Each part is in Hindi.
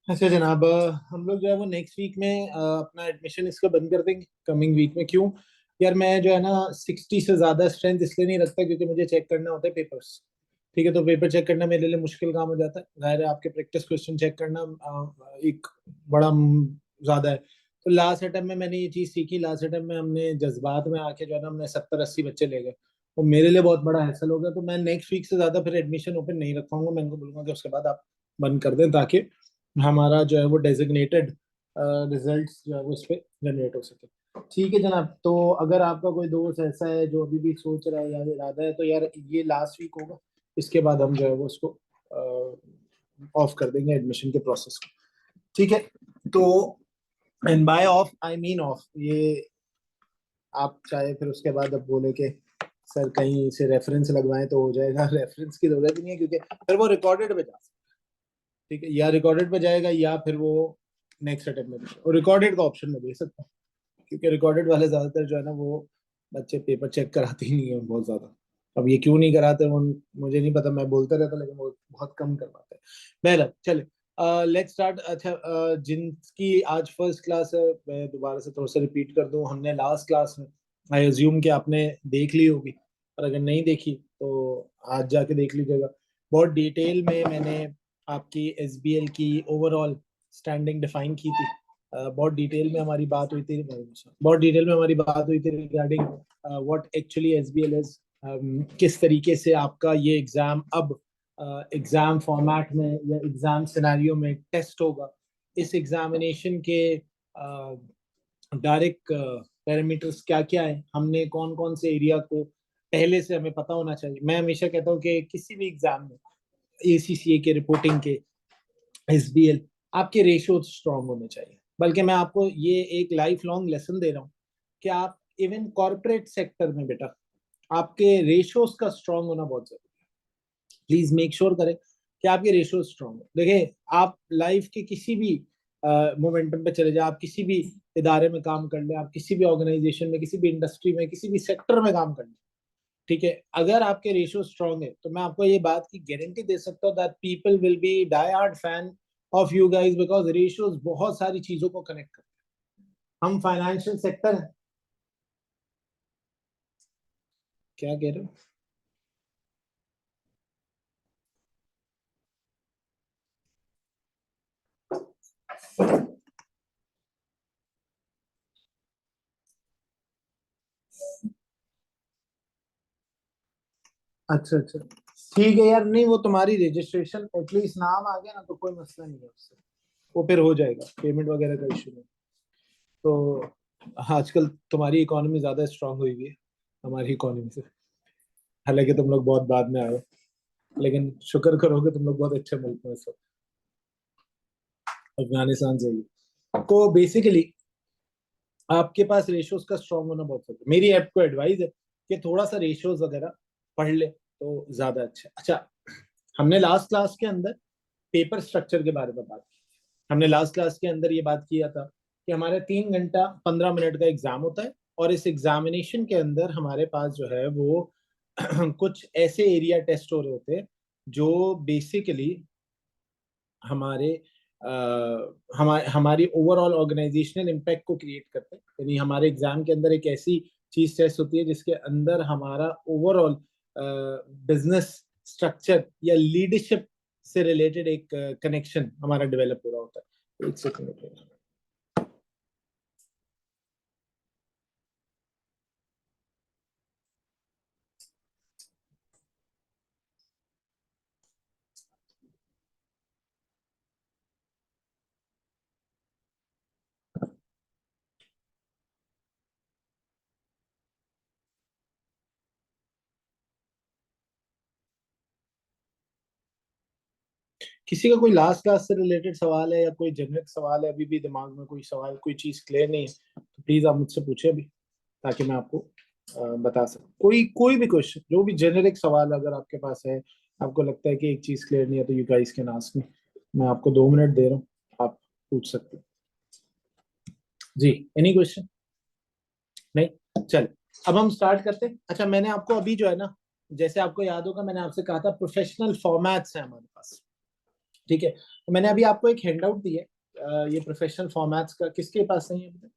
अच्छा जनाब, हम लोग जो है वो नेक्स्ट वीक में अपना एडमिशन इसका बंद कर देंगे। कमिंग वीक में क्यों? यार मैं जो है ना 60 से ज्यादा स्ट्रेंथ इसलिए नहीं रखता क्योंकि मुझे चेक करना होता है पेपर्स। ठीक है, तो पेपर चेक करना मेरे लिए मुश्किल काम हो जाता है। जाहिर है आपके प्रैक्टिस क्वेश्चन चेक करना एक बड़ा ज्यादा है। तो लास्ट अटेम्प्ट में मैंने ये चीज सीखी। लास्ट अटेम्प्ट में हमने जज्बात में आके जो है ना हमने 70-80 बच्चे ले गए। तो मेरे लिए बहुत बड़ा हैसल हो गया। तो मैं नेक्स्ट वीक से ज्यादा फिर एडमिशन ओपन नहीं रखवाऊंगा। मैं उनको बोलूंगा कि उसके बाद आप बंद कर दें ताकि हमारा जो है वो डेजिग्नेटेड रिजल्ट्स जो है वो इस पे जनरेट हो सके। ठीक है जनाब, तो अगर आपका कोई दोस्त ऐसा है जो अभी भी सोच रहा है या इरादा है तो यार ये लास्ट वीक होगा। इसके बाद हम जो है वो उसको ऑफ कर देंगे एडमिशन के प्रोसेस को। ठीक है, तो and by of I mean of ये। आप चाहे फिर उसके बाद अब बोले कि सर कहीं से रेफरेंस लगवाएं तो हो जाएगा। रेफरेंस की जरूरत ही नहीं है क्योंकि फिर वो रिकॉर्डेड पे जा सकता है। ठीक है, या रिकॉर्डेड पे जाएगा या फिर वो नेक्स्ट अटेम्प्ट में और रिकॉर्डेड का ऑप्शन में दे सकता हूँ। क्योंकि रिकॉर्डेड वाले ज्यादातर जो है ना वो बच्चे पेपर चेक कराते ही नहीं है बहुत ज्यादा। अब ये क्यों नहीं कराते वो मुझे नहीं पता। मैं बोलता रहता लेकिन वो बहुत कम करवाते हैं। बहरहाल चले, लेट्स स्टार्ट। अच्छा, जिनकी आज फर्स्ट क्लास है मैं दोबारा से थोड़ा सा रिपीट कर दूं। हमने लास्ट क्लास में आई अज्यूम कि आपने देख ली होगी, और अगर नहीं देखी तो आज जाके देख लीजिएगा। बहुत डिटेल में मैंने आपकी एसबीएल की ओवरऑल स्टैंडिंग डिफाइन की थी। बहुत डिटेल में हमारी बात हुई थी। बहुत डिटेल में हमारी बात हुई थी regarding what actually SBL is. किस तरीके से आपका ये एग्जाम अब एग्जाम फॉर्मेट में या एग्जाम सिनेरियो में टेस्ट होगा। इस एग्जामिनेशन के डायरेक्ट पैरामीटर्स क्या क्या है, हमने कौन कौन से एरिया को पहले से हमें पता होना चाहिए। मैं हमेशा कहता हूँ कि किसी भी एग्जाम में एसीसीए के रिपोर्टिंग के एसबीएल आपके रेशियो स्ट्रांग होने चाहिए। बल्कि मैं आपको ये एक लाइफ लॉन्ग लेसन दे रहा हूँ कि आप इवन कॉर्पोरेट सेक्टर में बेटा आपके रेशियोज का स्ट्रांग होना बहुत जरूरी है। प्लीज मेक श्योर करें कि आपके रेशियो स्ट्रांग हो। देखिए, आप लाइफ के किसी भी मोमेंटम पे चले जाए, आप किसी भी इदारे में काम कर ले, आप किसी भी ऑर्गेनाइजेशन में, किसी भी इंडस्ट्री में, किसी भी सेक्टर में काम कर ले। ठीक है, अगर आपके रेशियो स्ट्रांग है तो मैं आपको ये बात की गारंटी दे सकता हूँ that people will be die hard fan of you guys because ratios बहुत सारी चीजों को कनेक्ट करते हैं। हम फाइनेंशियल सेक्टर है। क्या कह रहे हो? अच्छा अच्छा, ठीक है यार। नहीं, वो तुम्हारी रजिस्ट्रेशन एटलीस्ट नाम आ गया ना तो कोई मसला नहीं है उससे। वो फिर हो जाएगा, पेमेंट वगैरह का इशू नहीं। तो आजकल तुम्हारी इकोनॉमी ज्यादा स्ट्रांग हुई हुई है हमारी इकोनॉमी से। हालांकि तुम लोग बहुत बाद में आए हो, लेकिन शुक्र करोगे तुम लोग बहुत अच्छे मुल्क में इस वक्त, अफगानिस्तान से ही। तो बेसिकली आपके पास रेशियोज का स्ट्रांग होना बहुत जरूरी है। मेरी आपको एडवाइस है कि थोड़ा सा रेशियोज वगैरह पढ़ ले तो ज्यादा अच्छा है। अच्छा, हमने लास्ट क्लास के अंदर पेपर स्ट्रक्चर के बारे में बात की। हमने लास्ट क्लास के अंदर ये बात किया था कि हमारे 3 घंटा 15 मिनट का एग्जाम होता है, और इस एग्जामिनेशन के अंदर हमारे पास जो है वो कुछ ऐसे एरिया टेस्ट हो रहे होते हैं जो बेसिकली हमारे हमारी ओवरऑल ऑर्गेनाइजेशनल इम्पैक्ट को क्रिएट करते हैं। यानी हमारे एग्जाम के अंदर एक ऐसी चीज टेस्ट होती है जिसके अंदर हमारा ओवरऑल बिजनेस स्ट्रक्चर या लीडरशिप से रिलेटेड एक कनेक्शन हमारा डेवलप हो रहा होता है। एक सेकंड। किसी का कोई लास्ट क्लास से रिलेटेड सवाल है या कोई जेनरिक सवाल है, अभी भी दिमाग में कोई सवाल, कोई चीज क्लियर नहीं है तो प्लीज आप मुझसे पूछे अभी, ताकि मैं आपको बता सकूं। कोई कोई भी क्वेश्चन, जो भी जेनेरिक सवाल अगर आपके पास है, आपको लगता है कि एक चीज क्लियर नहीं है तो you guys can ask me. मैं आपको 2 मिनट दे रहा हूँ, आप पूछ सकते हो। जी, एनी क्वेश्चन? नहीं, चल अब हम स्टार्ट करते हैं। अच्छा, मैंने आपको अभी जो है ना, जैसे आपको याद होगा मैंने आपसे कहा था प्रोफेशनल फॉर्मेट्स हैं हमारे पास। ठीक है, तो मैंने अभी आपको एक हैंडआउट दिया है, ये प्रोफेशनल फॉर्मेट्स का किसके पास नहीं है अभी तक?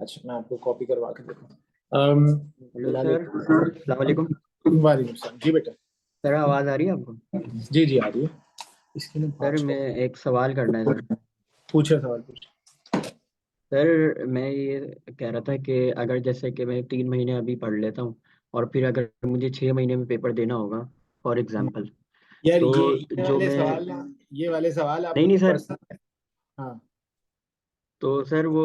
अच्छा, मैं आपको कॉपी करवा के देता हूँ। हेलो फिलहाल सर, अस्सलाम वालेकुम। वालेकुम सलाम जी बेटा। सर आवाज़ आ रही है आपको? जी जी आ रही है। इसके लिए सर 5 मैं कॉपी। एक सवाल करना है सर। पूछे सवाल पूछे। सर मैं ये कह रहा था कि अगर जैसे कि मैं 3 महीने अभी पढ़ लेता हूँ और फिर अगर मुझे 6 महीने में पेपर देना होगा फॉर एग्जांपल, यार तो ये जो वाले मैं सवाल ना, ये वाले सवाल नहीं आपको नहीं जो सर, पर्सनल है। हाँ तो सर वो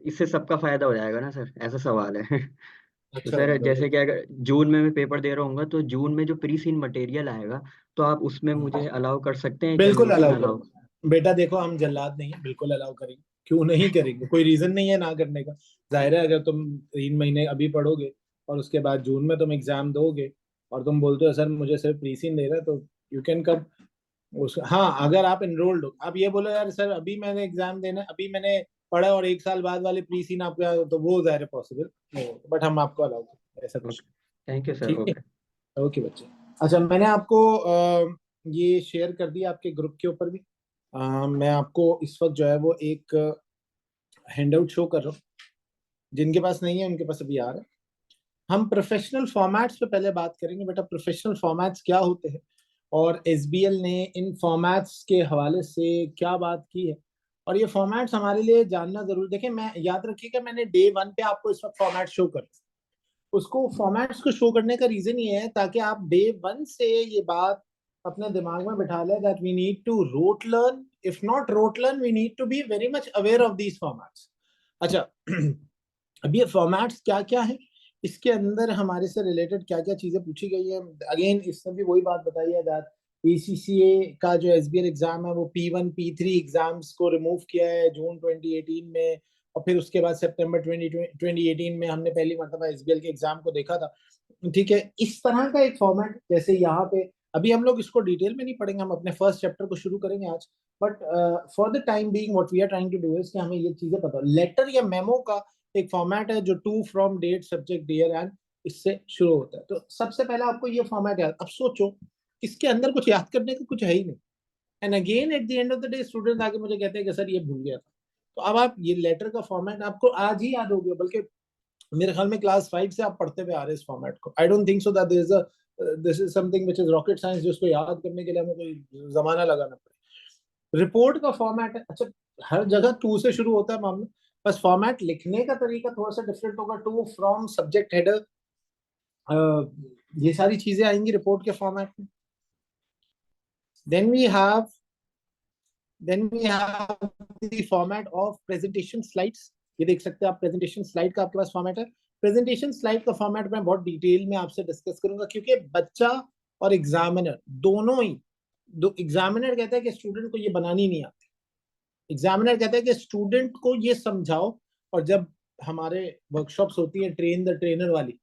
इससे सबका फायदा हो जाएगा ना सर, ऐसा सवाल है। तो अच्छा सर बताइए। जैसे कि अगर जून में मैं पेपर दे रहा हूँ तो जून में जो प्री सीन मटेरियल आएगा तो आप उसमें मुझे अलाउ कर सकते हैं क्या, बिल्कुल नोट्स में अलाउ अलाउ? करूंगा बेटा, देखो हम जल्लाद नहीं है, बिल्कुल अलाउ करेंगे। क्यों नहीं करेंगे, कोई रीजन नहीं है ना करने का। जाहिर है, अगर तुम 3 महीने अभी पढ़ोगे और उसके बाद जून में तुम एग्जाम दोगे और तुम बोलते हो सर मुझे सिर्फ प्री सीन दे रहा है, तो यू कैन कम। उस हाँ, अगर आप एनरोल्ड हो, आप ये बोलो यार सर अभी मैंने एग्जाम देना है, अभी मैंने पढ़ा और 1 साल बाद वाले प्री सीन आपको याद हो, तो वो जाहिर है पॉसिबल नहीं होगा, बट हम आपको अलाउ करेंगे, ऐसा कुछ। Okay, thank you sir. ठीक है, ओके। ओके बच्चे। अच्छा, मैंने आपको ये शेयर कर दिया आपके ग्रुप के ऊपर भी। मैं आपको इस वक्त जो है वो एक हैंडआउट शो कर रहा हूँ। जिनके पास नहीं है उनके पास अभी आ रहा है। हम प्रोफेशनल फॉर्मेट्स पे पहले बात करेंगे बेटा, प्रोफेशनल फॉर्मेट्स क्या होते हैं और एसबीएल ने इन फॉर्मेट्स के हवाले से क्या बात की है, और ये फॉर्मेट्स हमारे लिए जानना जरूर। देखिए, मैं याद रखिएगा, मैंने डे 1 पे आपको इस वक्त फॉर्मेट शो कर, उसको फॉर्मेट्स को शो करने का रीजन ये है ताकि आप डे 1 से ये बात अपने दिमाग में बिठा लें that we need to rote learn, if not rote learn we need to be very much aware of these formats. अच्छा, अब ये फॉर्मेट्स क्या क्या है, इसके अंदर हमारे से रिलेटेड क्या क्या चीजें पूछी गई है। अगेन इसने भी वही बात बताई है दैट बीसीसीए का जो एसबीएल एग्जाम है वो P1 P3 एग्जाम्स को रिमूव किया है जून 2018 में, और फिर उसके बाद सितंबर 2018 में हमने पहली मरतबा एसबीएल के एग्जाम को देखा था। ठीक है, इस तरह का एक फॉर्मेट, जैसे यहाँ पे अभी हम लोग इसको डिटेल में नहीं पढ़ेंगे, हम अपने फर्स्ट चैप्टर को शुरू करेंगे आज। But for the time being what we are trying to do is कि हमें ये चीजें पता हो। लेटर या मेमो का एक फॉर्मेट है जो to from date subject year end इससे शुरू होता है। तो सबसे पहले आपको ये फॉर्मेट याद, अब सोचो इसके अंदर कुछ याद करने का कुछ है ही नहीं। And again at the end of the day student आके मुझे कहते हैं कि सर ये भूल गया था। तो अब आप ये लेटर का फॉर्मेट आपको आज ही याद हो गया, बल्कि मेरे ख्याल में क्लास 5 से आप पढ़ते हुए आ रहे हैं इस फॉर्मेट को। I don't think so that this is something which is rocket science जिसको याद करने के लिए हमें कोई जमाना लगाना पड़े। रिपोर्ट का फॉर्मेट है, अच्छा, हर जगह टू से शुरू होता है मामला, बस फॉर्मेट लिखने का तरीका थोड़ा सा डिफरेंट होगा। टू फ्रॉम सब्जेक्ट हेडर, ये सारी चीजें आएंगी रिपोर्ट के फॉर्मेट में। Then we have then we have the format of presentation slides. ये देख सकते हैं आप, प्रेजेंटेशन स्लाइड का आपके पास फॉर्मेट है। प्रेजेंटेशन स्लाइड का फॉर्मेट मैं बहुत डिटेल में आपसे डिस्कस करूंगा, क्योंकि बच्चा और एग्जामिनर दोनों ही, दो एग्जामिनर कहता है कि स्टूडेंट को ये बनानी नहीं आती, एग्जामिनर कहता है कि स्टूडेंट को ये समझाओ। और जब हमारे वर्कशॉप्स होती है ट्रेन द ट्रेनर वाली,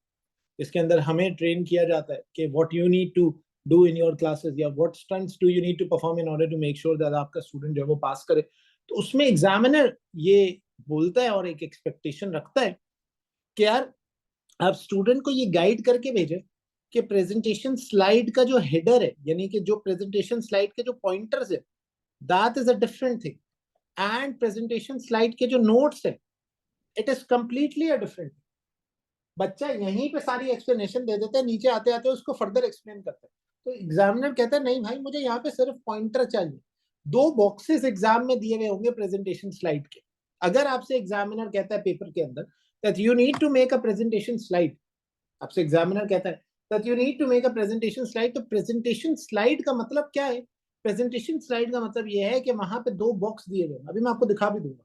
इसके अंदर हमें ट्रेन किया जाता है कि what you need to do in your classes या what stunts do you need to perform in order to make sure that आपका स्टूडेंट जो है वो पास करे। तो उसमें एग्जामिनर ये बोलता है और एक एक्सपेक्टेशन रखता है कि यार आप स्टूडेंट को ये गाइड करके भेजे कि प्रेजेंटेशन स्लाइड का जो हेडर है, यानी कि जो प्रेजेंटेशन स्लाइड के जो पॉइंटर्स है, that is a different thing, and presentation slide के जो नोट्स है, it is completely a different. बच्चा यहीं पे सारी एक्सप्लेनेशन दे देता है, नीचे आते आते उसको फर्दर एक्सप्लेन करता है। तो एग्जामिनर कहता है नहीं भाई, मुझे यहाँ पे सिर्फ पॉइंटर चाहिए। दो बॉक्सेस एग्जाम में दिए हुए होंगे प्रेजेंटेशन स्लाइड के। अगर आपसे एग्जामिनर कहता है पेपर के अंदर that you need to make a presentation slide, आपसे एग्जामिनर कहता है that you need to make a presentation slide, तो प्रेजेंटेशन स्लाइड का मतलब क्या है? प्रेजेंटेशन स्लाइड का मतलब यह है कि वहां पे दो बॉक्स दिए हुए, अभी मैं आपको दिखा भी दूंगा।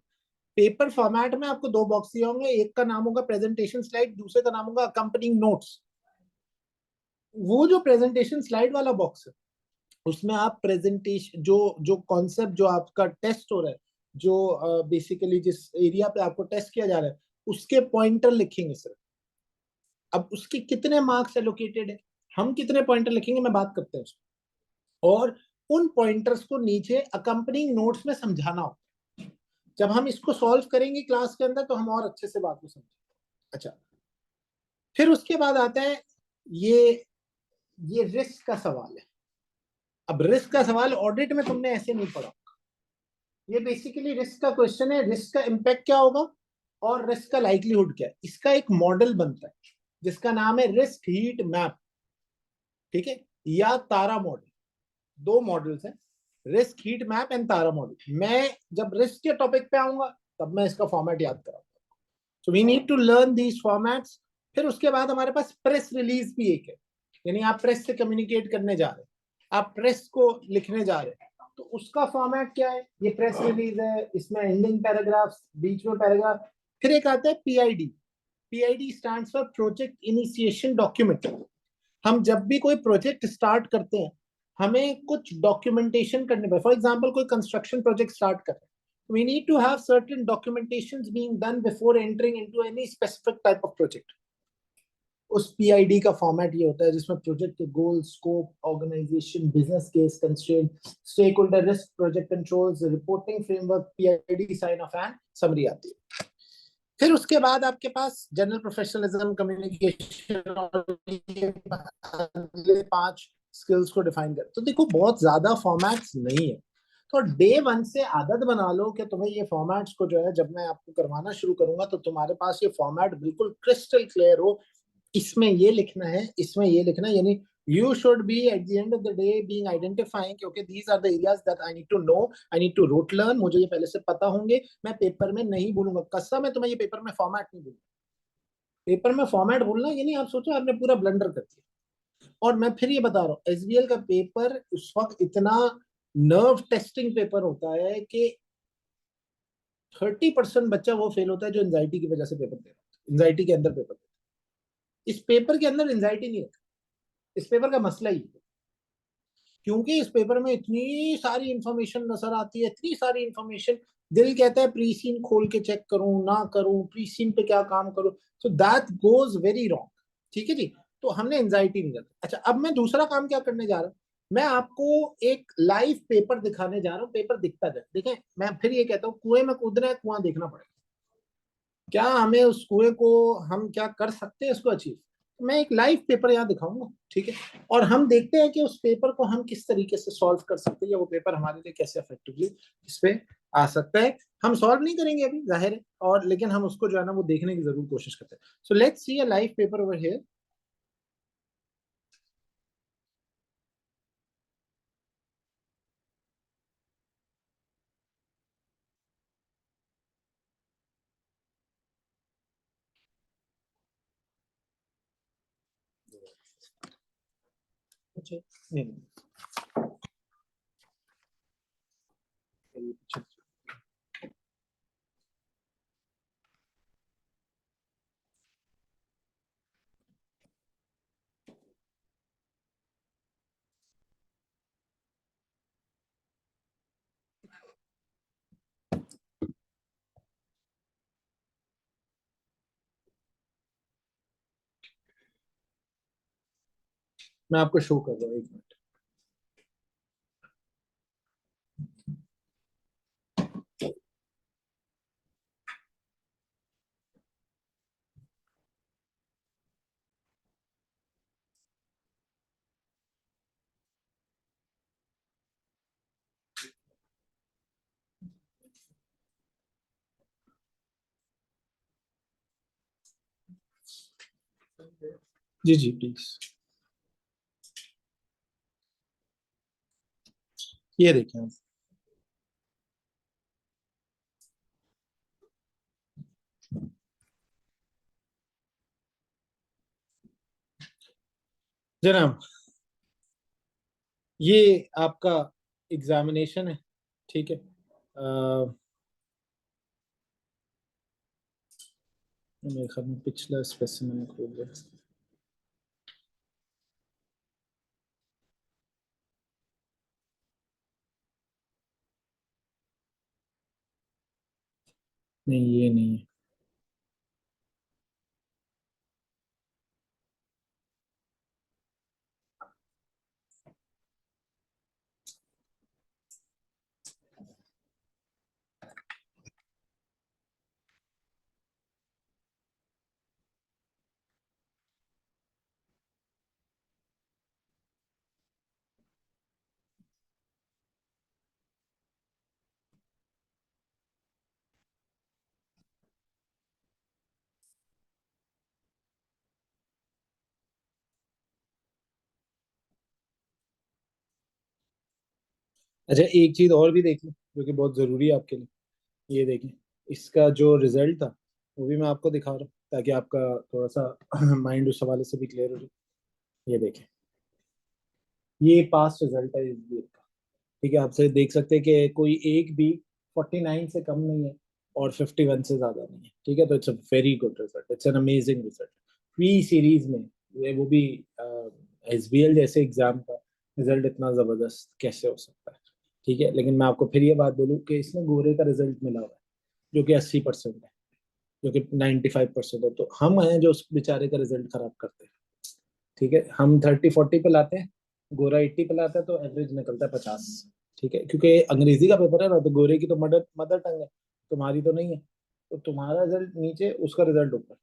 पेपर फॉर्मेट में आपको दो बॉक्स दिए होंगे, एक का नाम होगा प्रेजेंटेशन स्लाइड, दूसरे का नाम होगा अकम्पनिंग नोट्स। वो जो प्रेजेंटेशन स्लाइड वाला बॉक्स है, उसमें आप प्रेजेंटेशन जो जो कॉन्सेप्ट जो आपका टेस्ट हो रहा है, जो बेसिकली जिस एरिया पे आपको टेस्ट किया जा रहा है, उसके पॉइंटर लिखेंगे सर। अब उसके कितने मार्क्स एलोकेटेड है, हम कितने पॉइंटर लिखेंगे, मैं बात करते हैं उसको। और उन पॉइंटर्स को नीचे अकम्पनिंग नोट्स में समझाना हो। जब हम इसको सॉल्व करेंगे क्लास के अंदर तो हम और अच्छे से बात को समझेंगे। अच्छा, फिर उसके बाद आता है ये ये रिस्क का सवाल है। अब रिस्क का सवाल ऑडिट में तुमने ऐसे नहीं पढ़ा। ये बेसिकली रिस्क का क्वेश्चन है, रिस्क का इम्पैक्ट क्या होगा और रिस्क का लाइक्लीहुड क्या है, इसका एक मॉडल बनता है जिसका नाम है रिस्क हीट मैप, ठीक है, या तारा मॉडल। दो मॉडल्स हैं, risk heat map and Tara model. मैं जब रिस्क के टॉपिक पे आऊंगा तब मैं इसका फॉर्मेट याद कराऊंगा। So we need to learn these formats. फिर उसके बाद हमारे पास प्रेस रिलीज भी एक है, यानी आप प्रेस से कम्युनिकेट करने जा रहे हैं, आप प्रेस को लिखने जा रहे हैं, तो उसका फॉर्मेट क्या है, ये प्रेस रिलीज है, इसमें एंडिंग पैराग्राफ, बीच में पैराग्राफ। फिर एक आता है PID. PID stands for project initiation document. हम जब भी कोई प्रोजेक्ट स्टार्ट करते हैं हमें कुछ डॉक्यूमेंटेशन करने पड़े। फॉर एग्जांपल कोई कंस्ट्रक्शन प्रोजेक्ट स्टार्ट कर रहे हैं, we need to have certain documentations being done before entering into any specific type of project. उस पीआईडी का फॉर्मेट ये होता है जिसमें प्रोजेक्ट के goal, scope, organisation, business case, constraint, stakeholder risk, project controls, reporting framework, PID sign off and summary आती है। फिर उसके बाद आपके पास जनरल प्रोफेशनलिज्म, कम्युनिकेशन और ये अगले 5 स्किल्स को डिफाइन कर। तो देखो बहुत ज्यादा फॉर्मेट्स नहीं है, तो डे 1 से आदत बना लो कि तुम्हें ये फॉर्मेट्स को जो है जब मैं आपको करवाना शुरू करूंगा तो तुम्हारे पास ये फॉर्मेट बिल्कुल क्रिस्टल क्लियर हो, इसमें ये लिखना है, इसमें ये लिखना है, यानी you should be at the end of the day being identifying कि okay these are the areas that I need to know, I need to rote learn, मुझे ये पहले से पता होंगे, मैं पेपर में नहीं भूलूंगा। कसम है तुम्हें, ये पेपर में फॉर्मेट नहीं भूलूंगा। पेपर में फॉर्मेट भूलना ये नहीं आप सोचो आपने पूरा ब्लंडर कर दिया। और मैं फिर ये बता रहा हूँ एसबीएल का पेपर उस वक्त इतना नर्व टेस्टिंग पेपर होता है कि 30% बच्चा वो फेल होता है जो एंजाइटी की वजह से पेपर दे रहा है, एंजाइटी के अंदर पेपर दे रहा है। इस पेपर के अंदर एंजाइटी नहीं होती, इस पेपर का मसला ही है क्योंकि इस पेपर में इतनी सारी इंफॉर्मेशन नजर आती है, इतनी सारी इंफॉर्मेशन। दिल कहता है प्री सीन खोल के चेक करूं ना करूं, प्री सीन पे क्या काम करूं, तो दैट गोज वेरी रॉन्ग। ठीक है जी, तो हमने एंजाइटी नहीं करती। अच्छा, अब मैं दूसरा काम क्या करने जा रहा हूं, मैं आपको एक लाइव पेपर दिखाने जा रहा हूं। पेपर दिखता जाए, देखें, मैं फिर ये कहता हूँ कुएं में कूदना है, कुआं देखना पड़ेगा। क्या हमें उस कुएं को, हम क्या कर सकते हैं इसको अचीव, मैं एक लाइव पेपर यहाँ दिखाऊंगा, ठीक है, और हम देखते हैं कि उस पेपर को हम किस तरीके से सॉल्व कर सकते हैं या वो पेपर हमारे लिए कैसे इफेक्टिवली इस पे आ सकता है। हम सॉल्व नहीं करेंगे अभी जाहिर है, और लेकिन हम उसको जो है ना वो देखने की जरूर कोशिश करते हैं। So let's see a live paper over here. अच्छा, नहीं नहीं, मैं आपको शो कर रहा हूँ, एक मिनट। जी जी प्लीज, ये देखें आप। जनाब, ये आपका एग्जामिनेशन है, ठीक है। मेरे ख्याल में पिछला स्पेसिमेन खोल लिया। नहीं ये नहीं है। अच्छा, एक चीज और भी देख लो जो कि बहुत जरूरी है आपके लिए। ये देखें, इसका जो रिजल्ट था वो भी मैं आपको दिखा रहा हूँ, ताकि आपका थोड़ा सा माइंड उस हवाले से भी क्लियर हो जाए। ये देखें, ये पास रिजल्ट है इस ईयर का। ठीक है, आपसे देख सकते हैं कि कोई एक भी 49 से कम नहीं है और 51 से ज्यादा नहीं है। ठीक है, तो it's a very good result, it's an amazing result. Pre series में वो भी एसबीएल जैसे एग्जाम का रिजल्ट इतना जबरदस्त कैसे हो सकता है। ठीक है, लेकिन मैं आपको फिर ये बात बोलूँ कि इसमें गोरे का रिजल्ट मिला हुआ है, जो कि 80% है, जो कि 95% है। तो हम हैं जो उस बेचारे का रिजल्ट खराब करते हैं। ठीक है, हम 30-40 पे लाते हैं, गोरा 80 पे लाता है, तो एवरेज निकलता है 50। ठीक है, क्योंकि अंग्रेजी का पेपर है ना, तो गोरे की तो मदर मदर टंग है, तुम्हारी तो नहीं है। तो तुम्हारा रिजल्ट नीचे, उसका रिजल्ट ऊपर।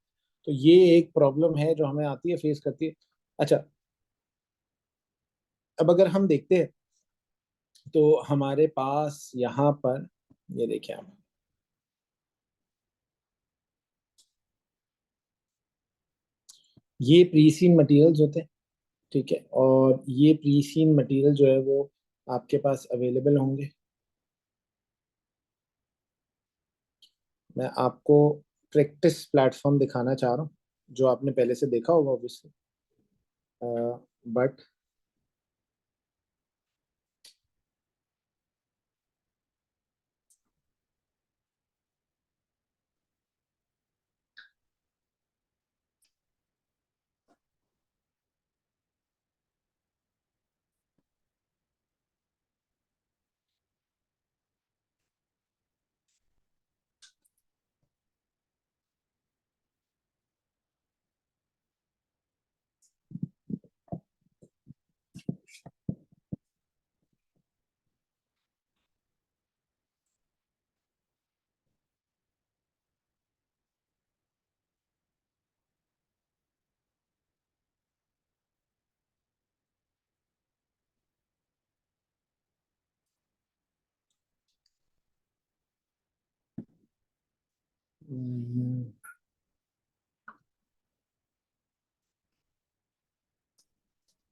तो ये एक प्रॉब्लम है जो हमें आती है, फेस करती है। अच्छा, अब अगर हम देखते हैं तो हमारे पास यहाँ पर, ये देखिए आप, ये प्री सीन मटेरियल्स होते हैं। ठीक है, और ये प्री सीन मटेरियल जो है वो आपके पास अवेलेबल होंगे। मैं आपको प्रैक्टिस प्लेटफॉर्म दिखाना चाह रहा हूँ, जो आपने पहले से देखा होगा ऑब्वियसली, बट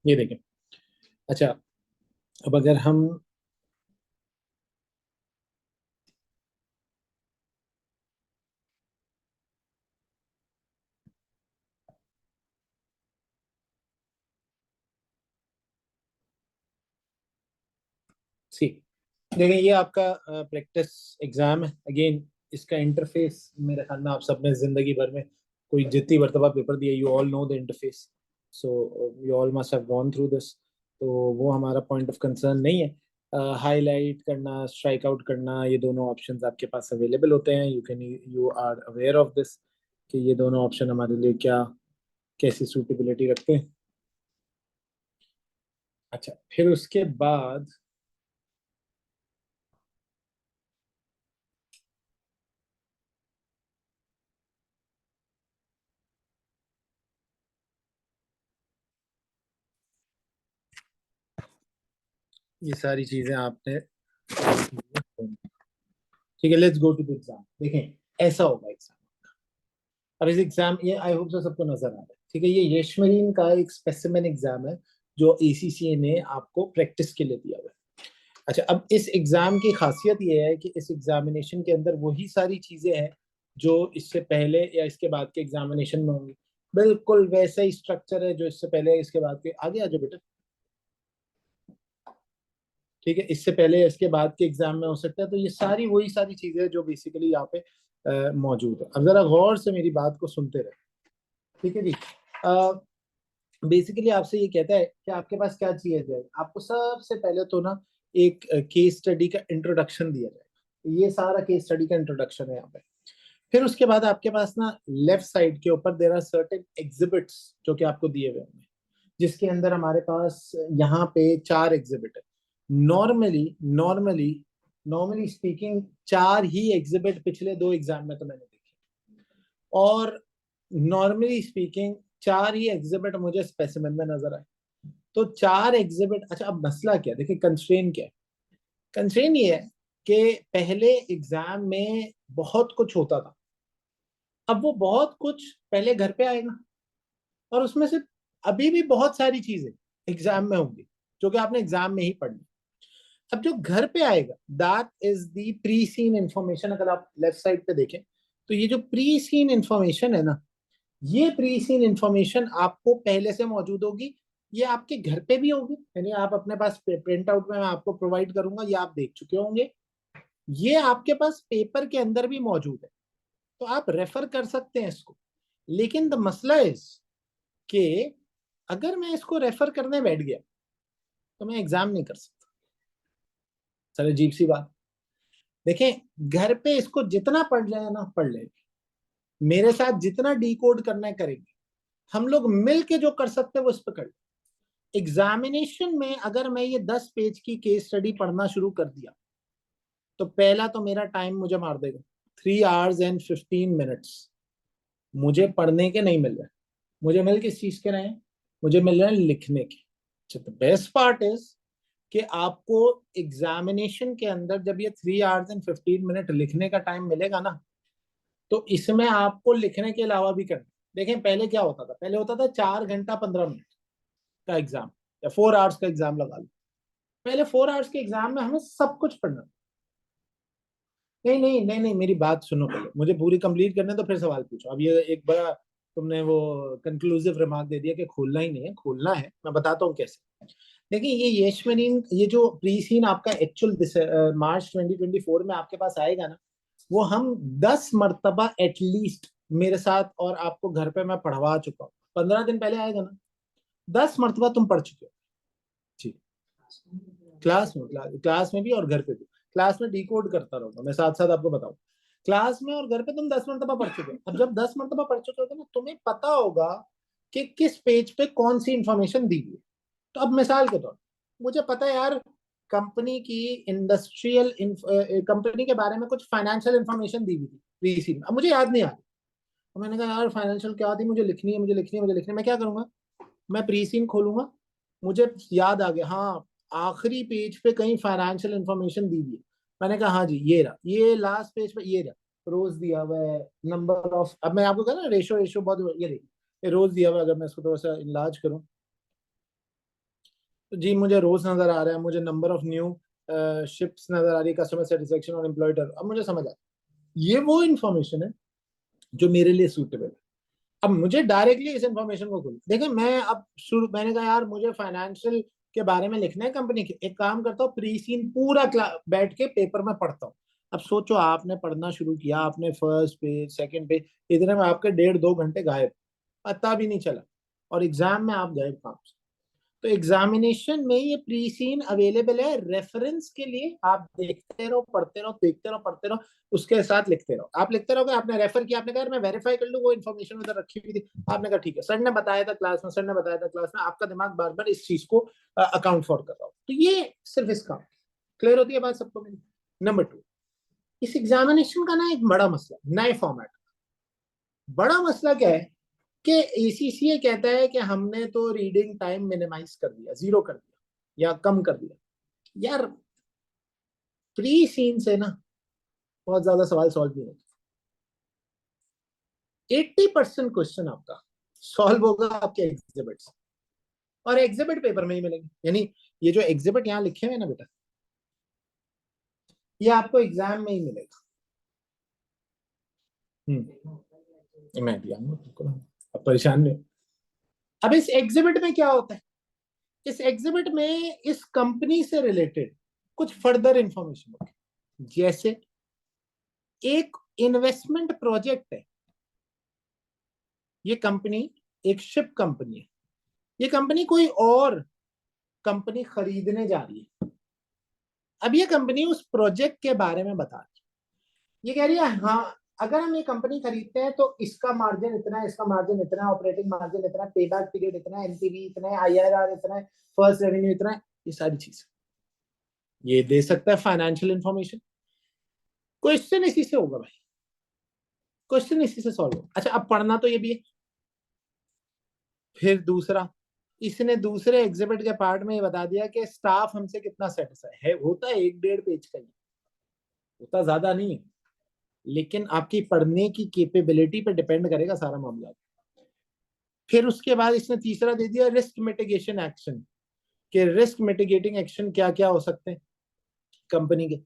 ये देखें। अच्छा, अब अगर हम, सी देखें, ये आपका प्रैक्टिस एग्जाम है अगेन। इसका इंटरफेस मेरे ख्याल में आप सबने जिंदगी भर में कोई जितनी मरतबा पेपर दिया, you all know the interface. So you all must have gone through this. तो वो हमारा पॉइंट ऑफ कंसर्न नहीं है। हाईलाइट करना, स्ट्राइक आउट करना, ये दोनों ऑप्शंस आपके पास अवेलेबल होते हैं। You are aware of this कि ये दोनों ऑप्शन हमारे लिए क्या, कैसी सूटेबिलिटी रखते हैं। अच्छा, फिर उसके बाद ये सारी चीजें आपने, ठीक है, let's go to the exam. देखें, ऐसा होगा एग्जाम। अब इस एग्जाम, ये आई होप सो सबको नजर आ रहा है। ठीक है, ये यशमरीन का एक स्पेसिमेन एग्जाम है जो एसीसीए ने आपको प्रैक्टिस के लिए दिया हुआ है। अच्छा, अब इस एग्जाम की खासियत ये है कि इस एग्जामिनेशन के अंदर वही सारी चीजें हैं जो इससे पहले या इसके बाद के एग्जामिनेशन में होंगी। बिल्कुल वैसा ही स्ट्रक्चर है जो इससे पहले, इसके बाद के, आगे आ जाओ बेटा। ठीक है, इससे पहले या इसके बाद के एग्जाम में हो सकता है। तो ये सारी वही सारी चीजें जो बेसिकली यहाँ पे मौजूद है। अब जरा गौर से मेरी बात को सुनते रहे। ठीक है जी। बेसिकली आपसे ये कहता है कि आपके पास क्या चाहिए जाए। आपको सबसे पहले तो ना एक केस स्टडी का इंट्रोडक्शन दिया जाए। ये सारा केस स्टडी का इंट्रोडक्शन है यहाँ पे। फिर उसके बाद आपके पास ना लेफ्ट साइड के ऊपर देर आर सर्टेन एग्जिबिट्स जो कि आपको दिए हुए होंगे, जिसके अंदर हमारे पास यहाँ पे 4 एग्जिबिट है। नॉर्मली नॉर्मली नॉर्मली स्पीकिंग 4 ही एग्जिबिट पिछले 2 एग्जाम में तो मैंने देखे। और नॉर्मली स्पीकिंग 4 ही एग्जिबिट मुझे स्पेसिमेन में नजर आए। तो 4 एग्जिबिट। अच्छा, अब मसला क्या है, देखिए कंस्ट्रेन क्या है। कंस्ट्रेन ये है कि पहले एग्जाम में बहुत कुछ होता था, अब वो बहुत कुछ पहले घर पे आएगा, और उसमें से अभी भी बहुत सारी चीजें एग्जाम में होंगी जो कि आपने एग्जाम में ही पढ़नी। अब जो घर पे आएगा that is the pre seen information. अगर आप लेफ्ट साइड पे देखें तो ये जो प्री सीन इंफॉर्मेशन है ना, ये प्री सीन इंफॉर्मेशन आपको पहले से मौजूद होगी। ये आपके घर पे भी होगी, यानी आप अपने पास प्रिंट आउट में मैं आपको प्रोवाइड करूंगा, ये आप देख चुके होंगे। ये आपके पास पेपर के अंदर भी मौजूद है, तो आप रेफर कर सकते हैं इसको। लेकिन द मसला इज कि अगर मैं इसको रेफर करने बैठ गया तो मैं एग्जाम नहीं कर सकता। सर अजीब सी बात। देखें, घर पे इसको जितना पढ़ लेना ना पढ़ लेंगे, मेरे साथ जितना डिकोड करना है करेंगे, हम लोग मिल के जो कर सकते हैं वो इस पर कर लें। एग्जामिनेशन में अगर मैं ये 10 पेज की केस स्टडी पढ़ना शुरू कर दिया तो पहला तो मेरा टाइम मुझे मार देगा, 3 hours and 15 minutes मुझे पढ़ने के नहीं मिल रहे। मुझे मिल किस चीज के रहे हैं? मुझे मिल रहे हैं लिखने के। अच्छा, बेस्ट पार्ट इज कि आपको एग्जामिनेशन के अंदर जब ये 3 hours and 15 minutes लिखने का टाइम मिलेगा ना, तो इसमें आपको लिखने के अलावा भी करना। देखें, पहले क्या होता था? पहले होता था 4 घंटा 15 मिनट का एग्जाम, या 4 hours का एग्जाम लगा लो। पहले 4 hours के एग्जाम में हमें सब कुछ पढ़ना। नहीं नहीं नहीं नहीं, मेरी बात सुनो, पहले मुझे पूरी कंप्लीट करने तो फिर सवाल पूछो। अब ये एक बड़ा तुमने वो कंक्लूसिव रिमार्क दे दिया कि खोलना ही नहीं है। खोलना है, मैं बताता हूँ कैसे। देखिए, ये यशमरीन, ये जो प्री सीन आपका एक्चुअल मार्च 2024 में आपके पास आएगा ना, वो हम 10 मरतबा एटलीस्ट मेरे साथ और आपको घर पे मैं पढ़वा चुका हूँ। 15 दिन पहले आएगा ना, 10 मरतबा तुम पढ़ चुके हो। ठीक, क्लास में भी और घर पे भी। क्लास में डिकोड करता रहूंगा मैं, साथ साथ आपको बताऊं। क्लास में और घर पे तुम 10 मरतबा पढ़ चुके हो। अब जब 10 मरतबा पढ़ चुके हो ना, तुम्हें पता होगा कि किस पेज पे कौन सी इंफॉर्मेशन दी हुई है। तो अब मिसाल के तौर पर मुझे पता है यार, कंपनी की इंडस्ट्रियल कंपनी के बारे में कुछ फाइनेंशियल इंफॉर्मेशन दी हुई थी प्री सीन में। अब मुझे याद नहीं आ रही, तो मैंने कहा यार फाइनेंशियल क्या थी, मुझे लिखनी है, मुझे लिखनी है, मुझे लिखनी है। मैं क्या करूंगा? मैं प्री सीन खोलूंगा, मुझे याद आ गया, हाँ आखिरी पेज पे कहीं फाइनेंशियल इंफॉर्मेशन दी हुई है। मैंने कहा हाँ जी, ये रहा, ये लास्ट पेज पे ये रहा, रोज दिया हुआ है, नंबर ऑफ। अब मैं आपको कहा ना रेशो, रेशो बहुत, ये देखिए रोज दिया हुआ है। अगर मैं इसको थोड़ा सा इनलार्ज करूं तो जी मुझे रोज नजर आ रहा है, मुझे नंबर ऑफ न्यू शिप्स नजर आ रही है, कस्टमर सेटिस्फेक्शन और एम्प्लॉय टर्न। अब मुझे समझ आ, ये वो इन्फॉर्मेशन है जो मेरे लिए सूटेबल है। अब मुझे डायरेक्टली इस इंफॉर्मेशन को खोल, देखिए मैं अब शुरू, मैंने कहा यार मुझे फाइनेंशियल के बारे में लिखना है कंपनी के, एक काम करता हूँ प्री सीन पूरा बैठ के पेपर में पढ़ता हूँ। अब सोचो, आपने पढ़ना शुरू किया, आपने फर्स्ट पेज सेकंड पेज, इतने में आपके 1.5-2 घंटे गायब, पता भी नहीं चला, और एग्जाम में आप गए काम से। तो एग्जामिनेशन में ये प्री सीन अवेलेबल है रेफरेंस के लिए। आप देखते रहो, पढ़ते रहो, देखते रहो, पढ़ते रहो, उसके साथ लिखते रहो। आप लिखते रहोगे, आपने रेफर किया, आपने कहा मैं वेरीफाई कर लूँ वो इन्फॉर्मेशन उधर रखी हुई थी, आपने कहा ठीक है, सर ने बताया था क्लास में, सर ने बताया था क्लास में, आपका दिमाग बार बार इस चीज को अकाउंट फॉर कर रहा हो। तो ये सिर्फ इसका क्लियर होती है बात सबको मेरी। नंबर 2, इस एग्जामिनेशन का ना एक बड़ा मसला, नए फॉर्मेट। बड़ा मसला क्या है कि एसीसीए कहता है कि हमने तो रीडिंग टाइम मिनिमाइज कर दिया, जीरो कर दिया या कम कर दिया। यार प्री सीन से ना बहुत ज्यादा सवाल सॉल्व नहीं होते। 80% क्वेश्चन आपका सॉल्व होगा आपके एग्जिबिट से, और एग्जिबिट पेपर में ही मिलेंगे। यानी ये जो एग्जिबिट यहाँ लिखे हुए ना बेटा, ये आपको एग्जाम में ही मिलेगा। मैं भी आऊंगा बिल्कुल, अब परेशान नहीं हो। अब इस एग्जिबिट में क्या होता है? इस एग्जिबिट में इस कंपनी से रिलेटेड कुछ फर्दर इंफॉर्मेशन होगी। जैसे एक इन्वेस्टमेंट प्रोजेक्ट है, ये कंपनी एक शिप कंपनी है, ये कंपनी कोई और कंपनी खरीदने जा रही है। अब ये कंपनी उस प्रोजेक्ट के बारे में बता रही है, ये कह रही है हाँ अगर हम ये कंपनी खरीदते हैं तो इसका मार्जिन इतना है, इसका मार्जिन इतना है, ऑपरेटिंग मार्जिन इतना है, पे बैक पीरियड इतना है, एनपीवी इतना है, आईआरआर इतना है, फर्स्ट रेवेन्यू इतना है, ये सारी चीज ये दे सकता है फाइनेंशियल इंफॉर्मेशन। क्वेश्चन इसी से होगा भाई, क्वेश्चन इसी से सॉल्व होगा। अच्छा, अब पढ़ना तो ये भी है। फिर दूसरा, इसने दूसरे एग्जिबिट के पार्ट में ये बता दिया कि स्टाफ हमसे कितना सेटिस्फाई है। होता है 1-1.5 पेज का ही, होता ज्यादा नहीं है, लेकिन आपकी पढ़ने की कैपेबिलिटी पे डिपेंड करेगा सारा मामला। फिर उसके बाद इसने तीसरा दे दिया रिस्क मिटिगेशन एक्शन, कि रिस्क मिटिगेटिंग एक्शन क्या क्या हो सकते हैं। कंपनी के।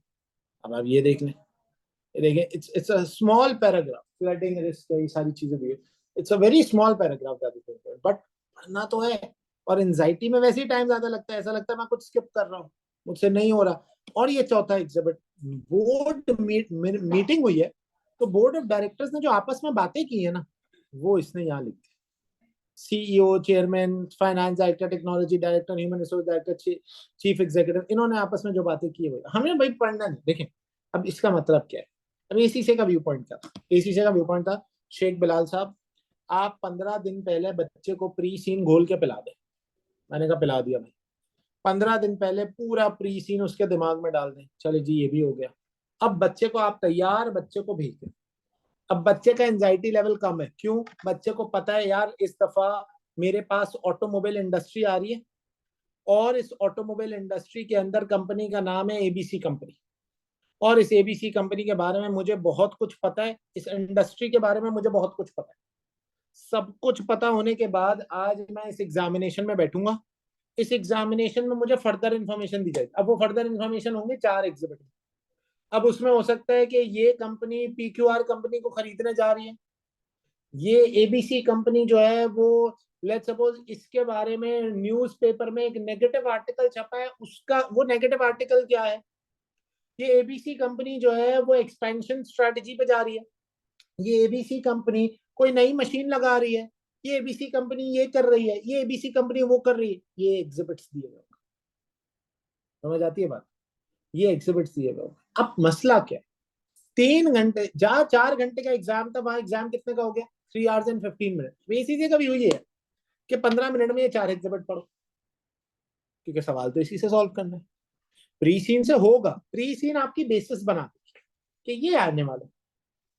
अब आप ये देख लें, ये देखें, it's a small paragraph, flooding risk, ये सारी चीजें दी है, it's a very small paragraph but पढ़ना तो है। और एंजाइटी में वैसे ही टाइम ज्यादा लगता है, ऐसा लगता है मैं कुछ स्किप कर रहा हूँ, मुझसे नहीं हो रहा। और ये चौथा एग्जिबिट, बोर्ड मीटिंग हुई है, तो बोर्ड ऑफ डायरेक्टर्स ने जो आपस में बातें की है ना, वो इसने यहाँ लिखी। CEO, chairman, finance director, technology director, human resource director, chief executive, इन्होंने आपस में जो बातें की है हमें भाई पढ़ना नहीं। देखें अब इसका मतलब क्या है, अब एसीसी का व्यू पॉइंट क्या था? एसीसी का व्यू पॉइंट था, शेख बिलाल साहब, आप 15 दिन पहले बच्चे को प्री सीन घोल के पिला दें। मैंने कहा पिला दिया भाई, 15 दिन पहले पूरा प्री सीन उसके दिमाग में डाल दें, चले जी ये भी हो गया। अब बच्चे को आप तैयार बच्चे को भेज दें। अब बच्चे का एंजाइटी लेवल कम है, क्यों? बच्चे को पता है यार इस दफा मेरे पास ऑटोमोबाइल इंडस्ट्री आ रही है, और इस ऑटोमोबाइल इंडस्ट्री के अंदर कंपनी का नाम है एबीसी कंपनी, और इस एबीसी कंपनी के बारे में मुझे बहुत कुछ पता है, इस इंडस्ट्री के बारे में मुझे बहुत कुछ पता है। सब कुछ पता होने के बाद आज मैं इस एग्जामिनेशन में बैठूंगा, इस एग्जामिनेशन में मुझे फर्दर इंफॉर्मेशन दी जाएगी। अब वो फर्दर इंफॉर्मेशन होंगे 4 एग्जिबिट। अब उसमें हो सकता है कि ये कंपनी पीक्यूआर कंपनी को खरीदने जा रही है, ये एबीसी कंपनी जो है वो, लेट्स सपोज इसके बारे में न्यूज़पेपर में एक नेगेटिव आर्टिकल छपा है, उसका वो नेगेटिव आर्टिकल क्या है? ये एबीसी कंपनी जो है वो एक्सपेंशन स्ट्रेटजी पे जा रही है, ये एबीसी कंपनी कोई नई मशीन लगा रही है, ये एबीसी कंपनी ये कर रही है, ये एबीसी कंपनी वो कर रही है। ये एग्जिबिट्स दिए गए, समझ आती है बात? ये एग्जिबिट्स दिए गए। अब मसला क्या है? 3 घंटे, जहां 4 घंटे का एग्जाम था, वहां एग्जाम कितने का हो गया? 3 hours and 15 minutes। बेसिक का भी ये है कि 15 मिनट में ये 4 एग्जिबिट पढ़ो, क्योंकि सवाल तो इसी से सॉल्व करना है। प्री सीन से होगा, प्री सीन आपकी बेसिस बना देगी कि ये आने वाला।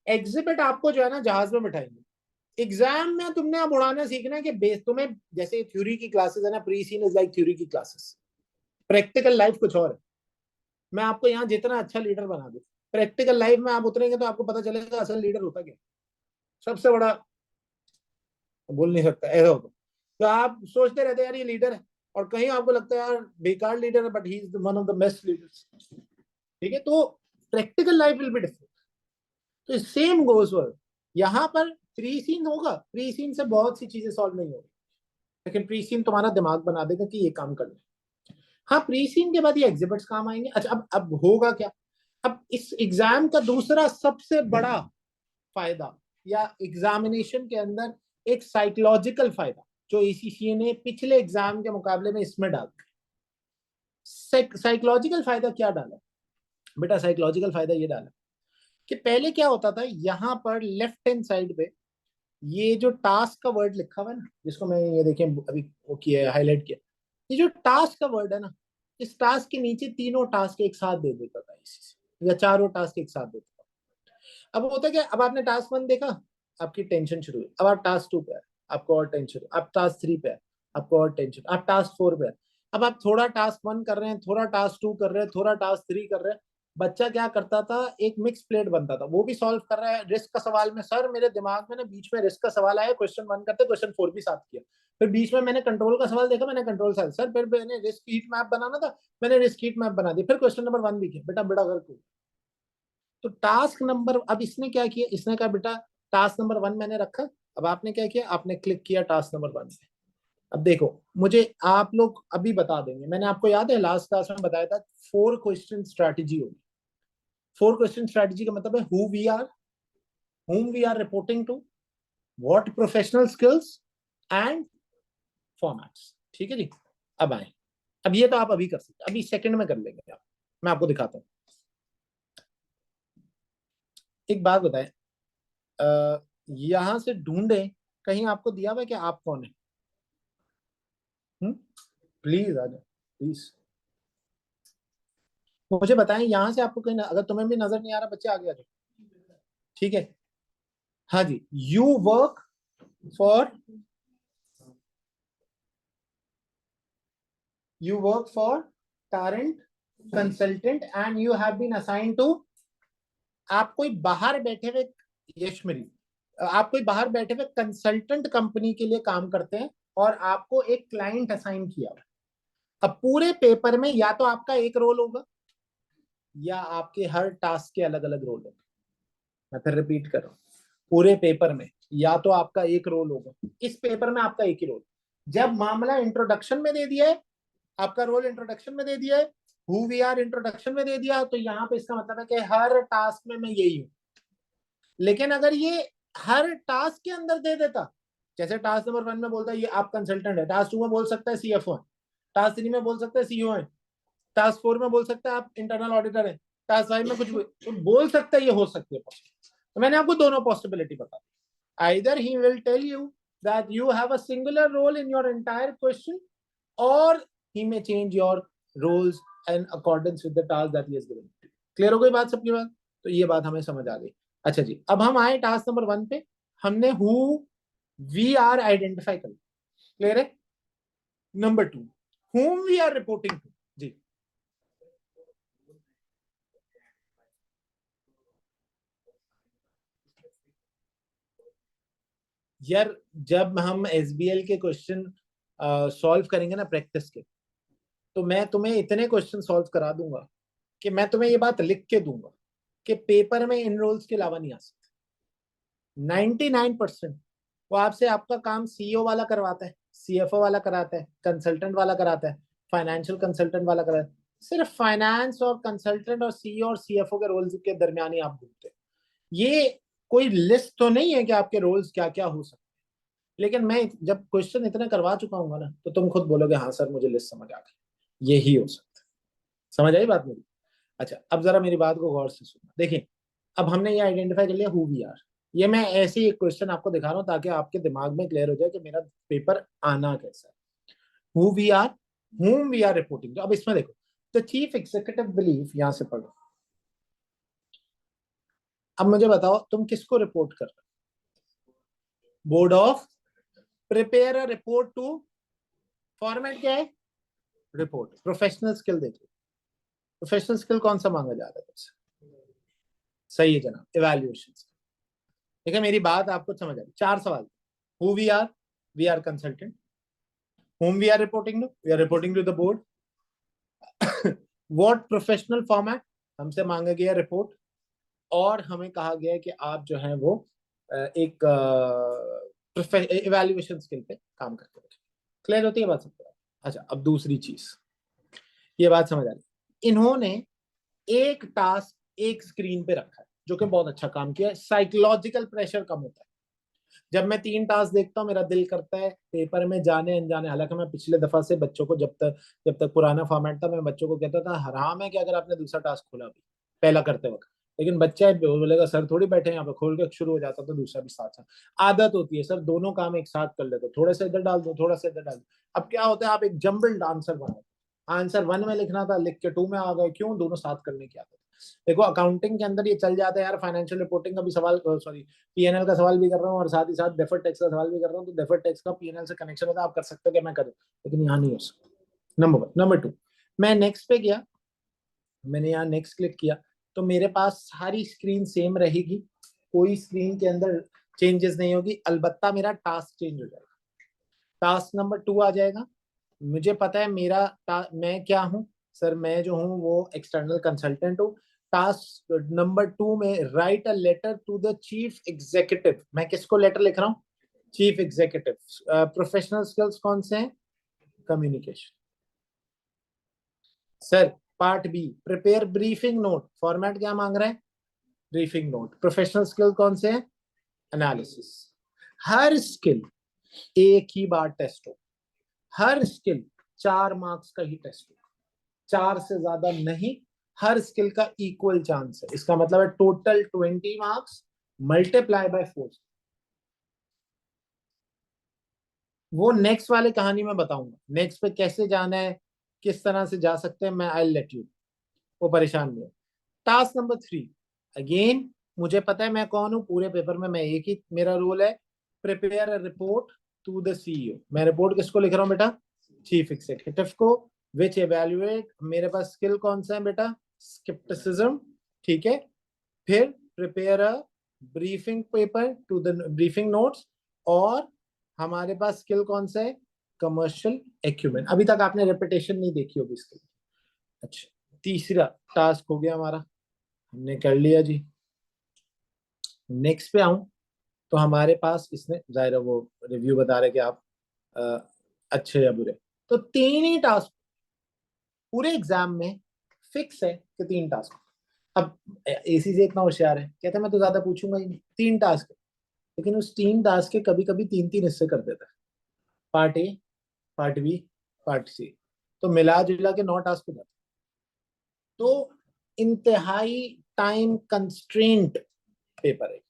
एग्जिबिट आपको जो है ना जहाज में बिठाएंगे। एग्जाम में तुमने अब उड़ाना सीखना है कि बेस तुम्हें, जैसे थ्योरी की क्लासेस है ना, pre seen is like theory की क्लासेस, प्रैक्टिकल लाइफ कुछ और है। मैं आपको यहाँ जितना अच्छा लीडर बना दूं, प्रैक्टिकल लाइफ में आप उतरेंगे तो आपको पता चलेगा असल लीडर होता क्या। सबसे बड़ा, बोल नहीं सकता ऐसा होता, तो आप सोचते रहते हैं यार ये लीडर है, और कहीं आपको लगता है यार बेकार लीडर है, but he is one of the best leaders. ठीक है, तो practical life will be different. तो सेम गोज वर्ड, यहाँ पर प्री सीन होगा, प्री सीन से बहुत सी चीजें सॉल्व नहीं होगी, लेकिन प्री सीन तुम्हारा दिमाग बना देगा कि ये काम करना है। हाँ, प्री सीन के बाद ये एग्जिबिट्स काम आएंगे। अच्छा, अब होगा क्या? अब इस एग्जाम का दूसरा सबसे बड़ा फायदा, या एग्जामिनेशन के अंदर एक साइकोलॉजिकल फायदा, जो एसीसीए ने पिछले एग्जाम के मुकाबले में इसमें डाला। साइकोलॉजिकल फायदा क्या डाला बेटा? साइकोलॉजिकल फायदा ये डाला कि पहले क्या होता था, यहाँ पर लेफ्ट हैंड साइड पे ये जो टास्क का वर्ड लिखा हुआ है ना, जिसको मैं ये देखें अभी वो किया है, हाईलाइट किया, ये जो टास्क का वर्ड है ना, इस टास्क के नीचे तीनों टास्क एक साथ दे देता था इसी, या चारों टास्क एक साथ देता था। अब होता क्या, अब आपने टास्क 1 देखा, आपकी टेंशन शुरू हुई। अब आप टास्क 2 पे है, आपको और टेंशन। आप टास्क 3 पे है, आपको और टेंशन। आप टास्क 4 पे है। अब आप थोड़ा टास्क 1 कर रहे हैं, थोड़ा टास्क 2 कर रहे हैं, थोड़ा टास्क 3 कर रहे हैं। बच्चा क्या करता था, एक मिक्स प्लेट बनता था, वो भी सॉल्व कर रहा है रिस्क का सवाल में। सर मेरे दिमाग में ना बीच में रिस्क का सवाल आया, क्वेश्चन 1 करते क्वेश्चन 4 भी साथ किया, फिर बीच में मैंने कंट्रोल का सवाल देखा, मैंने कंट्रोल सर फिर मैंने रिस्क हीट मैप बनाना था, मैंने रिस्क हीट मैप बना दिया, फिर क्वेश्चन नंबर 1 भी किया। बेटा बड़ा घर को, तो टास्क नंबर, अब इसने क्या किया, इसने कहा बेटा टास्क नंबर 1 मैंने रखा। अब आपने क्या किया, आपने क्लिक किया टास्क नंबर 1 पे। अब देखो, मुझे आप लोग अभी बता देंगे, मैंने आपको याद है लास्ट क्लास में बताया था 4 क्वेश्चन स्ट्रैटेजी होगी। 4 क्वेश्चन स्ट्रैटेजी का मतलब है who we are, whom we are reporting to, what professional skills and formats। ठीक है जी, अब आए, अब ये तो आप अभी कर सकते, अभी सेकंड में कर लेंगे आप, मैं आपको दिखाता हूँ। एक बात बताएं, यहां से ढूंढे, कहीं आपको दिया हुआ है कि आप कौन है? प्लीज आ जाओ, प्लीज मुझे बताएं, यहां से आपको कहीं अगर तुम्हें भी नजर नहीं आ रहा, बच्चे आगे आ जाओ। ठीक है, हाँ जी, you work for, you work for current consultant and you have been assigned to, आप कोई बाहर बैठे हुए, यशमरी, आप कोई बाहर बैठे हुए कंसल्टेंट कंपनी के लिए काम करते हैं, और आपको एक क्लाइंट असाइन किया। अब पूरे पेपर में या तो आपका एक रोल होगा, या आपके हर टास्क के अलग अलग रोल होंगे? मैं फिर रिपीट कर रहा हूँ, पूरे पेपर में या तो आपका एक रोल होगा, इस पेपर में आपका एक ही रोल। जब मामला इंट्रोडक्शन में दे दिया है, आपका रोल इंट्रोडक्शन में दे दिया है, हु वी आर इंट्रोडक्शन में दे दिया, तो यहाँ पे इसका मतलब है कि हर टास्क में मैं यही हूँ। लेकिन अगर ये हर टास्क के अंदर दे देता, जैसे टास्क नंबर 1 में बोलता है ये आप कंसल्टेंट है, टास्क 2 में बोल सकता है सीएफओ है, टास्क 3 में बोल सकता है सीईओ है, टास्क 4 में बोल सकता है आप इंटरनल ऑडिटर है, टास्क 5 में कुछ तो बोल सकता है, ये हो सकती है। तो मैंने आपको दोनों पॉसिबिलिटी बता दी। Either he will tell you that you have a singular role in your entire question, or he may change your roles in accordance with the task that he has given to you. Clear हो गई बात सबकी बात? तो ये बात हमें समझ आ गई। अच्छा जी, अब हम आए टास्क नंबर 1 पे। हमने हु वी आर आइडेंटिफाई कर, क्लियर है? Number 2, whom we are reporting to। जी, यार जब हम एसबीएल के क्वेश्चन सॉल्व करेंगे ना प्रैक्टिस के, तो मैं तुम्हें इतने क्वेश्चन सॉल्व करा दूंगा कि मैं तुम्हें ये बात लिख के दूंगा कि पेपर में इन रोल्स के अलावा नहीं आ सकते। 99% वो आपसे आपका काम सीईओ वाला करवाता है, सीएफओ वाला कराता है, कंसल्टेंट वाला कराता है, फाइनेंशियल कंसल्टेंट वाला कराता है। सिर्फ फाइनेंस और कंसल्टेंट और सीईओ और सीएफओ के रोल्स के दरमियान ही आप घूमते हैं। ये कोई लिस्ट तो नहीं है कि आपके रोल्स क्या क्या हो सकते हैं, लेकिन मैं जब क्वेश्चन इतने करवा चुका हूँ ना, तो तुम खुद बोलोगे हाँ सर मुझे लिस्ट समझ आ गई, यही हो सकता है। समझ आई बात मेरी? अच्छा, अब जरा मेरी बात को गौर से सुनना। देखिए, अब हमने ये आइडेंटिफाई कर लिया हु वी आर। ये मैं ऐसे ही एक क्वेश्चन आपको दिखा रहा हूँ ताकि आपके दिमाग में क्लियर हो जाए कि मेरा पेपर आना कैसा है। Who we are, whom we are reporting. तो अब इसमें देखो, द चीफ एग्जीक्यूटिव बिलीव, यहां से पढ़ो। अब मुझे बताओ तुम किसको रिपोर्ट कर रहे हो? Board of, prepare a report to, format क्या है? रिपोर्ट। प्रोफेशनल स्किल देखो, प्रोफेशनल स्किल कौन सा मांगा जा रहा है तुमसे? सही है जनाब, इवैल्यूएशन। देखिए मेरी बात आपको समझ आ रही? 4 सवाल। Who we are consultant. whom we are reporting to, we are reporting to the board। what professional format, हमसे मांगा गया रिपोर्ट, और हमें कहा गया है कि आप जो है वो एक इवैल्यूएशन स्किल पे काम करते हैं। क्लियर होती है बात सबको? अच्छा, अब दूसरी चीज, ये बात समझ आ रही? इन्होंने एक टास्क एक स्क्रीन पे रखा है, जो कि बहुत अच्छा काम किया है। साइकोलॉजिकल प्रेशर कम होता है। जब मैं 3 टास्क देखता हूँ, मेरा दिल करता है पेपर में जाने अनजाने। हालांकि मैं पिछले दफा से बच्चों को, जब तक पुराना फॉर्मेट था, मैं बच्चों को कहता था हराम है कि अगर आपने दूसरा टास्क खोला भी पहला करते वक्त। लेकिन बच्चा बोलेगा सर थोड़ी बैठे यहाँ पे, खोल के शुरू हो जाता, तो दूसरा भी साथ साथ। आदत होती है सर, दोनों काम एक साथ कर लेते, थोड़े से इधर डाल दो, थोड़ा सा इधर डाल दो। अब क्या होता है, आप एक जम्बल्ड आंसर बनाओ। आंसर 1 में लिखना था, लिख के 2 में आ गए, क्यों? दोनों साथ करने की आदत। देखो अकाउंटिंग के अंदर ये चल जाता है यार, फाइनेंशियल रिपोर्टिंग का भी सवाल, सॉरी पीएनएल का सवाल भी कर रहा हूँ, और साथ ही साथ डेफर्ड टैक्स का सवाल भी कर रहा हूँ। तो डेफर्ड टैक्स का पीएनएल से कनेक्शन होता है, आप कर सकते हो कि मैं करूँ, लेकिन यहाँ नहीं हो सकता। नंबर 1। नंबर 2, मैं नेक्स्ट पे गया, मैंने यहाँ नेक्स्ट क्लिक किया, तो मेरे पास सारी स्क्रीन सेम रहेगी, कोई स्क्रीन के अंदर चेंजेस नहीं होगी, अलबत्ता मेरा टास्क चेंज हो जाएगा। टास्क नंबर 2 आ जाएगा। मुझे पता है मैं क्या हूँ सर, मैं जो हूँ वो एक्सटर्नल कंसल्टेंट हूँ। टास्क नंबर 2 में write a letter to the chief executive. मैं किसको लेटर लिख रहा हूँ? Chief executive. प्रोफेशनल स्किल्स कौन से हैं? Communication. Sir part B, prepare briefing note. Format क्या मांग रहा है? Briefing note. प्रोफेशनल स्किल कौन से हैं? एनालिसिस। हर स्किल एक ही बार टेस्ट हो, हर स्किल 4 मार्क्स का ही टेस्ट हो, 4 से ज्यादा नहीं। हर स्किल का इक्वल चांस है, इसका मतलब है टोटल 20 मार्क्स मल्टीप्लाई बाय 4। वो नेक्स्ट वाले कहानी में बताऊंगा, नेक्स्ट पे कैसे जाना है, किस तरह से जा सकते हैं, मैं आई लेट यू, वो परेशान नहीं हो। टास्क नंबर 3, अगेन मुझे पता है मैं कौन हूं, पूरे पेपर में मैं एक ही मेरा रोल है, prepare a report to the CEO. मैं रिपोर्ट किसको लिख रहा हूं बेटा? चीफ एग्जीक्यूटिव को। विच एवेल्युएट, मेरे पास स्किल कौन सा है बेटा? स्किप्टिसिज्म। ठीक है, फिर prepare a briefing paper two the briefing notes, और हमारे पास स्किल कौन सा है? Commercial acumen. अभी तक आपने रेपिटेशन नहीं देखी होगी स्किल। अच्छा, तीसरा टास्क हो गया हमारा, हमने कर लिया जी। नेक्स्ट पे आऊं तो हमारे पास इसने जाहिर है वो रिव्यू बता रहे कि आप अ, अच्छे या बुरे। तो तीन ही टास्क पूरे एग्जाम में फिक्स है कि तीन टास्क। अब एसी से इतना होशियार है, कहता है मैं तो ज्यादा पूछूंगा ही नहीं, तीन टास्क है। लेकिन उस तीन टास्क के कभी कभी तीन तीन हिस्से कर देता है, part A, part B, part C. तो मिला जुला के 9 टास्क हो जाते हैं। तो इंतहाई टाइम कंस्ट्रेंट पेपर है।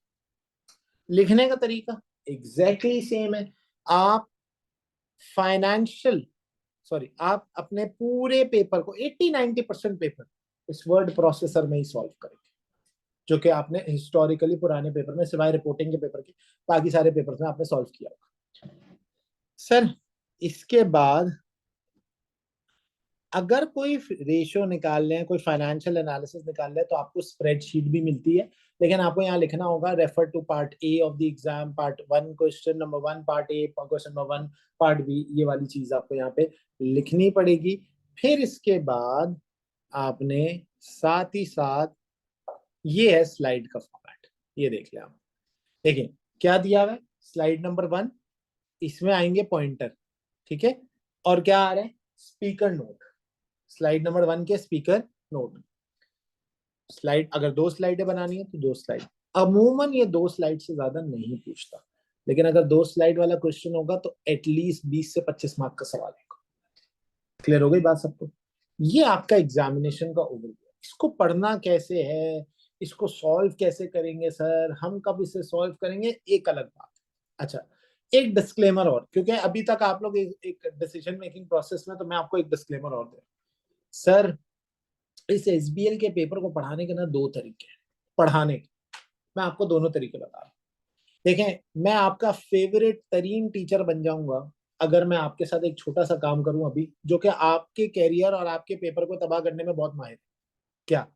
लिखने का तरीका एग्जैक्टली सेम है। आप फाइनेंशियल सॉरी आप अपने पूरे पेपर को 80-90% पेपर इस वर्ड प्रोसेसर में ही सॉल्व करेंगे, जो कि आपने हिस्टोरिकली पुराने पेपर में सिवाय रिपोर्टिंग के पेपर के बाकी सारे पेपर में आपने सॉल्व किया होगा। सर इसके बाद अगर कोई रेशियो निकाल लें, कोई फाइनेंशियल एनालिसिस निकाल लें, तो आपको स्प्रेडशीट भी मिलती है। लेकिन आपको यहाँ लिखना होगा refer to part A of the exam, part 1 question number 1, part A question number 1, part B, ये वाली चीज आपको यहाँ पे लिखनी पड़ेगी। फिर इसके बाद आपने साथ ही साथ ये है स्लाइड का फॉर्मेट, ये देख लिया आप। देखिए क्या दिया हुआ है, स्लाइड नंबर 1, इसमें आएंगे पॉइंटर, ठीक है, और क्या आ रहा है, स्पीकर नोट। स्लाइड नंबर 1 के स्पीकर नोट। स्लाइड अगर 2 स्लाइडें बनानी है तो 2 स्लाइड। अमूमन ये 2 स्लाइड से ज्यादा नहीं पूछता, लेकिन अगर 2 स्लाइड वाला क्वेश्चन होगा तो एटलीस्ट 20 से 25 मार्क का सवाल होगा। क्लियर हो गई बात सबको? ये आपका एग्जामिनेशन का ओवरव्यू। इसको पढ़ना कैसे है, इसको सॉल्व कैसे करेंगे सर, हम कब इसे सॉल्व करेंगे, एक अलग बात। अच्छा, एक डिस्क्लेमर और, क्योंकि अभी तक आप लोग एक डिसीजन मेकिंग प्रोसेस में, तो मैं आपको एक डिस्क्लेमर और दे। सर इस एसबीएल के पेपर को पढ़ाने के ना 2 तरीके हैं पढ़ाने के। मैं आपको दोनों तरीके बता रहा हूँ। देखें, मैं आपका फेवरेट तरीन टीचर बन जाऊंगा अगर मैं आपके साथ एक छोटा सा काम करूं अभी, जो कि आपके कैरियर और आपके पेपर को तबाह करने में बहुत माहिर है। क्या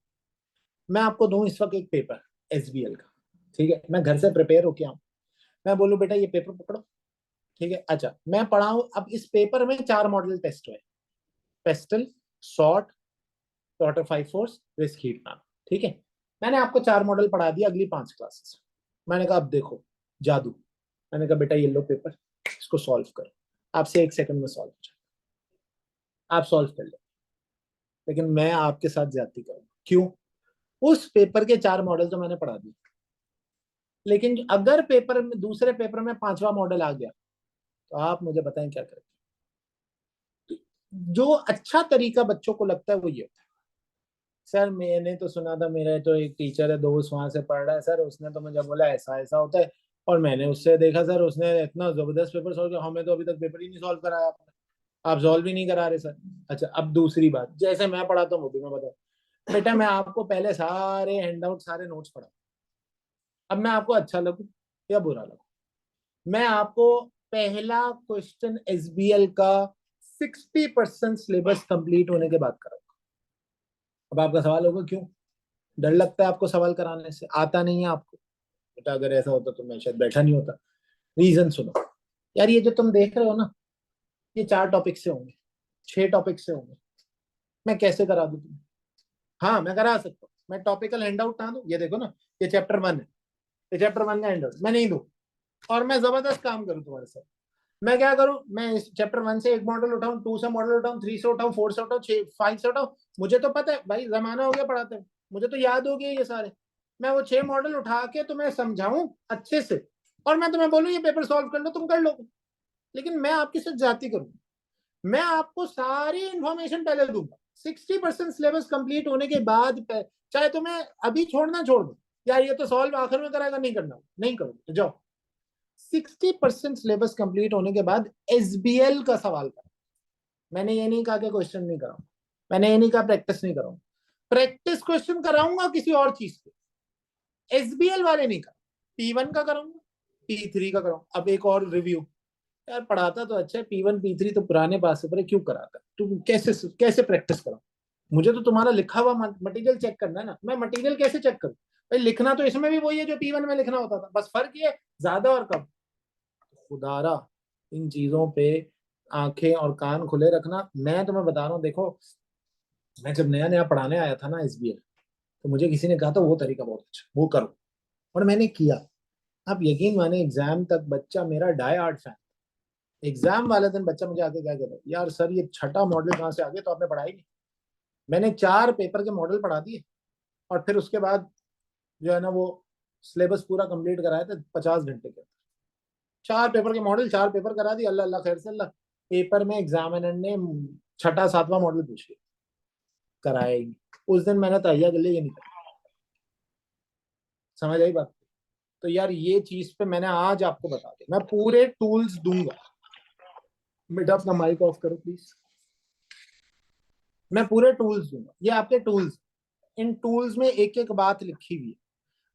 मैं आपको दूं इस वक्त एक पेपर एसबीएल का, ठीक है, मैं घर से प्रिपेयर होके आऊं, मैं बोलूं बेटा ये पेपर पकड़ो, ठीक है, अच्छा मैं पढ़ाऊं। अब इस पेपर में 4 मॉडल टेस्ट हुए, pastel, sort, quarter 5 force, risk heat map, ठीक है। मैंने आपको 4 मॉडल पढ़ा दिया अगली 5 क्लासेस। मैंने कहा अब देखो जादू, मैंने कहा बेटा ये लो पेपर, इसको सॉल्व करो, आपसे 1 सेकंड में सॉल्व हो जाए, आप सॉल्व कर ले। लेकिन मैं आपके साथ ज्यादती करूंगा, क्यों? उस पेपर के 4 मॉडल तो मैंने पढ़ा दिए, लेकिन अगर पेपर में दूसरे पेपर में 5वां मॉडल आ गया तो आप मुझे बताएं क्या करें। जो अच्छा तरीका बच्चों को लगता है वो ये होता है, सर मैंने तो सुना था, मेरा तो एक टीचर है दोस्त वहां से पढ़ रहा है सर, उसने तो मुझे बोला ऐसा ऐसा होता है, और मैंने उससे देखा सर उसने इतना जबरदस्त पेपर सॉल्व किया, हमें तो अभी तक पेपर ही नहीं सॉल्व कराया आपने, आप सॉल्व ही नहीं करा रहे सर। अच्छा अब दूसरी बात, जैसे मैं पढ़ाता हूँ वो भी मैं बताऊँ। बेटा मैं आपको पहले सारे हैंडआउट सारे नोट्स पढ़ा, अब मैं आपको अच्छा लगूं या बुरा लगूं, मैं आपको पहला क्वेश्चन एसबीएल का 60% सिलेबस कंप्लीट होने के बाद कराऊंगा। अब आपका सवाल होगा क्यों, डर लगता है आपको सवाल कराने से, आता नहीं है आपको? बेटा अगर ऐसा होता तो मैं शायद बैठा नहीं होता। रीजन सुनो यार, ये जो तुम देख रहे हो ना, ये 4 टॉपिक से होंगे, 6 टॉपिक से होंगे, मैं कैसे करा दूं तुम्हें? हाँ मैं करा सकता हूँ, मैं टॉपिकल हैंडआउट ना दूं, ये देखो ना, ये चैप्टर 1 है, ये चैप्टर 1 का हैंडआउट मैं नहीं दूं, और मैं जबरदस्त काम करूं तुम्हारे साथ। मैं क्या करूं, मैं इस चैप्टर 1 से एक मॉडल उठाऊं, 2 से मॉडल उठाऊं, 3 से उठाऊं, 4 से उठाऊं, 5 से उठाऊं, मुझे तो पता है भाई, जमाना हो गया पढ़ाते हैं, मुझे तो याद हो गया ये सारे। मैं वो 6 मॉडल उठा के तुम्हें समझाऊं अच्छे से, और मैं तुम्हें बोलूं ये पेपर सॉल्व कर लो, तुम कर लोगे। लेकिन मैं आपके साथ जाती करूंगा, मैं आपको सारी इंफॉर्मेशन पहले दूंगा, 60% सिलेबस कंप्लीट होने के बाद, चाहे तुम्हें अभी छोड़ना छोड़ दो, यार ये तो सॉल्व आखिर में कराएगा, नहीं करना, नहीं करोगे तो जाओ। 60% सिलेबस कंप्लीट होने के बाद एसबीएल का सवाल करा। मैंने ये नहीं कहा कि क्वेश्चन नहीं कराऊं, मैंने ये नहीं कहा प्रैक्टिस नहीं कराऊं, प्रैक्टिस क्वेश्चन कराऊंगा किसी और चीज पे, एसबीएल वाले नहीं करा। P1 का कराऊंगा, P3 का कराऊंगा। अब एक और रिव्यू, यार पढ़ाता तो अच्छा है, P1 P3 तो पुराने पास पर है, क्यों कराता? तुम कैसे कैसे प्रैक्टिस कराओ? मुझे तो तुम्हारा लिखा हुआ मटेरियल चेक करना है ना, मैं मटेरियल कैसे चेक करूं? भाई लिखना तो इसमें भी वही है जो P1 में लिखना होता था, बस फर्क ये ज्यादा और कम। खुदारा इन चीजों पे आंखें और कान खुले रखना। मैं तुम्हें बता रहा हूँ, देखो मैं जब नया नया पढ़ाने आया था ना एसबीएल, तो मुझे किसी ने कहा था वो तरीका बहुत अच्छा, वो करो, और मैंने किया। आप यकीन माने एग्जाम तक बच्चा मेरा डाई हार्ड फैन। एग्जाम वाले दिन बच्चा मुझे आके क्या कहता है, यार सर ये छठा मॉडल कहाँ से आ गया, तो आपने पढ़ाई नहीं। मैंने 4 पेपर के मॉडल पढ़ा दिए, और फिर उसके बाद जो है ना वो सिलेबस पूरा कंप्लीट कराया था 50 घंटे के। 4 पेपर के मॉडल, 4 पेपर करा दिए, अल्लाह अल्लाह खैर से अल्लाह। पेपर में एग्जामिनर ने छठा सातवां मॉडल पूछ लिया, कराया ही नहीं। उस दिन मैंने तैयार कर लिया, ये नहीं करा। समझ आई बात? तो यार ये चीज पे मैंने आज आपको बता दिया, मैं पूरे टूल्स दूंगा। बेटा अपना माइक ऑफ करो प्लीज। मैं पूरे टूल्स दूंगा, ये आपके टूल्स। इन टूल्स में एक एक बात लिखी हुई है।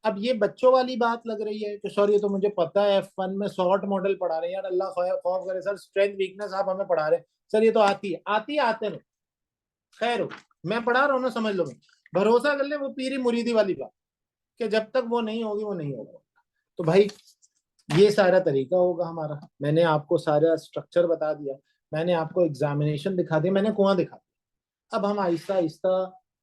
अब ये बच्चों वाली बात लग रही है कि सर ये तो मुझे पता है, F1 में शॉर्ट मॉडल पढ़ा रहे हैं, यार अल्लाह खौफ करे सर, स्ट्रेंथ वीकनेस आप हमें पढ़ा रहे हैं। सर ये तो आती है आते रहो, खैर हो, मैं पढ़ा रहा हूँ ना, समझ लो। मैं भरोसा कर ले, वो पीरी मुरीदी वाली बात, कि जब तक वो नहीं होगी वो नहीं होगा। तो भाई ये सारा तरीका होगा हमारा। मैंने आपको सारा स्ट्रक्चर बता दिया, मैंने आपको एग्जामिनेशन दिखा दिया, मैंने कुआं दिखा दिया। अब हम आहिस्ता आहिस्ता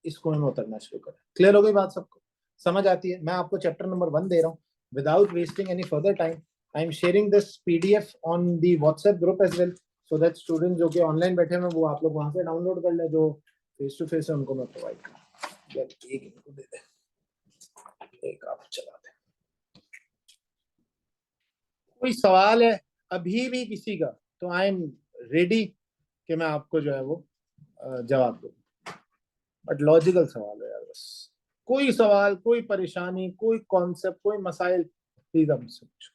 इस कुएं में उतरना शुरू करें। क्लियर हो गई बात सबको? समझ आती है? मैं आपको चैप्टर नंबर 1 दे रहा हूँ, without wasting any further time. I am sharing this PDF on the WhatsApp group as well, so that student जो कि ऑनलाइन बैठे हैं वो आप लोग वहां से डाउनलोड कर ले, जो फेस टू फेस है उनको मैं प्रोवाइड करूँ। एक इनको दे दे, एक आप चला दे। कोई सवाल है अभी भी किसी का, तो आई एम रेडी कि मैं आपको जो है वो जवाब दूं। बट लॉजिकल सवाल है यार बस। कोई सवाल, कोई परेशानी, कोई कॉन्सेप्ट, कोई मसाइल, प्लीज आप मुझसे पूछो।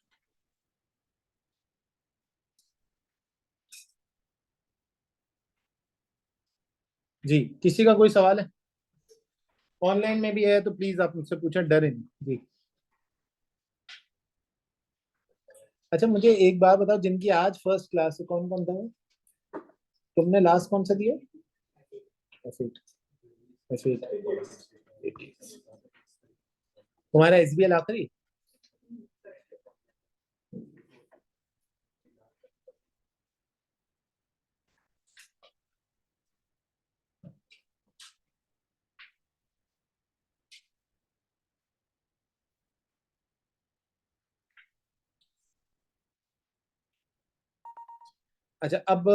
जी, किसी का कोई सवाल है? ऑनलाइन में भी है तो प्लीज आप मुझसे पूछें, डरे नहीं जी। अच्छा मुझे एक बात बताओ, जिनकी आज फर्स्ट क्लास है कौन कौन था वो? तुमने लास्ट कौन सा दिया? F8, F8, तुम्हारा एसबीएल आखिरी? अच्छा अब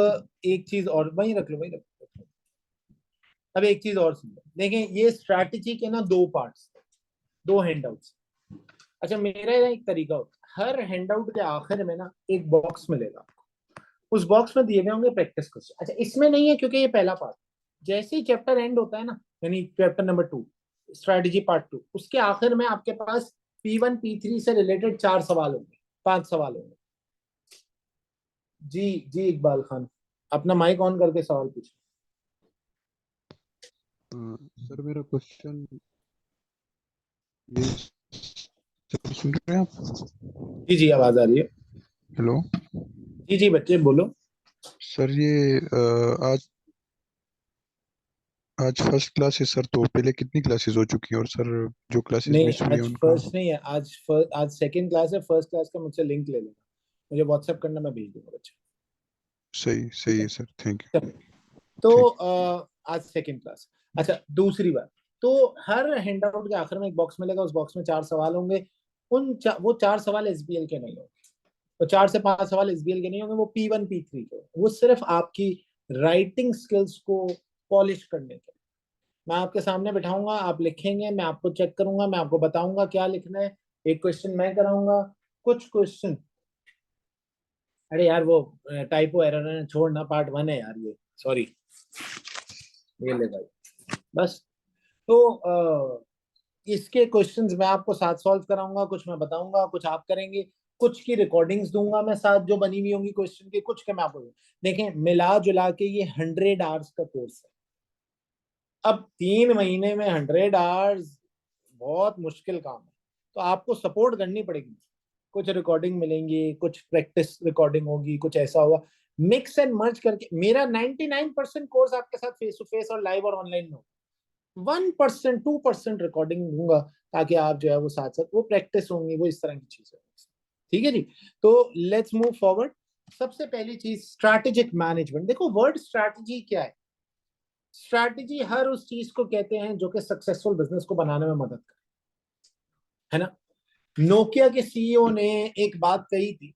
एक चीज और, वहीं रख लो, वहीं रख लो। अब एक चीज और सुन लो, देखें ये स्ट्रैटेजी के ना 2 पार्ट्स, 2 हैंडआउट्स। अच्छा मेरा एक तरीका होता है, हर हैंडआउट के आखिर में ना एक बॉक्स मिलेगा। उस बॉक्स में दिए हुए होंगे प्रैक्टिस क्वेश्चन। अच्छा इसमें नहीं है क्योंकि ये पहला पार्ट। जैसे ही चैप्टर एंड होता है ना, यानी चैप्टर नंबर 2, स्ट्रैटेजी पार्ट 2, उसके आखिर में आपके पास P1 P3 से रिलेटेड 4 सवाल होंगे, 5 सवाल होंगे। जी जी इकबाल खान, अपना माइक ऑन करके सवाल पूछिए। सर मेरा क्वेश्चन ये, सर सुन रहे हैं आप? जी जी आवाज आ रही है। हेलो। जी जी बच्चे बोलो। सर ये आज आज फर्स्ट क्लास है सर, तो पहले कितनी क्लासेस हो चुकी हैं, और सर जो क्लासेस नहीं मिस हुई हैं आज उनका? फर्स्ट नहीं है, आज सेकंड क्लास है। फर्स्ट क्लास का मुझसे लिंक ले लेना, मुझे व्हाट्सएप करना, मैं भेज दूंगा बच्चे। सही ठीक सही है, है सर, थैंक यू। चलो। तो ठीक। आज सेकंड क्लास। अच्छा दूसरी बात, तो हर हैंडआउट के आखिर में एक बॉक्स मिलेगा, उस बॉक्स में 4 सवाल होंगे। वो 4 सवाल एसबीएल के नहीं होंगे, तो 4 से 5 सवाल एसबीएल के नहीं होंगे, वो P1 P3 के होंगे। वो सिर्फ आपकी राइटिंग स्किल्स को पॉलिश करने के। मैं आपके सामने बिठाऊंगा, आप लिखेंगे, मैं आपको चेक करूंगा, मैं आपको बताऊंगा क्या लिखना है। एक क्वेश्चन मैं कराऊंगा, कुछ क्वेश्चन, अरे यार वो टाइपो एरर है, छोड़ना, पार्ट 1 है यार ये, सॉरी। ये ले भाई, बस। तो इसके क्वेश्चंस मैं आपको साथ सॉल्व कराऊंगा, कुछ मैं बताऊंगा, कुछ आप करेंगे। कुछ की रिकॉर्डिंग्स दूंगा मैं साथ, जो बनी हुई होंगी क्वेश्चन की, कुछ के मैं आपको देखें, मिला जुला के ये 100 आवर्स का कोर्स है। अब 3 महीने में 100 आवर्स बहुत मुश्किल काम है, तो आपको सपोर्ट करनी पड़ेगी। कुछ रिकॉर्डिंग मिलेंगी, कुछ प्रैक्टिस रिकॉर्डिंग होगी, कुछ ऐसा होगा, मिक्स एंड मर्ज करके। मेरा 99% कोर्स आपके साथ फेस टू फेस और लाइव और ऑनलाइन में होगा। 1% 2% रिकॉर्डिंग दूंगा, ताकि आप जो है वो साथ साथ वो प्रैक्टिस होंगी, वो इस तरह की चीजें होंगी। ठीक है जी। तो लेट्स मूव फॉरवर्ड। सबसे पहली चीज स्ट्रैटेजिक मैनेजमेंट। देखो वर्ड स्ट्रैटेजी क्या है? स्ट्रैटेजी हर उस चीज को कहते हैं जो कि सक्सेसफुल बिजनेस को बनाने में मदद करे, है ना। नोकिया के सीईओ ने एक बात कही थी,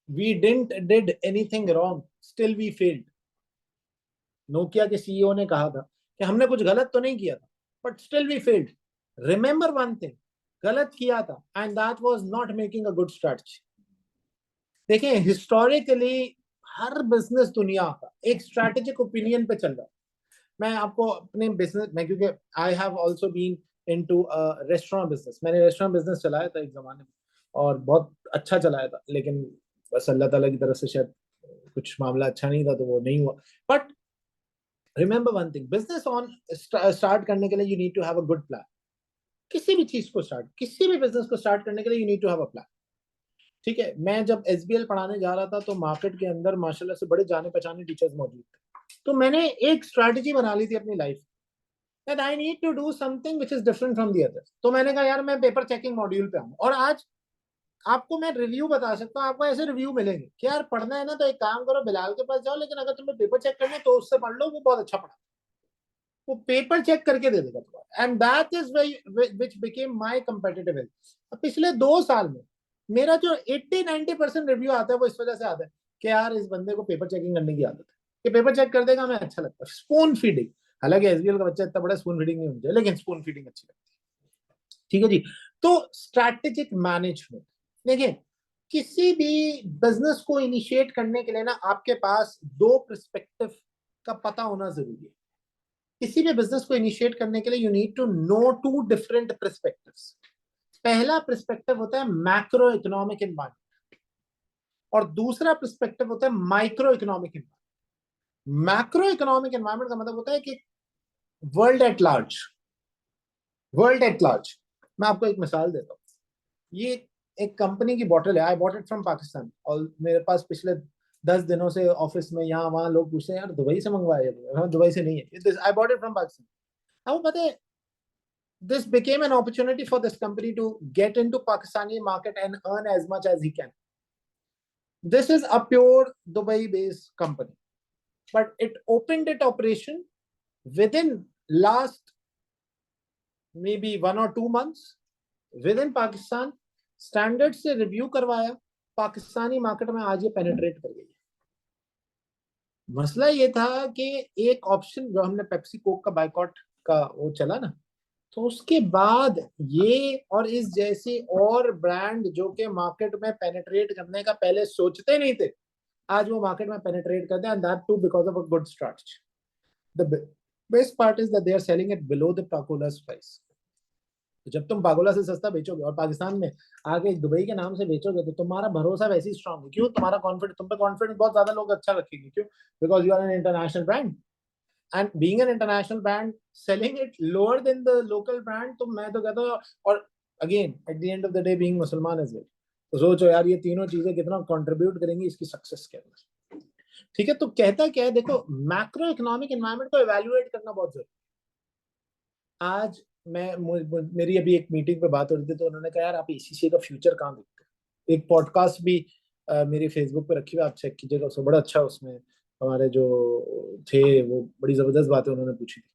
we didn't did anything wrong still we failed. Nokia के सीईओ ने कहा था कि हमने कुछ गलत तो नहीं किया था, but still we failed. Remember one thing, गलत किया था, and that was not making a good strategy. देखिए हिस्टोरिकली हर बिजनेस दुनिया का एक स्ट्रैटेजिक ओपिनियन पे चल रहा है। मैं आपको अपने बिजनेस में, क्योंकि I have also been into restaurant business, मैंने रेस्टोरेंट बिजनेस चलाया था एक जमाने में और बहुत अच्छा चलाया था, लेकिन बस अल्लाह ताला की तरफ से शायद कुछ मामला अच्छा नहीं था तो वो नहीं हुआ। But remember one thing, business on start करने के लिए you need to have a good plan. किसी भी चीज को स्टार्ट, किसी भी बिजनेस को स्टार्ट करने के लिए you need to have a plan. ठीक है, मैं जब एसबीएल पढ़ाने जा रहा था तो मार्केट के अंदर माशाल्लाह से बड़े जाने पहचाने टीचर्स मौजूद थे, तो मैंने एक स्ट्रैटेजी बना ली थी अपनी life that I need to do something which is different from the others। तो मैंने कहा यार मैं पेपर चेकिंग मॉड्यूल पे आऊँ, और आज आपको मैं रिव्यू बता सकता हूँ, आपको ऐसे रिव्यू मिलेंगे कि यार पढ़ना है ना तो एक काम करो, बिलाल के पास जाओ, लेकिन अगर तुम्हें पेपर चेक करना है तो उससे पढ़ लो, वो बहुत अच्छा पढ़ा, वो पेपर चेक करके दे देगा तुम्हारा। And that is which became my competitive as. पिछले 2 साल में मेरा जो 80-90% रिव्यू आता है वो इस वजह से आता है कि यार इस बंदे को पेपर चेकिंग करने की आदत है, कि पेपर चेक कर देगा, हमें अच्छा लगता है। स्पून फीडिंग, हालांकि एसबीएल का बच्चा इतना बड़ा स्पून फीडिंग नहीं होना, लेकिन स्पून फीडिंग अच्छी लगती है। ठीक है जी। तो स्ट्रैटेजिक मैनेजमेंट, देखिए किसी भी बिजनेस को इनिशिएट करने के लिए ना आपके पास 2 पर्सपेक्टिव का पता होना जरूरी है। किसी भी बिजनेस को इनिशिएट करने के लिए you need to know 2 different perspectives. पहला पर्सपेक्टिव होता है मैक्रो इकोनॉमिक एनवायरनमेंट, और दूसरा पर्सपेक्टिव होता है micro economic environment. Macro economic environment का मतलब होता है कि world at large, world at large. मैं आपको एक मिसाल देता हूँ, ये एक कंपनी की बॉटल है, I bought it from Pakistan, और मेरे पास पिछले 10 दिनों से ऑफिस में यहाँ वहाँ लोग पूछते हैं यार दुबई से मंगवाया है? हाँ, दुबई से नहीं है, I bought it from Pakistan. आपको पता है this became an opportunity for this company to get into Pakistani market and earn as much as he can. This is a pure Dubai-based company, but it opened its operation within last maybe 1 or 2 months within Pakistan. Standard से रिव्यू करवाया, पाकिस्तानी मार्केट में आज ये पेनिट्रेट कर गई है। मसला ये था कि एक ऑप्शन जो हमने पेप्सी कोक का बाइकॉट का वो चला ना, तो उसके बाद ये और इस जैसे और ब्रांड जो कि मार्केट में पेनिट्रेट करने का पहले सोचते नहीं थे, आज वो मार्केट में पेनिट्रेट करते हैं, and that too because of a good strategy. The best part is that they are selling it below the Pakola's price. तो जब तुम पागोला से सस्ता बेचोगे और पाकिस्तान में आगे दुबई के नाम से बेचोगे तो तुम्हारा भरोसा वैसे ही स्ट्रांग है। क्यों? तुम्हारा कॉन्फिडेंस, तुम पे कॉन्फिडेंस बहुत ज्यादा लोग अच्छा रखेंगे। क्यों? Because you are an international brand, and being an international brand selling it lower than the local brand, तो मैं तो कहता हूँ, और again at the end of the day being मुसलमान एज वेल, तो सोचो यार ये तीनों चीजें कितना कंट्रीब्यूट करेंगी इसकी सक्सेस के अंदर। ठीक है, तो कहता क्या है, देखो मैक्रो इकोनॉमिक एनवायरनमेंट को इवैल्यूएट करना बहुत जरूरी। आज मेरी अभी एक मीटिंग पे बात हो रही थी, तो उन्होंने कहा यार आप एसीसी का फ्यूचर कहाँ देखते हो। एक पॉडकास्ट भी मेरी फेसबुक पे रखी हुई, आप चेक कीजिएगा, उसमें बड़ा अच्छा, उसमें हमारे जो थे वो बड़ी जबरदस्त बातें उन्होंने पूछी थी,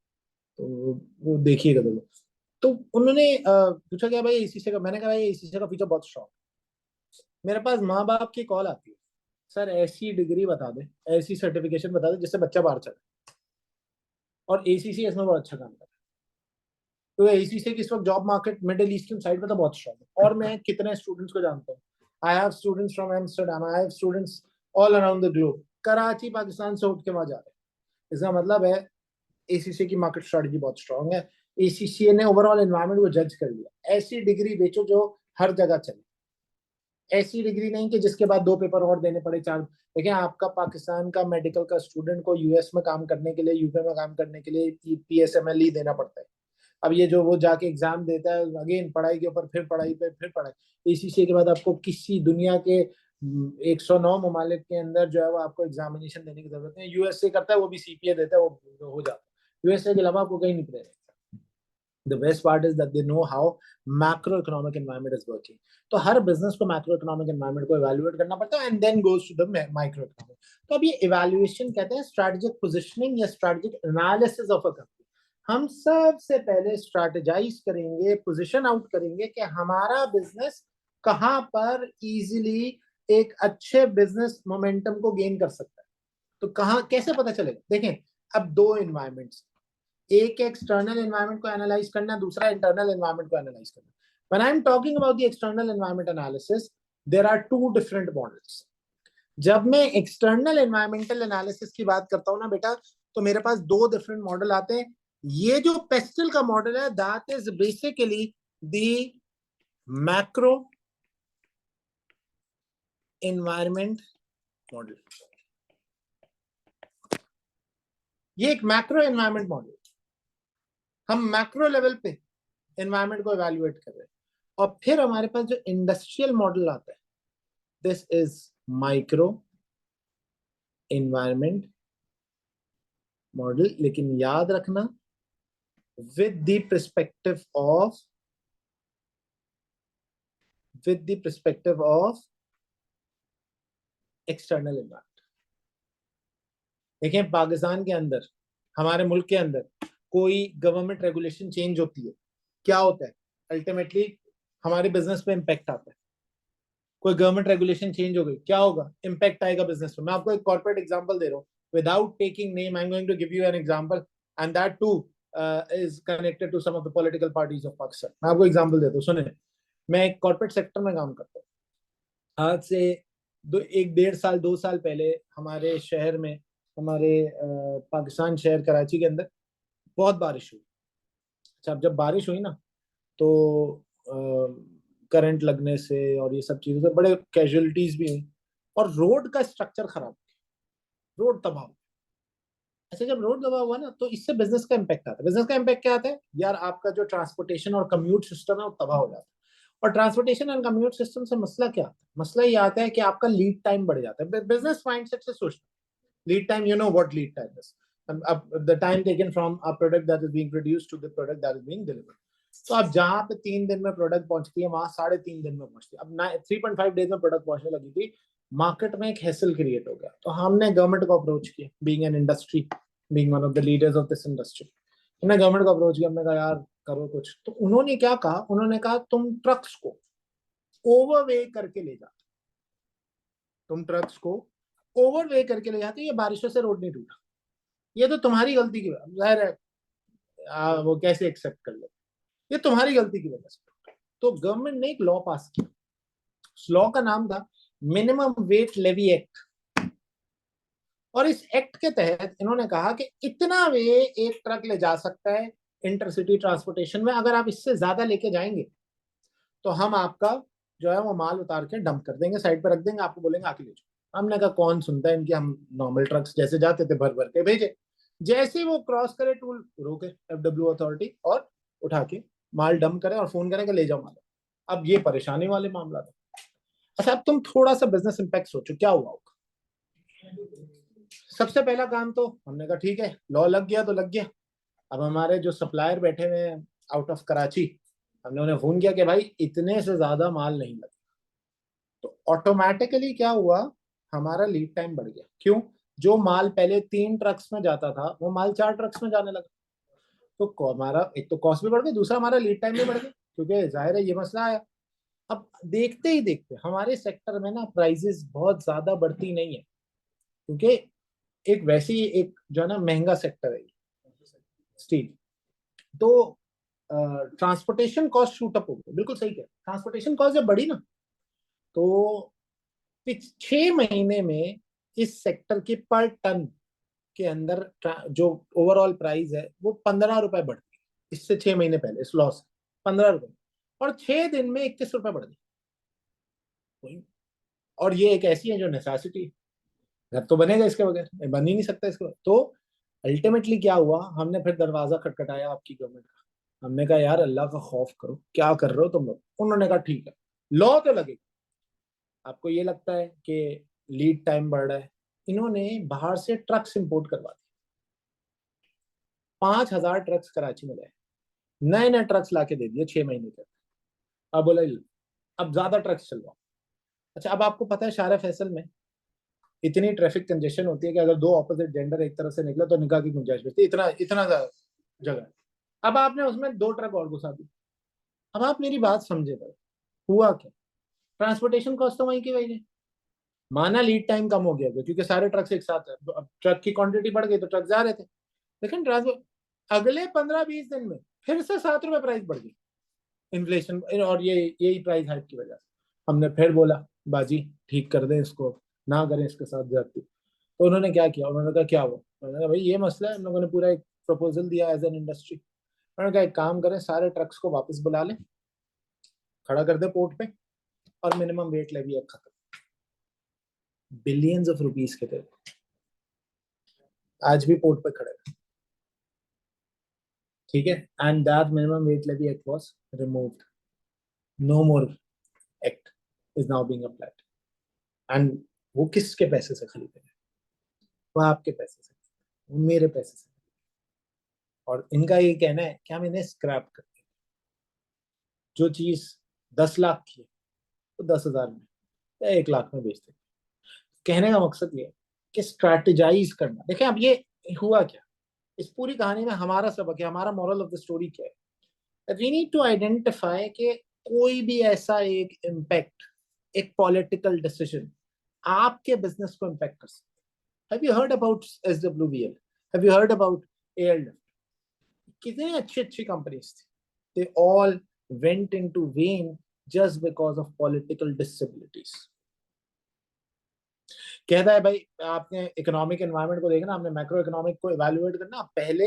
तो वो देखिएगा जरूर। तो उन्होंने पूछा क्या भाई एसीसी का, मैंने कहा भाई एसीसी का फ्यूचर बहुत स्ट्रॉन्ग। मेरे पास माँ बाप की कॉल आती है, सर ऐसी डिग्री बता दे, ऐसी सर्टिफिकेशन बता दे जिससे बच्चा बाहर चले, और एसीसी इसमें बहुत अच्छा काम कर रहा है। तो एसीसी की इस वक्त job market middle eastern side में तो बहुत स्ट्रॉन्ग है। और मैं कितने स्टूडेंट्स को जानता हूँ, I have students from Amsterdam, I have students all around the globe. Karachi Pakistan से उठ के वहां जा रहे हैं। इसका मतलब है एसीसी की मार्केट स्ट्रेटजी बहुत स्ट्रॉन्ग है। एसीसी ने ओवरऑल एनवायरनमेंट को जज कर लिया। ऐसी डिग्री बेचो जो हर जगह चले, ऐसी डिग्री नहीं कि जिसके बाद 2 पेपर और देने पड़े, 4। देखिए आपका पाकिस्तान का मेडिकल का स्टूडेंट को यूएस में काम करने के लिए, यूके में काम करने के लिए पीएसएमएल ही देना पड़ता है। अब ये जो वो जाके एग्जाम देता है, अगेन पढ़ाई के ऊपर फिर पढ़ाई पे फिर पढ़ाई। एसीसी के बाद आपको किसी दुनिया के 109 ममालिक के अंदर जो है वो आपको एग्जामिनेशन देने की जरूरत है। यूएसए करता है, वो भी सीपीए देता है, वो हो जाता है। यूएसए के अलावा आपको कहीं नहीं पड़ेगा। The best part is that they know how macroeconomic environment is working. तो हर बिजनेस को macroeconomic environment को evaluate करना पड़ता है and then goes to the microeconomic. तो अब ये evaluation कहते हैं strategic positioning या strategic analysis of a company. हम सबसे पहले strategize करेंगे, position out करेंगे कि हमारा बिजनेस कहाँ पर easily एक अच्छे बिजनेस मोमेंटम को गेन कर सकता है. तो कहाँ कैसे पता चलेगा? देखें, अब दो एनवायरमेंट्स, एक एक्सटर्नल एनवायरनमेंट को एनालाइज करना, दूसरा इंटरनल एनवायरनमेंट को एनालाइज करना. When I am talking about the external environment analysis, there are two different models. जब मैं एक्सटर्नल एनवायरमेंटल एनालिसिस की बात करता हूं ना बेटा, तो मेरे पास दो डिफरेंट मॉडल आते हैं. ये जो पेस्टल का मॉडल है, that is basically the macro environment model. ये एक मैक्रो एनवायरमेंट मॉडल, हम मैक्रो लेवल पे एनवायरमेंट को एवेल्युएट कर रहे हैं. और फिर हमारे पास जो इंडस्ट्रियल मॉडल आता है, this is micro environment model. लेकिन याद रखना, with the perspective of external environment. देखें, पाकिस्तान के अंदर, हमारे मुल्क के अंदर कोई गवर्नमेंट रेगुलेशन चेंज होती है, क्या होता है? अल्टीमेटली हमारे बिजनेस पे इम्पैक्ट आता है. कोई गवर्नमेंट रेगुलेशन चेंज हो गई, क्या होगा? इम्पैक्ट आएगा बिजनेस पे. मैं आपको एक कॉर्पोरेट एग्जांपल दे रहा हूँ, without taking name, I am going to give you an example and that too is connected to some of the political parties of Pakistan. मैं आपको एग्जांपल देता हूँ, सुने. मैं एक कॉर्पोरेट सेक्टर में काम करता हूँ. आज से 1-1.5 साल 2 साल पहले हमारे शहर में, हमारे पाकिस्तान शहर कराची के अंदर बहुत बारिश हुई. अच्छा, अब जब बारिश हुई ना, तो करंट लगने से और ये सब चीजों से बड़े कैजुअलिटीज भी हुई, और रोड का स्ट्रक्चर खराब हो गया, रोड तबाह हो. अच्छा, जब रोड तबाह हुआ ना, तो इससे बिजनेस का इम्पैक्ट आता है. बिजनेस का इम्पैक्ट क्या आता है यार? आपका जो ट्रांसपोर्टेशन और कम्यूट सिस्टम है वो तबाह हो जाता है. और ट्रांसपोर्टेशन एंड कम्यूट सिस्टम से मसला क्या आता है? मसला ये आता है कि आपका लीड टाइम बढ़ जाता है. बिजनेस माइंडसेट से सोचना, lead time, you know what lead time is. The time taken from a product that is being produced to the product that is being delivered. तो अब जहां पे 3 दिन में प्रोडक्ट पहुंचती है, वहां 3.5 दिन में पहुंचती है. अब 3.5 डेज में प्रोडक्ट पहुंचने लगी थी. मार्केट में एक हैसल क्रिएट हो गया. तो हमने गवर्नमेंट को अप्रोच किया, being an industry, being one of the leaders of this industry. हमने गवर्नमेंट को अप्रोच किया, हमने कहा यार करो कुछ. तो उन्होंने क्या कहा? उन्होंने कहा तुम ट्रक्स को ओवरवे करके ले जाते, तुम ट्रक्स को ओवरवे करके ले जाते, ये बारिशों से रोड नहीं टूटा, ये तो तुम्हारी गलती की वजह. जाहिर है वो कैसे एक्सेप्ट कर ले, ये तुम्हारी गलती की वजह से. तो गवर्नमेंट ने एक लॉ पास किया. उस लॉ का नाम था मिनिमम वेट लेवी एक्ट. और इस एक्ट के तहत इन्होंने कहा कि इतना वे एक ट्रक ले जा सकता है इंटरसिटी ट्रांसपोर्टेशन में. अगर आप इससे ज्यादा लेके जाएंगे तो हम आपका जो है वो माल उतार के डंप कर देंगे, साइड पर रख देंगे, आपको बोलेंगे आके ले जाओ. हमने कहा कौन सुनता है इनकी. हम नॉर्मल ट्रक्स जैसे जाते थे भर भर के भेजे. जैसे ही वो क्रॉस करे, टूल रोके, एफडब्ल्यू अथॉरिटी, और उठा के माल डंप करे और फोन करें कि ले जाओ माल. अब ये परेशानी वाले मामला था. अच्छा, अब तुम थोड़ा सा बिजनेस इंपैक्ट सोचो, क्या हुआ होगा? सबसे पहला काम तो हमने कहा ठीक है, लॉ लग गया तो लग गया. अब हमारे जो सप्लायर बैठे हुए हैं आउट ऑफ कराची, हमने उन्हें फोन किया कि भाई इतने से ज्यादा माल नहीं लगेगा. तो ऑटोमेटिकली क्या हुआ? हमारा लीड टाइम बढ़ गया. क्यों? जो माल पहले 3 ट्रक्स में जाता था, वो माल 4 ट्रक्स में जाने लगा. तो हमारा एक तो कॉस्ट भी बढ़ गई, दूसरा हमारा लीड टाइम भी बढ़ गया, क्योंकि जाहिर है ये मसला आया. अब देखते ही देखते हमारे सेक्टर में ना प्राइसेस बहुत ज्यादा बढ़ती नहीं है, क्योंकि एक वैसी एक जो है ना महंगा सेक्टर है स्टील. तो ट्रांसपोर्टेशन कॉस्ट शूट अप हो गई. बिल्कुल सही कह, ट्रांसपोर्टेशन कॉस्ट जब बढ़ी ना, तो 6 महीने में इस सेक्टर के पर टन के अंदर जो ओवरऑल प्राइस है वो 15 रुपए बढ़ गई. इससे 6 महीने पहले इस लॉस 15 रुपए, और 6 दिन में 21 रुपए बढ़ गई. और ये एक ऐसी है जो नेसेसिटी, घर तो बनेगा इसके बगैर, बन ही नहीं सकता इसके बगैर. तो अल्टीमेटली क्या हुआ? हमने फिर दरवाजा खटखटाया आपकी गवर्नमेंट का. हमने कहा यार अल्लाह का खौफ करो, क्या कर रहे हो तुम लोग? उन्होंने कहा ठीक है, लॉ तो लगेगा. आपको ये लगता है कि लीड टाइम बढ़ रहा है? इन्होंने बाहर से ट्रक्स इंपोर्ट करवा दिए. 5,000 ट्रक्स कराची में गए. नए नए ट्रक्स लाके दे दिए 6 महीने के। अब बोला ये अब ज्यादा ट्रक्स चलवाओ। अच्छा, अब आपको पता है शारा फैसल में इतनी ट्रैफिक कंजेशन होती है कि अगर दो ऑपोजिट जेंडर एक तरफ से निकले तो निकाह की गुंजाइश बचती है, इतना इतना ज्यादा जगह है। अब आपने उसमें 2 ट्रक और घुसा दी। अब आप मेरी बात समझे भाई, हुआ क्या? ट्रांसपोर्टेशन कॉस्ट तो वहीं की वही है। माना लीड टाइम कम हो गया होगा, क्योंकि सारे ट्रक्स एक साथ है, तो अब ट्रक की क्वांटिटी बढ़ गई तो ट्रक जा रहे थे। लेकिन ट्रांसपोर्ट अगले 15-20 दिन में फिर से 7 रुपए प्राइस बढ़ गई, इन्फ्लेशन और ये यही प्राइस हाइक की वजह से। हमने फिर बोला बाजी ठीक कर दें इसको, ना करें इसके साथ जाती। तो उन्होंने क्या किया, उन्होंने कहा क्या हुआ, उन्होंने कहा भाई ये मसला है, हम लोगों ने पूरा एक प्रपोजल दिया एज एन इंडस्ट्री। उन्होंने कहा एक काम करें, सारे ट्रक्स को वापस बुला लें, खड़ा कर दे पोर्ट पे, और मिनिमम वेट लेवी एक खत्म। बिलियंस ऑफ रुपीस के थे, आज भी पोर्ट पे खड़े हैं, ठीक है। And that minimum weight levy act was removed, no more act is now being applied. एंड वो किसके पैसे से खरीदे गए? वो आपके पैसे से, वो मेरे पैसे से। और इनका ये कहना है कि हम इन्हें स्क्रैप करते हैं। जो चीज 10 लाख की है तो 10,000 में या 1 लाख में बेचते हैं। कहने का मकसद ये है कि स्ट्रैटेजाइज करना। देखें अब ये हुआ क्या, इस पूरी कहानी में हमारा सबक है, हमारा मॉरल ऑफ द स्टोरी क्या है? वी नीड टू आइडेंटिफाई कि कोई भी ऐसा एक इम्पैक्ट, एक पॉलिटिकल डिसीजन आपके बिजनेस को इम्पैक्ट कर सकता है। Have you heard about SWVL? Have you heard about airlift? कितनी अच्छी अच्छी कंपनीज थी, they all went into when just because of political disabilities. कहता है भाई आपने इकोनॉमिक एनवायरनमेंट को देखना, आपने मैक्रो इकोनॉमिक को इवैल्यूएट करना, आप पहले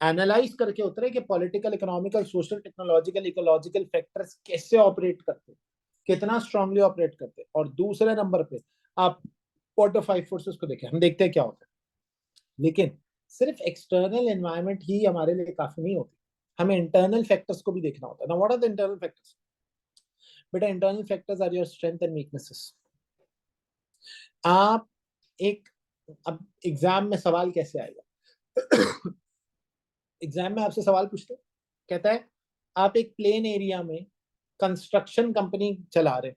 एनालाइज करके उतरे कि political, economical, social, technological, ecological factors कैसे ऑपरेट करते, कितना स्ट्रांगली ऑपरेट करते। और दूसरे नंबर पे आप क्वार्टर 5 फोर्सेस को देखें, हम देखते हैं क्या होता है। लेकिन सिर्फ एक्सटर्नल एनवायरनमेंट ही हमारे लिए काफी नहीं होती, हमें इंटरनल फैक्टर्स को भी देखना होता है ना। What are the internal factors? बेटा internal factors are your strength and weaknesses. आप एक, अब एग्जाम में सवाल कैसे आएगा? एग्जाम में आपसे सवाल पूछते, कहता है आप एक प्लेन एरिया में कंस्ट्रक्शन कंपनी चला रहे,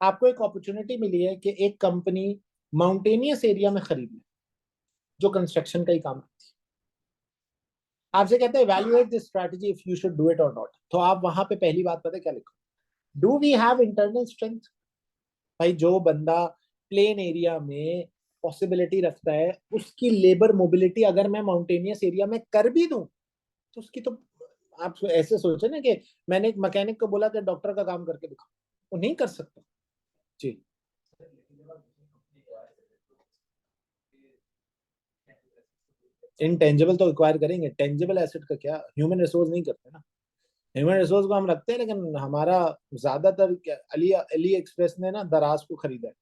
आपको एक अपॉर्चुनिटी मिली है कि एक कंपनी माउंटेनियस एरिया में खरीद ले जो कंस्ट्रक्शन का ही काम करती है। आपसे कहते हैं evaluate this strategy if you should do it और नॉट। तो आप वहां पे पहली बात पता है क्या लिखो? Do we have internal strength? भाई जो बंदा प्लेन एरिया में पॉसिबिलिटी रखता है, उसकी लेबर मोबिलिटी अगर मैं माउंटेनियस एरिया में कर भी दूं तो उसकी तो, आप ऐसे सोचे ना कि मैंने एक मैकेनिक को बोला कि डॉक्टर का काम करके दिखाओ, वो नहीं कर सकता जी। इनटेंजिबल तो एक्वायर करेंगे, टेंजिबल एसेट का क्या, ह्यूमन रिसोर्स नहीं करते ना। ह्यूमन रिसोर्स को हम रखते हैं, लेकिन हमारा ज्यादातर अली अली एक्सप्रेस ने ना दराज को खरीदा है।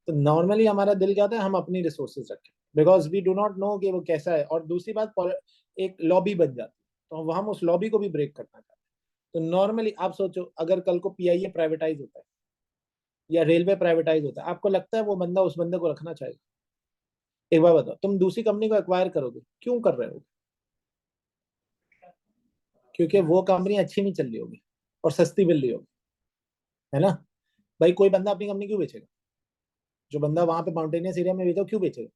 तो नॉर्मली हमारा दिल क्या होता है, हम अपनी रिसोर्सेज रखें, because we do not know कि वो कैसा है। और दूसरी बात, एक लॉबी बन जाती है, तो हम उस लॉबी को भी ब्रेक करना चाहते हैं। तो नॉर्मली आप सोचो, अगर कल को PIA प्राइवेटाइज होता है या रेलवे प्राइवेटाइज होता है, आपको लगता है वो बंदा उस बंदे को रखना चाहेगा? एक बार बताओ, तुम दूसरी कंपनी को एक्वायर करोगे, क्यों कर रहे हो? क्योंकि वो कंपनी अच्छी नहीं चल रही होगी और सस्ती मिल रही होगी, है ना। भाई कोई बंदा अपनी कंपनी क्यों बेचेगा? जो बंदा वहां पे माउंटेनियस एरिया में बेचा क्यों बेचेगा?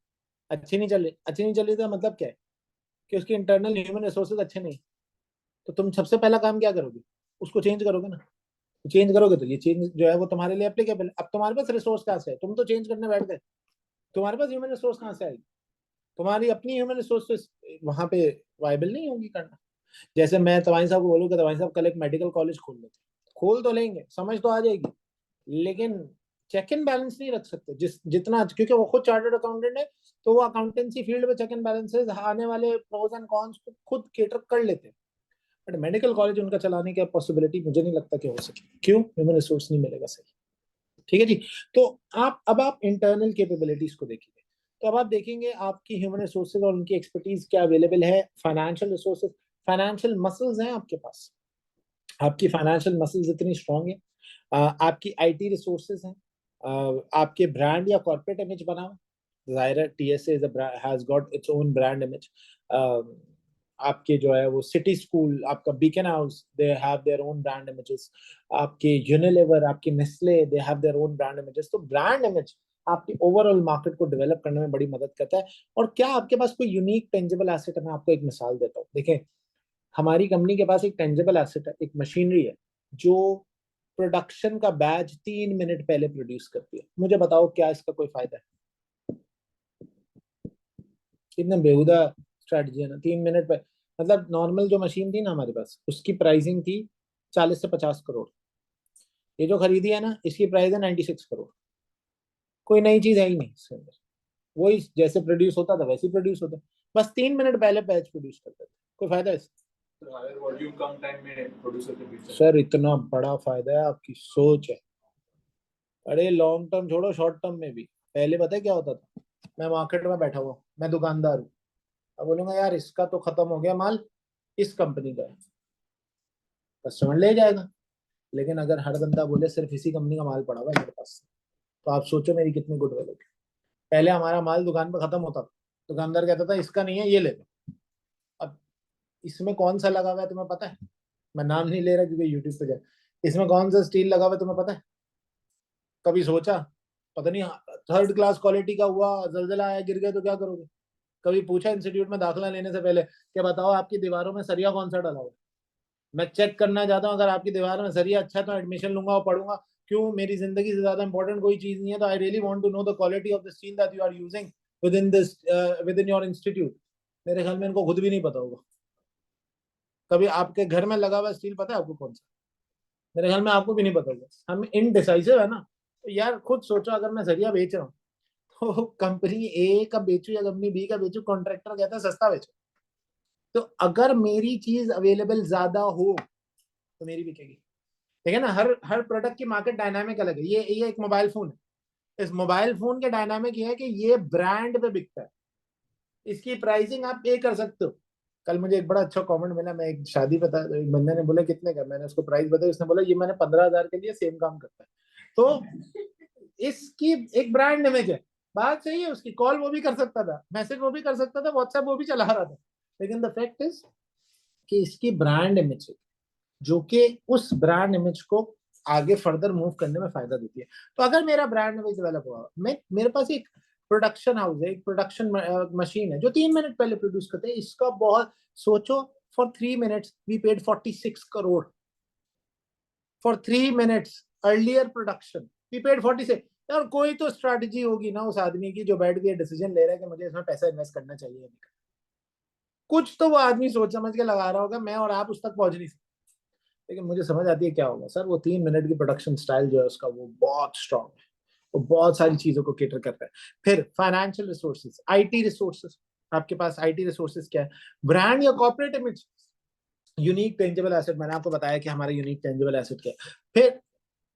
अच्छी नहीं चल रही, अच्छी नहीं चल रही तो मतलब क्या है कि उसकी इंटरनल ह्यूमन रिसोर्सेज अच्छे नहीं। तो तुम सबसे पहला काम क्या करोगे? उसको चेंज करोगे ना। चेंज करोगे तो ये चेंज जो है वो तुम्हारे लिए एप्लीकेबल। अब तुम्हारे पास रिसोर्स कहाँ से है? तुम तो चेंज करने बैठ गए, तुम्हारे पास ह्यूमन रिसोर्स कहाँ से आएगी? तुम्हारी अपनी ह्यूमन रिसोर्सेज वहां पे वायबल नहीं होगी करना। जैसे मैं तवाइन साहब को बोलूँ तवाइन साहब कल एक मेडिकल कॉलेज खोल लेते, खोल तो लेंगे, समझ तो आ जाएगी, लेकिन चेक एंड बैलेंस नहीं रख सकते जितना, क्योंकि वो खुद चार्टर्ड अकाउंटेंट है, तो वो अकाउंटेंसी फील्ड में चेक एंड बैलेंसेस आने वाले प्रोज एंड कॉन्स को खुद केटर कर लेते हैं। बट मेडिकल कॉलेज उनका चलाने की पॉसिबिलिटी मुझे नहीं लगता कि हो सके। क्यों? ह्यूमन रिसोर्स नहीं मिलेगा सही। ठीक है जी। तो अब आप इंटरनल कैपेबिलिटीज को देखेंगे, तो अब आप देखेंगे आपकी ह्यूमन रिसोर्सेज और उनकी एक्सपर्टीज क्या अवेलेबल है। फाइनेंशियल रिसोर्सेज, फाइनेंशियल मसल्स हैं आपके पास, आपकी फाइनेंशियल मसल्स इतनी स्ट्रांग है। आपकी IT रिसोर्सेज हैं, आपके ब्रांड या कॉर्पोरेट इमेज बना हुआ, जाहिर है TSA has got its own brand image. आपके जो है वो सिटी स्कूल, आपका beacon house, they have their own brand images, आपके यूनिलीवर, आपकी Nestle, they have their own brand images. तो ब्रांड इमेज आपकी ओवरऑल मार्केट को डेवलप करने में बड़ी मदद करता है। और क्या आपके पास कोई यूनिक टेंजिबल एसेट है? मैं आपको एक मिसाल देता हूँ। देखें, हमारी कंपनी के पास एक टेंजिबल एसेट है, एक मशीनरी है जो प्रोडक्शन का बैच 3 मिनट पहले प्रोड्यूस करती है। मुझे बताओ क्या इसका कोई फायदा है? कितना बेहुदा स्ट्रेटजी है ना, 3 मिनट पे। मतलब नॉर्मल जो मशीन थी ना हमारे पास, उसकी प्राइसिंग थी 40 से 50 करोड़। ये जो खरीदी है ना, इसकी प्राइस है 96 करोड़। कोई नई चीज है ही नहीं इसके अंदर, वही जैसे प्रोड्यूस होता था वैसे ही प्रोड्यूस होता। बस 3 मिनट पहले बैच प्रोड्यूस करते थे। कोई फायदा है इसका? वॉल्यूम कम टाइम में प्रोड्यूसर के बीच सर इतना बड़ा फायदा है, आपकी सोच है। अरे लॉन्ग टर्म छोड़ो, शॉर्ट टर्म में भी। पहले पता है क्या होता था? मैं मार्केट में बैठा हुआ, मैं दुकानदार हूँ, अब बोलूंगा यार इसका तो खत्म हो गया माल, इस कंपनी का है, कस्टमर ले जाएगा। लेकिन अगर हर बंदा बोले सिर्फ इसी कंपनी का माल पड़ा हुआ है मेरे पास, तो आप सोचो मेरी कितनी गुडविल होगी। पहले हमारा माल दुकान पर खत्म होता था, दुकानदार कहता था इसका नहीं है, ये ले लो। अब इसमें कौन सा लगा हुआ है तुम्हें पता है? मैं नाम नहीं ले रहा क्योंकि यूट्यूब पे जाए। इसमें कौन सा स्टील लगा हुआ है तुम्हें पता है? कभी सोचा? पता नहीं, थर्ड क्लास क्वालिटी का हुआ, जलजला आया, गिर गया तो क्या करोगे? कभी पूछा इंस्टीट्यूट में दाखिला लेने से पहले कि बताओ आपकी दीवारों में सरिया कौन सा डाला हुआ है? मैं चेक करना चाहता हूँ, अगर आपकी दीवार में सरिया अच्छा है तो एडमिशन लूंगा और पढ़ूंगा। क्यों? मेरी जिंदगी से ज्यादा इंपॉर्टेंट कोई चीज नहीं है। तो I really want to know the quality of the steel that you are using within your institute. मेरे ख्याल में इनको खुद भी नहीं पता होगा। कभी आपके घर में लगा हुआ स्टील पता है आपको कौन सा? मेरे ख्याल में आपको भी नहीं पता होगा। हम इनडिसाइसिव है ना। तो यार खुद सोचो, अगर मैं सरिया बेच रहा हूँ तो कंपनी ए का बेचू या कंपनी बी का बेचू, कॉन्ट्रैक्टर कहता है सस्ता बेचो। तो अगर मेरी चीज अवेलेबल ज्यादा हो तो मेरी बिकेगी। ठीक है ना? हर हर प्रोडक्ट की मार्केट डायनामिक अलग है। ये एक मोबाइल फोन है, इस मोबाइल फोन के डायनामिक ये है कि ये ब्रांड पे बिकता है, इसकी प्राइसिंग आप पे कर सकते हो। कल मुझे एक बड़ा अच्छा कमेंट मिला, मैं एक शादी पे था, एक बंदे ने बोला कितने का, मैंने उसको प्राइस बताई, उसने बोला ये मैंने 15,000 के लिए सेम काम करता है। तो इसकी एक ब्रांड इमेज है। बात सही है उसकी, कॉल वो भी कर सकता था, मैसेज वो भी कर सकता था, व्हाट्सएप वो भी चला रहा था। लेकिन द फैक्ट इज कि इसकी ब्रांड इमेज है जो कि उस ब्रांड इमेज को आगे फर्दर मूव करने में फायदा देती है। तो अगर मेरा ब्रांड इमेज डेवलप हुआ, मैं मेरे पास एक प्रोडक्शन हाउस है, एक प्रोडक्शन मशीन है जो 3 मिनट पहले प्रोड्यूस करते हैं, इसका बहुत सोचो। For 3 minutes we paid 46 crore for 3 minutes earlier production, we paid 46। यार कोई तो स्ट्रैटेजी होगी ना उस आदमी की जो बैठ के डिसीजन ले रहा है कि मुझे इसमें पैसा इन्वेस्ट करना चाहिए। कुछ तो वो आदमी सोच समझ के लगा रहा होगा, मैं और आप उस तक पहुंच नहीं सकते। लेकिन मुझे समझ आती है क्या होगा सर, वो 3 मिनट की प्रोडक्शन स्टाइल जो है उसका वो बहुत स्ट्रांग है, वो बहुत सारी चीजों को केटर करता है। फिर फाइनेंशियल रिसोर्सेज, आईटी रिसोर्सेज। आपके पास आईटी रिसोर्सेज क्या है? ब्रांड या corporate image, unique tangible asset. मैंने आपको बताया कि हमारा यूनिक टेंजिबल एसेट क्या है। फिर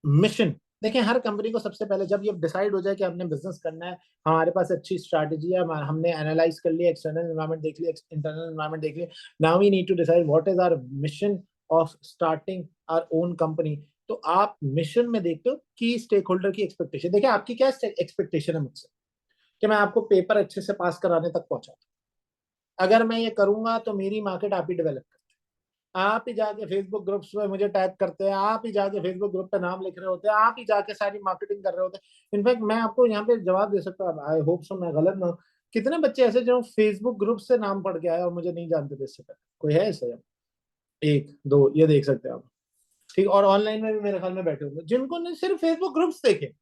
मिशन। देखिए हर कंपनी को सबसे पहले जब ये डिसाइड हो जाए कि हमने बिजनेस करना है, हमारे पास अच्छी स्ट्रैटेजी है, हमने एनालाइज कर लिया, एक्सटर्नल एनवायरनमेंट देख लिया, इंटरनल एनवायरनमेंट देख लिया, now we need to decide what is our mission of starting our own company. तो आप मिशन में देखते हो कि स्टेक होल्डर की एक्सपेक्टेशन। देखिए आपकी क्या एक्सपेक्टेशन है मुझसे, कि मैं आपको पेपर अच्छे से पास कराने तक पहुंचा। अगर मैं ये करूंगा तो मेरी मार्केट आप ही डेवलप, आप ही जाके फेसबुक ग्रुप्स में मुझे टैग करते हैं, आप ही जाके फेसबुक ग्रुप पे नाम लिख रहे होते हैं, आप ही जाके सारी मार्केटिंग कर रहे होते हैं। इनफैक्ट मैं आपको यहाँ पे जवाब दे सकता हूँ, आई होप सो मैं गलत ना हूँ। कितने बच्चे ऐसे जो फेसबुक ग्रुप से नाम पढ़ के आए और मुझे नहीं जानते थे इससे पहले? कोई है ऐसे? एक दो ये देख सकते हैं आप। ठीक। और ऑनलाइन में भी मेरे ख्याल में बैठे होंगे जिनको ने सिर्फ फेसबुक ग्रुप्स देखे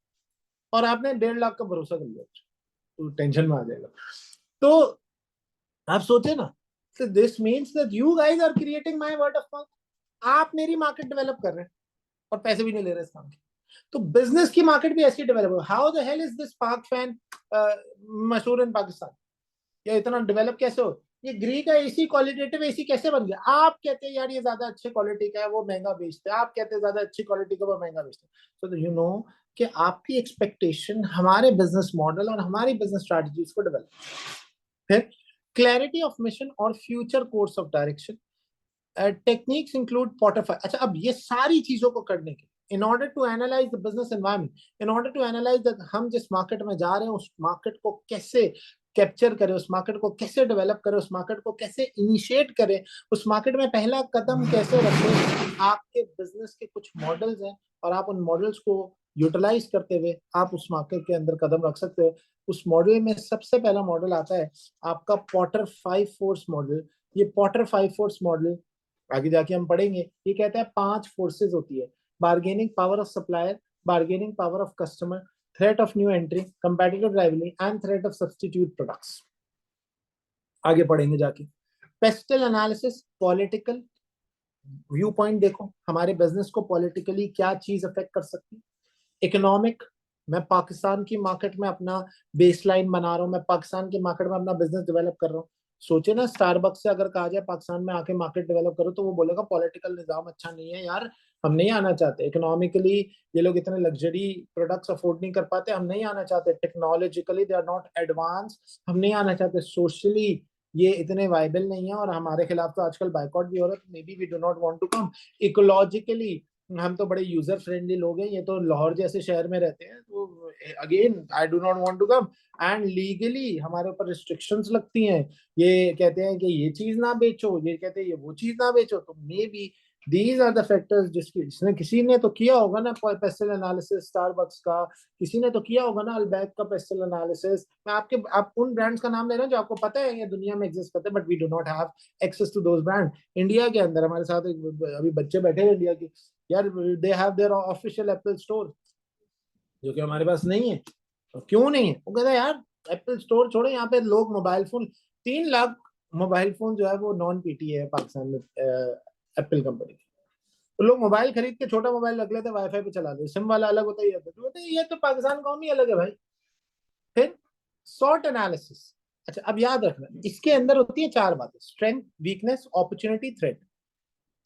और आपने 1.5 लाख का भरोसा कर लिया, तो टेंशन में आ जाएगा। तो आप सोचे ना, so this means that you guys are creating my word of mouth। आप मेरी मार्केट डेवलप कर रहे हैं और पैसे भी नहीं ले रहे इस काम के। तो बिजनेस की मार्केट भी ऐसी डेवलप हो। How the hell is this पाक फैन मशहूर इन पाकिस्तान? या इतना डेवलप कैसे हो? ये ग्री का एसी क्वालिटेटिव एसी कैसे बन गया? आप कहते हैं यार ये ज्यादा अच्छे क्वालिटी का है, वो महंगा बेचते हैं, आप कहते हैं ज्यादा अच्छी क्वालिटी का, वो महंगा बेचते हैं। तो यू नो कि आपकी एक्सपेक्टेशन हमारे बिजनेस मॉडल और हमारी बिजनेस स्ट्रेटजीज को डेवलप। फिर क्लैरिटी ऑफ मिशन और future course of direction. Techniques include portfolio. अच्छा, अब ये सारी चीजों को करने के in order to analyse the business environment, in order to analyse that हम जिस मार्केट में जा रहे हैं उस मार्केट को कैसे कैप्चर करे, उस मार्केट को कैसे डेवलप करे, उस मार्केट को कैसे इनिशिएट करे, उस मार्केट में पहला कदम कैसे रखे। आपके बिजनेस के कुछ मॉडल्स हैं और आप उन मॉडल्स को यूटिलाइज करते हुए आप उस मार्केट के अंदर कदम रख सकते हो। उस मॉडल में सबसे पहला मॉडल आता है आपका पॉटर 5 फोर्स मॉडल। ये पॉटर 5 फोर्स मॉडल आगे जाके हम पढ़ेंगे। ये कहता है 5 फोर्सेस होती है: bargaining power of supplier, bargaining power of customer, threat of new entry, competitive rivalry and threat of substitute products. आगे पढ़ेंगे जाके। Pastel analysis, political view point देखो हमारे बिजनेस को पॉलिटिकली क्या चीज अफेक्ट कर सकती है। इकोनॉमिक, मैं पाकिस्तान की मार्केट में अपना बेसलाइन बना रहा हूँ, मैं पाकिस्तान की मार्केट में अपना बिजनेस डेवलप कर रहा हूँ। सोचे ना, स्टारबक्स से अगर कहा जाए पाकिस्तान में आके मार्केट डेवलप करो, तो वो बोलेगा पॉलिटिकल निजाम अच्छा नहीं है यार, हम नहीं आना चाहते। इकोनॉमिकली ये लोग इतने लग्जरी प्रोडक्ट्स अफोर्ड नहीं कर पाते, हम नहीं आना चाहते। Technologically they are not advance, हम नहीं आना चाहते। सोशली ये इतने वायबल नहीं है और हमारे खिलाफ तो आजकल बाइकआउट भी हो रहा है, maybe we do not want to come. Ecologically हम तो बड़े यूजर फ्रेंडली लोग हैं, ये तो लाहौर जैसे शहर में रहते हैं, तो again I do not want to come. And legally हमारे ऊपर रिस्ट्रिक्शंस लगती हैं, ये कहते हैं कि ये चीज ना बेचो, ये कहते हैं ये वो चीज ना बेचो। तो maybe these are the factors जिसने किसी ने तो किया होगा ना पेस्टल एनालिसिस स्टारबक्स का, किसी ने तो किया होगा ना अल्बैक का पेस्टल एनालिसिस। मैं आप उन ब्रांड्स का नाम ले रहा हूँ जो आपको पता है ये दुनिया में एग्जिस्ट करते हैं, but we do not have access to those brand. India के अंदर हमारे साथ अभी बच्चे बैठे हैं इंडिया की, यार they have their official Apple store, जो कि हमारे पास नहीं है। तो क्यों नहीं है? वो कहता है यार एप्पल स्टोर छोड़ो, यहाँ पे लोग mobile phone 3 lakh mobile phone जो है वो नॉन पीटी है पाकिस्तान में एप्पल कंपनी की। तो लोग मोबाइल खरीद के छोटा मोबाइल रख लेते, वाईफाई पे चला दे, सिम वाला अलग होता है, ये तो पाकिस्तान कौन ही अलग है भाई। फिर सॉर्ट एनालिसिस। अच्छा अब याद रखना, इसके अंदर होती है 4 बातें: strength, weakness, opportunity, threat.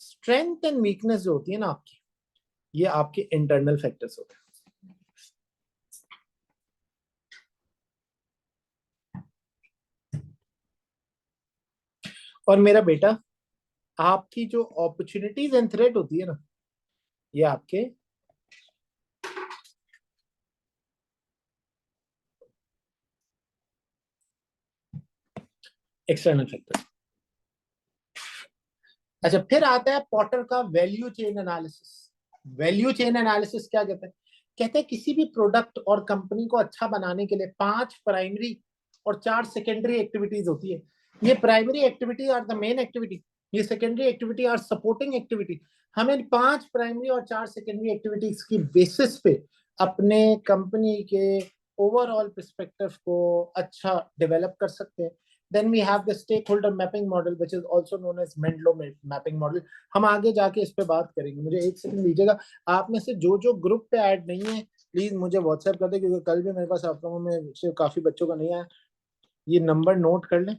Strength and weakness जो होती है ना आपकी, ये आपके इंटरनल फैक्टर्स होते हैं। और मेरा बेटा, आपकी जो अपॉर्चुनिटीज एंड थ्रेट होती है ना, ये आपके एक्सटर्नल फैक्टर। अच्छा फिर आता है पॉटर का value chain analysis. Value chain analysis क्या कहते हैं? कहते हैं किसी भी प्रोडक्ट और कंपनी को अच्छा बनाने के लिए 5 प्राइमरी और 4 सेकेंडरी एक्टिविटीज होती है। ये primary activity are the main activity, ये secondary activity are supporting activity. हमें 5 प्राइमरी और 4 सेकेंडरी एक्टिविटीज की बेसिस पे अपने कंपनी के ओवरऑल पर्सपेक्टिव को अच्छा डेवलप कर सकते हैं। Then we have the stakeholder mapping model, which is also known as Menlo mapping model. हम आगे जाके इस पे बात करेंगे। मुझे 1 सेकंड दीजिएगा। आप में से जो ग्रुप पे ऐड नहीं है प्लीज मुझे व्हाट्सएप कर दे, क्योंकि कल भी मेरे पास आप लोगों में से काफी बच्चों का नहीं आया। ये नंबर नोट कर लें,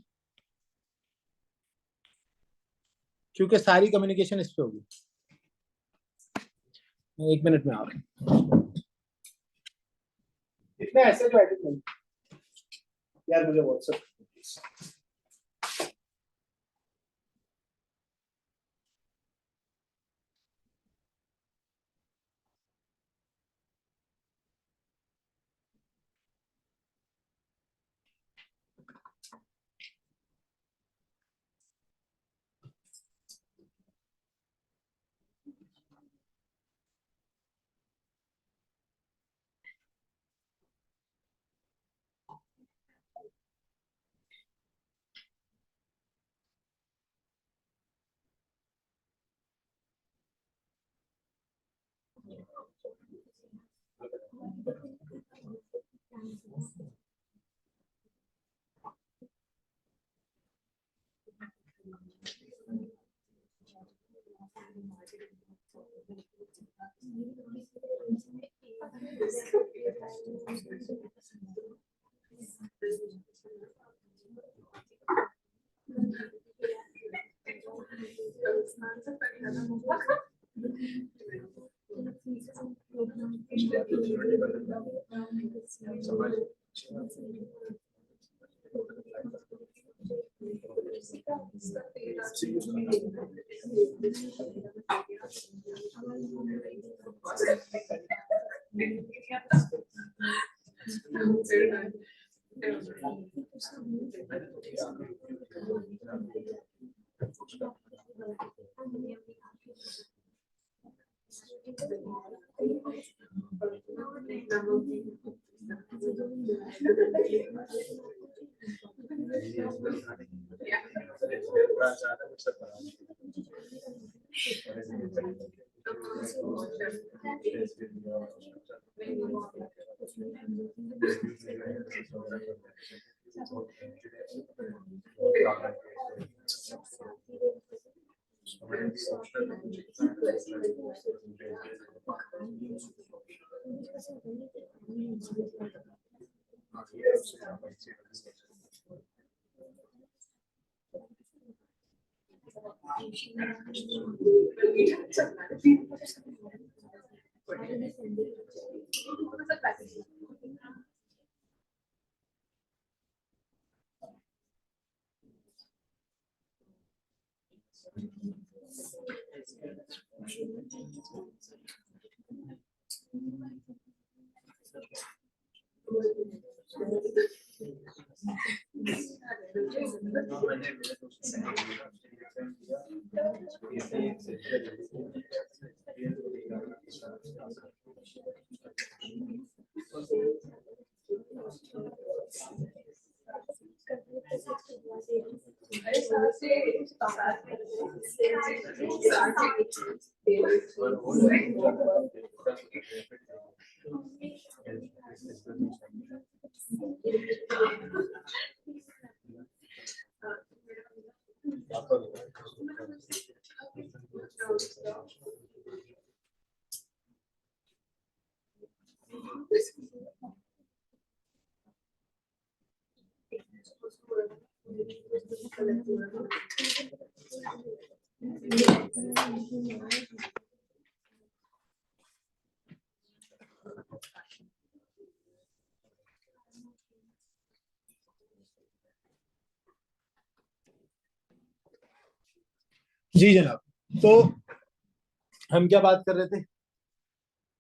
क्योंकि सारी कम्युनिकेशन इस पे होगी। 1 मिनट में आ रहा हूँ। इतना ऐसे जो एडिट नहीं यार, मुझे व्हाट्सएप जी जनाब। तो हम क्या बात कर रहे थे?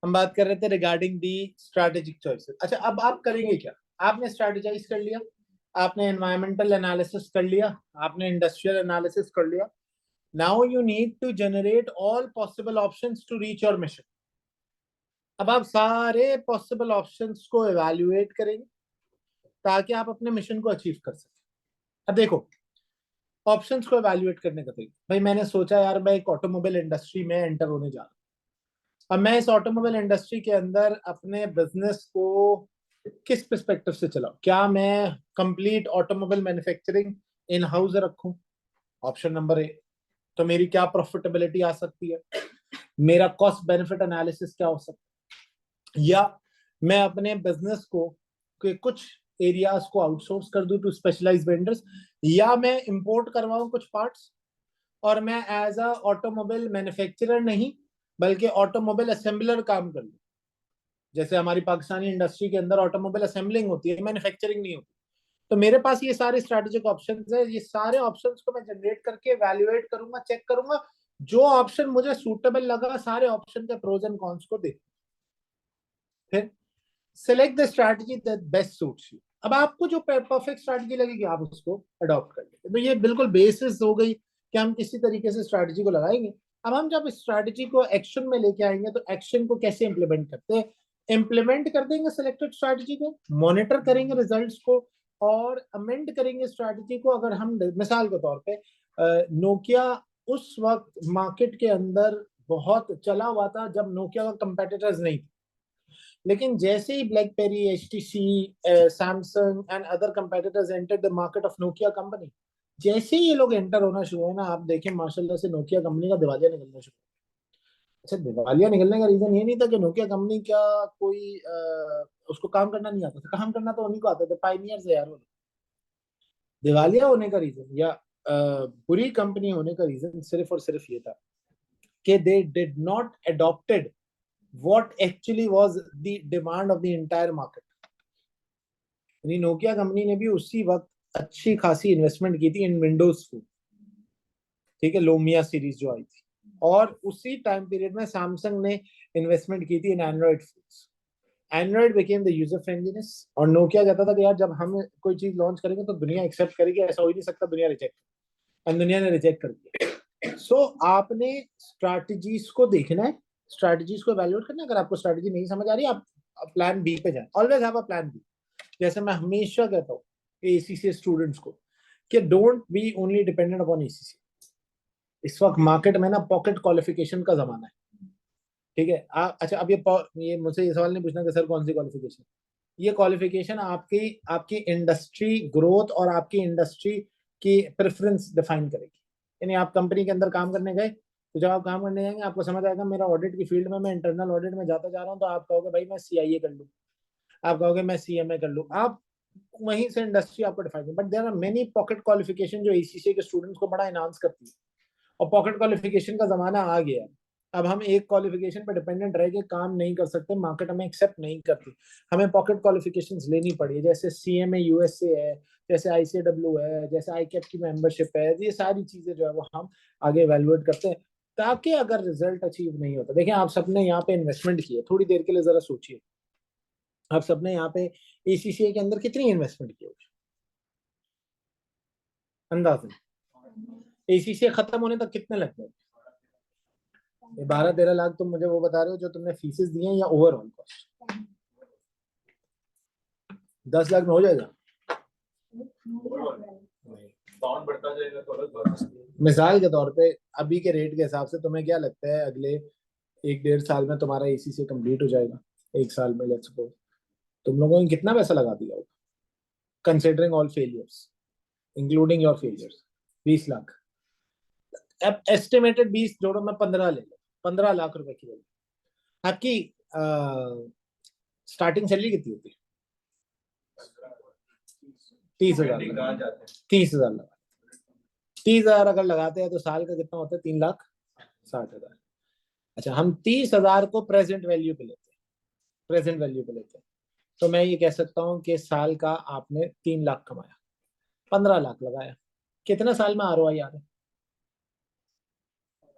हम बात कर रहे थे रिगार्डिंग दी स्ट्रैटेजिक चॉइसेस। अच्छा, अब आप करेंगे क्या? आपने स्ट्रैटेजाइज कर लिया, आपने एनवायरमेंटल एनालिसिस कर लिया, आपने इंडस्ट्रियल एनालिसिस कर लिया। Now you need to generate all possible options to reach your mission. अब आप सारे पॉसिबल ऑप्शंस को एवेल्युएट करेंगे ताकि आप अपने मिशन को अचीव कर सकें। अब देखो, ऑप्शंस को एवेल्युएट करने का तरीका, भाई मैंने सोचा यार मैं एक ऑटोमोबाइल इंडस्ट्री में एंटर होने जा रहा हूँ। अब मैं इस ऑटोमोबाइल इंडस्ट्री के अंदर अपने बिजनेस को किस पर्सपेक्टिव से चलाऊं? क्या मैं complete automobile manufacturing in house रखूं? Option number A. तो मेरी क्या प्रॉफिटेबिलिटी आ सकती है, मेरा कॉस्ट बेनिफिट एनालिसिस क्या हो सकता है, या मैं अपने बिजनेस को के कुछ एरियाज को आउटसोर्स कर दूं टू स्पेशलाइज वेंडर्स, या मैं इंपोर्ट करवाऊं कुछ पार्ट्स और मैं एज अ ऑटोमोबाइल मैन्युफैक्चरर नहीं बल्कि ऑटोमोबाइल असेंबलर काम कर लूं। जैसे हमारी पाकिस्तानी इंडस्ट्री के अंदर ऑटोमोबाइल असेंबलिंग होती है, मैन्युफैक्चरिंग नहीं होती। तो मेरे पास ये सारे स्ट्रैटेजिक ऑप्शंस है, ये सारे ऑप्शंस को मैं जनरेट करके वैल्यूएट करूंगा, चेक करूंगा, जो ऑप्शन मुझे सूटेबल लगा सारे ऑप्शन के प्रोज एंड कॉन्स को देख, फिर select the strategy that best suits you. अब आपको जो परफेक्ट स्ट्रैटेजी लगेगी आप उसको अडॉप्ट कर लेंगे। तो ये बिल्कुल बेसिस हो गई कि हम किसी तरीके से स्ट्रैटेजी को लगाएंगे। अब हम जब स्ट्रैटेजी को एक्शन में लेके आएंगे तो एक्शन को कैसे इंप्लीमेंट करते हैं? इंप्लीमेंट कर देंगे सिलेक्टेड स्ट्रैटेजी को, मॉनिटर करेंगे रिजल्ट्स को और अमेंड करेंगे स्ट्रैटेजी को। अगर हम मिसाल के तौर पे नोकिया उस वक्त मार्केट के अंदर बहुत चला हुआ था जब नोकिया का कंपेटिटर्स नहीं थे, लेकिन जैसे ही BlackBerry, HTC, Samsung and other competitors entered the market of Nokia company, जैसे ही ये लोग एंटर होना शुरू है ना, आप देखें माशाल्लाह से नोकिया कंपनी का दिवालिया निकलना शुरू। अच्छा, दिवालिया निकलने का रीजन ये नहीं था कि नोकिया कंपनी का कोई उसको काम करना नहीं आता था, काम करना तो उन्हीं को आता था, पायनियर्स है यार वो। दिवालिया होने का रीजन या बुरी कंपनी होने का रीजन सिर्फ और सिर्फ ये था कि they did not adopted what actually was the demand of the entire market। यानी नोकिया कंपनी ने भी उसी वक्त अच्छी खासी इन्वेस्टमेंट की थी इन विंडोज फोन, ठीक है, लोमिया सीरीज जो आई थी, और उसी टाइम पीरियड में सैमसंग ने इन्वेस्टमेंट की थी in Android phones. Android became the user friendliness, और नोकिया कहता था कि यार जब हम कोई चीज लॉन्च करेंगे तो दुनिया एक्सेप्ट करेगी, ऐसा हो ही नहीं सकता दुनिया रिजेक्ट, और दुनिया ने रिजेक्ट कर दिया। सो आपने स्ट्रैटेजीज को देखना है, स्ट्रैटेजीज को वैल्यूएट करना है। अगर आपको स्ट्रैटेजी नहीं समझ आ रही, आप प्लान बी पे जाएं, always have a plan B. जैसे मैं हमेशा कहता हूँ एसीसी स्टूडेंट्स को कि don't be only dependent upon ACC. इस वक्त मार्केट में ना पॉकेट क्वालिफिकेशन का जमाना है, ठीक है। अच्छा, अब ये मुझसे ये सवाल नहीं पूछना कि सर कौन सी क्वालिफिकेशन। ये क्वालिफिकेशन आपकी आपकी इंडस्ट्री ग्रोथ और आपकी इंडस्ट्री की प्रेफरेंस डिफाइन करेगी। यानी आप कंपनी के अंदर काम करने गए, तो जब आप काम करने जाएंगे आपको समझ आएगा मेरा ऑडिट की फील्ड में मैं इंटरनल ऑडिट में जाता जा रहा हूँ, तो आप कहोगे भाई मैं सीआईए कर लूँ, आप कहोगे मैं सीएमए कर लूँ, आप वहीं से इंडस्ट्री आपको define. But there are many pocket qualification जो एसीसी के स्टूडेंट्स को बड़ा इनहांस करती है, और पॉकेट क्वालिफिकेशन का जमाना आ गया है। अब हम एक क्वालिफिकेशन पर डिपेंडेंट रह के काम नहीं कर सकते, मार्केट हमें एक्सेप्ट नहीं करती, हमें पॉकेट क्वालिफिकेशंस लेनी पड़ी। जैसे सीएमए यूएसए है, जैसे आईसीडब्ल्यू है, जैसे आईकैप की मेंबरशिप है, ये सारी चीजें जो है वो हम आगे इवैल्यूएट करते हैं, ताकि अगर रिजल्ट अचीव नहीं होता। देखिए आप सबने यहाँ पे इन्वेस्टमेंट की है, थोड़ी देर के लिए जरा सोचिए, आप सबने यहाँ पे एसीसीए के अंदर कितनी इन्वेस्टमेंट की होगी अंदाजन? एसीसीए खत्म होने तक कितने लग गए? 12-13 लाख तुम मुझे वो बता रहे हो जो तुमने फीसेस दिए हैं, या ओवरऑल कॉस्ट 10 लाख में हो जाएगा? पाउंड बढ़ता जाएगा तो अलग बात है। मिसाल के तौर पे अभी के रेट के हिसाब से तुम्हें क्या लगता है अगले 1-1.5 साल में तुम्हारा एसीसी कंप्लीट हो जाएगा? 1 साल में लेट्स सपोज तुम लोगों ने कितना पैसा लगा दिया होगा considering all failures including your failures? 20 lakh. अब एस्टिमेटेड 20 जोड़ो, मैं 15 ले लो, 15 लाख रुपए की वैल्यू। आपकी स्टार्टिंग सैलरी कितनी होती है? 30,000। 30,000 लगा, 30,000 अगर लगाते हैं तो साल का कितना होता है? 3,60,000। अच्छा, हम 30,000 को प्रेजेंट वैल्यू पे लेते हैं, प्रेजेंट वैल्यू पे लेते हैं, तो मैं ये कह सकता हूँ कि साल का आपने 3 लाख कमाया, 15 लाख लगाया, कितने साल में आरओआई आ रहा है?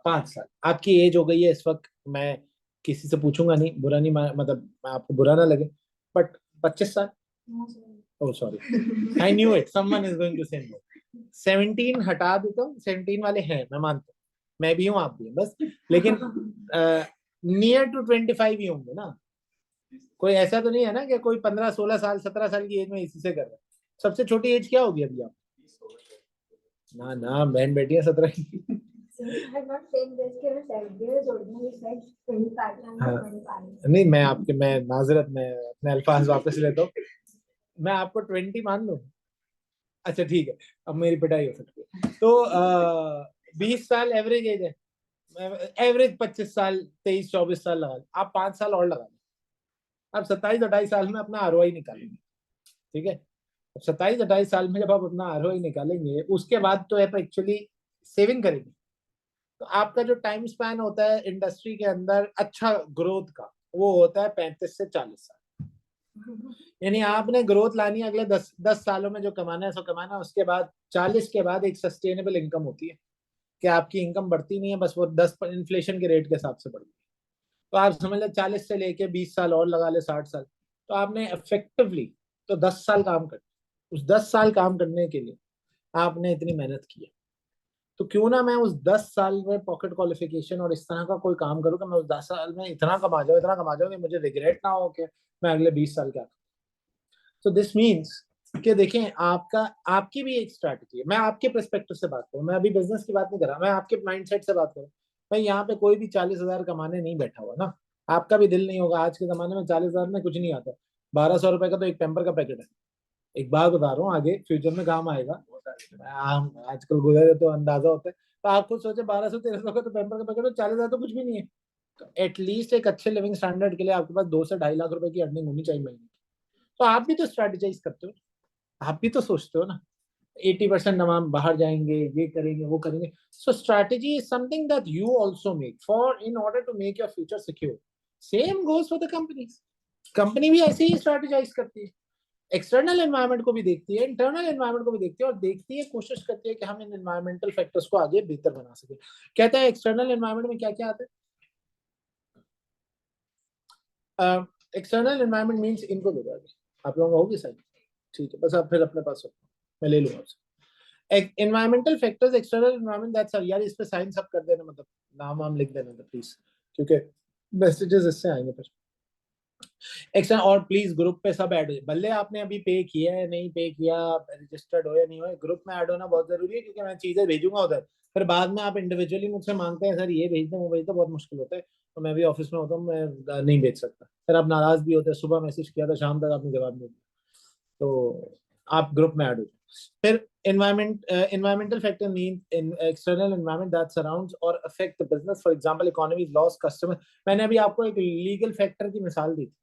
5 साल। आपकी एज हो गई है इस वक्त, मैं किसी से पूछूंगा नहीं, बुरा नहीं मतलब आपको बुरा ना लगे, बट 25 साल। Oh sorry, I knew it, someone is going to say no. 17 हटा देता हूँ, 17 वाले हैं, मैं मानता हूँ, मैं भी हूँ आप भी हैं बस, लेकिन नियर टू 25 ही होंगे ना। कोई ऐसा तो नहीं है ना कि कोई 15-16 साल 17 साल की एज में इसी से कर रहा है। सबसे छोटी एज क्या होगी अभी आप? ना ना, बहन बेटी है 17 की। हाँ, नहीं मैं माजरत में अपने अल्फाज वापस लेता हूँ, मैं आपको 20 मान लूँ? अच्छा ठीक है, अब मेरी पिटाई हो सकती है। तो 20 साल एवरेज एज है, एवरेज 25 साल 23-24 साल लगा, आप 5 साल और लगा लें, आप 27-28 साल में अपना आरओआई निकालेंगे, ठीक है। अब 27-28 साल में जब आप अपना आरओआई निकालेंगे, उसके बाद तो आप एक्चुअली सेविंग करेंगे, तो आपका जो टाइम स्पैन होता है इंडस्ट्री के अंदर अच्छा ग्रोथ का, वो होता है 35 से 40 साल। यानी आपने ग्रोथ लानी है अगले 10 सालों में, जो कमाना है सो कमाना, उसके बाद 40 के बाद एक सस्टेनेबल इनकम होती है कि आपकी इनकम बढ़ती नहीं है, बस वो 10 इन्फ्लेशन के रेट के हिसाब से बढ़ती है। तो आप समझ लें 40 से लेके 20 साल और लगा ले, 60 साल, तो आपने इफेक्टिवली तो 10 साल काम कर, उस 10 साल काम करने के लिए आपने इतनी मेहनत की है, तो क्यों ना मैं उस 10 साल में पॉकेट क्वालिफिकेशन और इस तरह का कोई काम करूँ कि मैं उस 10 साल में इतना कमा जाऊँ कि मुझे रिग्रेट ना हो कि मैं अगले 20 साल क्या। सो दिस मीन्स कि देखें, आपकी भी एक स्ट्रैटेजी है। मैं आपके पर्सपेक्टिव से बात करूं, मैं अभी बिजनेस की बात नहीं कर रहा, मैं आपके माइंडसेट से बात करूं। भाई यहाँ पे कोई भी 40,000 कमाने नहीं बैठा हुआ ना, आपका भी दिल नहीं होगा। आज के जमाने में 40,000 में कुछ नहीं आता। 1,200 रुपए का तो एक टेम्पर का पैकेट है। एक बात बता रहा हूँ, आगे फ्यूचर में काम आएगा, हम आजकल गुजरे तो अंदाजा होता है। तो आप खुद सोचे 1,200-1,300 का तो टेम्पर का पैकेट, 40,000 तो कुछ भी नहीं है। तो एटलीस्ट एक अच्छे लिविंग स्टैंडर्ड के लिए आपके पास 2 से 2.5 लाख रुपए की अर्निंग होनी चाहिए महीने। तो आप भी तो स्ट्रेटेजाइज करते हो, आप भी तो सोचते हो ना 80% हम बाहर जाएंगे, ये करेंगे, वो करेंगे। So strategy is something that you also make for in order to make your future secure. Same goes for the companies. Company भी ऐसे ही स्ट्रेटेजाइज करती है, एक्सटर्नल एनवायरनमेंट को भी देखती है, इंटरनल एनवायरनमेंट को भी देखती है, और देखती है, कोशिश करती है कि हम इन एनवायरमेंटल फैक्टर्स को आगे बेहतर बना सके। कहता है एक्सटर्नल एनवायरनमेंट में क्या क्या आता है? एक्सटर्नल एनवायरनमेंट मीन्स इनको दे देगा, आप लोगों को होगी सही, ठीक है, बस आप फिर अपने पास रखो, मैं ले लूंगा आपसे। Environmental factors, external environment, that's यार इस पे साइन सब कर देना, मतलब नाम वाम लिख देना प्लीज, क्योंकि मैसेजेस इससे आएंगे फिर। एक्स्ट्रा। और प्लीज ग्रुप पे सब ऐड हो, भले आपने अभी पे किया है नहीं पे किया, रजिस्टर्ड हो या नहीं हो, ग्रुप में ऐड होना बहुत जरूरी है, क्योंकि मैं चीजें भेजूंगा उधर, फिर बाद में आप इंडिविजुअली मुझसे मांगते हैं सर ये भेज दो वो भेज दो, बहुत मुश्किल होता है। तो मैं भी ऑफिस में होता हूँ, मैं नहीं भेज सकता, फिर आप नाराज भी होते हैं, सुबह मैसेज किया था शाम तक आपने जवाब नहीं दिया। तो आप ग्रुप में ऐड हो जाओ। फिर environmental factor means in external environment that surrounds or affect the business, for example economy, loss, customer। मैंने अभी आपको एक लीगल फैक्टर की मिसाल दी थी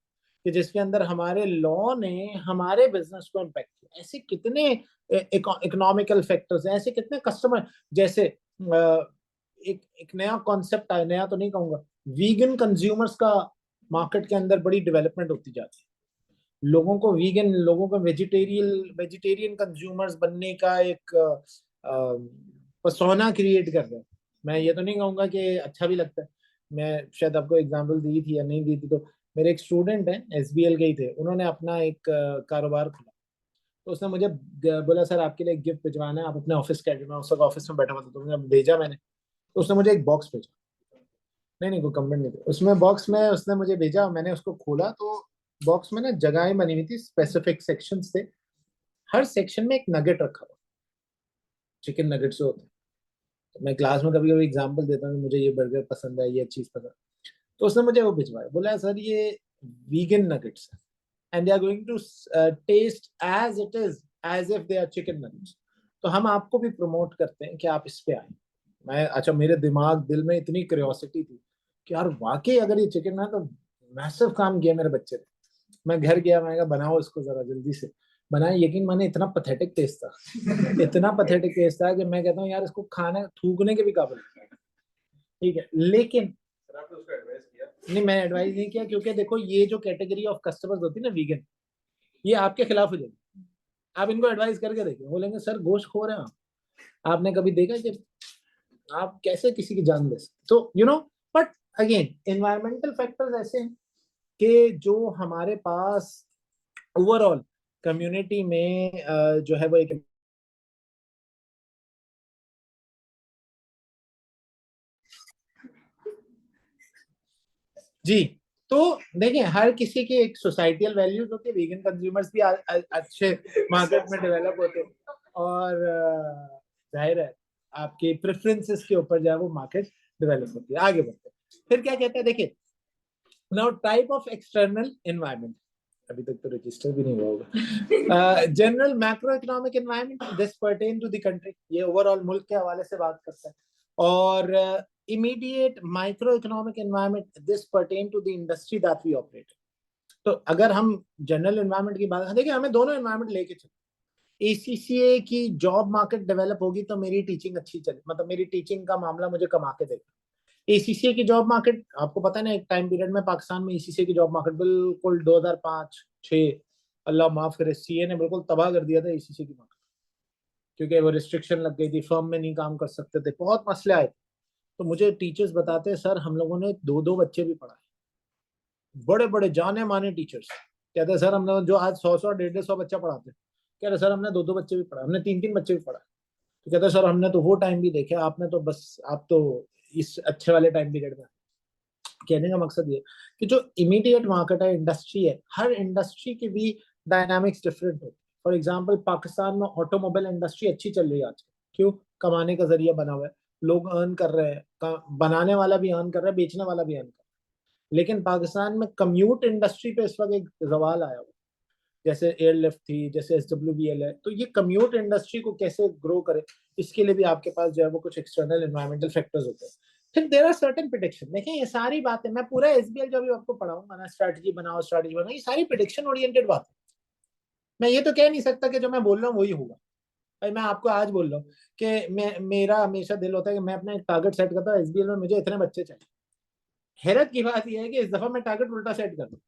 कि जिसके अंदर हमारे लॉ ने हमारे बिजनेस को इम्पैक्ट किया। ऐसे कितने इकोनॉमिकल फैक्टर्स हैं, ऐसे कितने कस्टमर, जैसे एक नया कॉन्सेप्ट आया, नया तो नहीं कहूंगा, वीगन कंज्यूमर्स का मार्केट के अंदर बड़ी डेवलपमेंट होती जाती है। लोगों को वीगन, लोगों को वेजिटेरियन कंज्यूमर्स बनने का एक पर्सोना क्रिएट कर रहे हैं। मैं ये तो नहीं कहूंगा कि अच्छा भी लगता है, मैं शायद आपको एग्जांपल दी थी या नहीं दी थी, तो मेरे एक स्टूडेंट हैं एसबीएल के ही थे, उन्होंने अपना एक कारोबार खोला। तो उसने मुझे बोला सर आपके लिए एक गिफ्ट भिजवाना है, आप अपने ऑफिस के एड्रेस में, उस वक्त ऑफिस में बैठा हुआ था, तो मैंने भेजा, मैंने तो उसने मुझे एक बॉक्स भेजा, नहीं नहीं कोई कमेंट नहीं थे उसमें, बॉक्स में उसने मुझे भेजा, मैंने उसको खोला तो बॉक्स में ना जगहें बनी हुई थी, स्पेसिफिक सेक्शंस थे, हर सेक्शन में एक नगेट रखा हुआ, चिकन नगेट से होते हैं। तो मैं क्लास में कभी कभी एग्जांपल देता हूँ कि मुझे ये बर्गर पसंद है, ये चीज पसंद है, तो उसने मुझे वो भिजवाया, बोला सर ये वीगन नगेट्स है and they are going to taste as it is, as if they are chicken nuggets. तो हम आपको भी प्रमोट करते हैं कि आप इस पे आए। मैं अच्छा, मेरे दिमाग दिल में इतनी क्यूरियोसिटी थी कि यार वाकई अगर ये चिकन है तो मैसिव काम किया मेरे बच्चे ने। मैं घर गया, मैंने कहा बनाओ इसको जरा जल्दी से, बनाया, यकीन माने इतना पथेटिक टेस्ट था इतना पथेटिक टेस्ट था कि मैं कहता हूँ यार इसको खाने थूकने के भी काबिल नहीं। ठीक है, लेकिन सर आपने उसको एडवाइस किया? नहीं, मैंने एडवाइस नहीं किया, क्योंकि देखो ये जो कैटेगरी ऑफ कस्टमर्स होती है ना वीगन, ये आपके खिलाफ हो जाएगी। आप इनको एडवाइस करके देखिए, बोलेंगे सर गोश्त खो रहे हैं आप, आपने कभी देखा कि आप कैसे किसी की जान ले सकते, तो you know. But again environmental factors ऐसे हैं कि जो हमारे पास ओवरऑल कम्युनिटी में जो है वो एक, जी। तो देखिए हर किसी की एक सोसाइटियल वैल्यूज होती है, वीगन कंज्यूमर्स भी अच्छे मार्केट में डेवलप होते हैं, और जाहिर है आपके प्रेफरेंसेस के ऊपर जो है वो मार्केट डेवलप होती है। आगे बढ़ते हैं, फिर क्या कहते हैं, देखिए now type of external environment, अभी तक तो रजिस्टर भी नहीं हुआ होगा। General macro economic environment, this pertain to the country, ये ओवरऑल मुल्क के हवाले से बात करता है। और immediate micro economic environment, this pertain to the industry that we operate. तो अगर हम जनरल एनवायरनमेंट की बात, देखिए हमें दोनों एनवायरनमेंट लेके चलते। एसीसीए की जॉब मार्केट डेवलप होगी तो मेरी टीचिंग अच्छी चले, मतलब मेरी टीचिंग का मामला मुझे कमा के देगा। एसीसीए की जॉब मार्केट, आपको पता है ना, एक टाइम पीरियड में पाकिस्तान में एसीसीए की जॉब मार्केट बिल्कुल 2005-6, अल्लाह माफ करे, सीए ने बिल्कुल तबाह कर दिया था एसीसीए की मार्केट, क्योंकि वो रिस्ट्रिक्शन लग गई थी, फर्म में नहीं काम कर सकते थे, बहुत मसले आए थे। तो मुझे टीचर्स बताते हैं सर हम लोगों ने 2-2 बच्चे भी पढ़ाए, बड़े बड़े जाने माने टीचर्स कहते हैं सर हमने, जो आज 100-100 150-100 बच्चा पढ़ाते हैं, कह रहे सर हमने 2-2 बच्चे भी पढ़ाए, हमने 3-3 बच्चे भी पढ़ाए। तो कहते हैं सर हमने तो वो टाइम भी देखे, आपने तो बस, आप तो इस अच्छे वाले टाइम पीरियड में। कहने का मकसद ये कि जो इमीडिएट मार्केट है, इंडस्ट्री है, हर इंडस्ट्री की भी डायनामिक्स डिफरेंट होती है। फॉर एग्जांपल पाकिस्तान में ऑटोमोबाइल इंडस्ट्री अच्छी चल रही है आज, क्यों? कमाने का जरिया बना हुआ है, लोग अर्न कर रहे हैं, बनाने वाला भी अर्न कर रहा है, बेचने वाला भी अर्न कर रहा है। लेकिन पाकिस्तान में कम्यूट इंडस्ट्री पे इस वक्त एक जवाल आया हुआ, जैसे एयरलिफ्ट थी, जैसे एसडब्ल्यूबीएल है, तो ये कम्यूट इंडस्ट्री को कैसे ग्रो करे, इसके लिए भी आपके पास जो है वो कुछ एक्सटर्नल एनवायरमेंटल फैक्टर्स होते हैं। फिर देयर आर सर्टेन प्रेडिक्शन, देखिए ये सारी बातें मैं पूरा एसबीएल जो भी आपको पढ़ाऊंगा ना, स्ट्रैटेजी बनाओ स्ट्रैटेजी बनाओ, ये सारी प्रेडिक्शन ओरिएंटेड बात है। मैं ये तो कह नहीं सकता कि जो मैं बोल रहा हूँ वही होगा। भाई मैं आपको आज बोल रहा हूँ कि मेरा हमेशा दिल होता है कि मैं अपना एक टारगेट सेट करता हूँ, एसबीएल में मुझे इतने बच्चे चाहिए। हैरत की बात यह है कि इस दफा मैं टारगेट उल्टा सेट कर दूँ,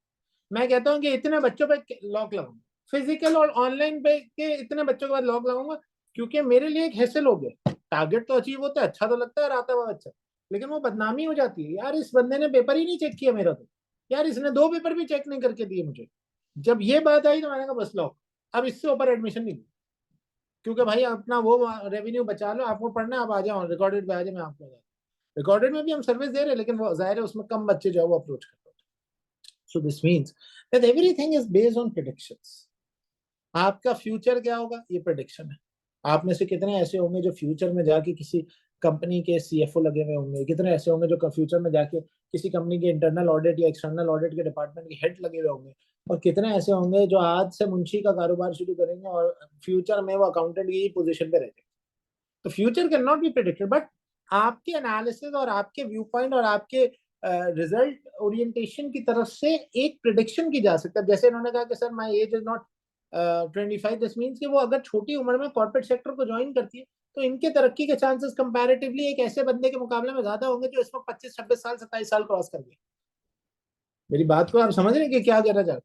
मैं कहता हूँ कि इतने बच्चों पे लॉक लगाऊंगा, फिजिकल और ऑनलाइन पे के इतने बच्चों के बाद लॉक लगाऊंगा, क्योंकि मेरे लिए एक हैसल हो गया। टारगेट तो अचीव होता है, अच्छा तो लगता है आता हुआ बच्चा, लेकिन वो बदनामी हो जाती है, यार इस बंदे ने पेपर ही नहीं चेक किया मेरा, तो यार इसने 2 पेपर भी चेक नहीं करके दिए मुझे। जब ये बात आई तो मैंने कहा बस लॉक, अब इससे ऊपर एडमिशन नहीं, क्योंकि भाई अपना वो रेवेन्यू बचा लो, आपको पढ़ना है आप आ जाओ, रिकॉर्डेड पे आ जाए, मैं आपको बता, रिकॉर्डेड में भी हम सर्विस दे रहे हैं, लेकिन वो जाहिर है उसमें कम बच्चे जो है वो अप्रोच करते हैं। So this means that everything is based on predictions. आपका फ्यूचर क्या होगा ये प्रेडिक्शन है. आप में से कितने ऐसे होंगे जो फ्यूचर में जाके किसी कंपनी के सीएफओ लगे हुए होंगे, कितने ऐसे होंगे जो फ्यूचर में जाके किसी कंपनी के इंटरनल ऑडिट या एक्सटर्नल ऑडिट के डिपार्टमेंट के हेड लगे हुए होंगे, और कितने ऐसे होंगे जो आज से मुंशी का कारोबार शुरू करेंगे और फ्यूचर में वो अकाउंटेंट की पोजीशन पे रहेंगे. तो future can not be predicted, but आपके एनालिसिस और आपके व्यू पॉइंट और आपके रिजल्ट ओरिएंटेशन की तरफ से एक प्रिडिक्शन की जा सकता है. जैसे इन्होंने कहा कि sir my age is not 25, this means कि वो अगर छोटी उम्र में कॉर्पोरेट सेक्टर को ज्वाइन करती है तो इनके तरक्की के चांसेस कंपैरेटिवली एक ऐसे बंदे के मुकाबले में ज्यादा होंगे जो इसमें 25, 26 साल, 27 साल क्रॉस कर गए. मेरी बात को आप समझ रहे हैं कि क्या कहना चाह रहे.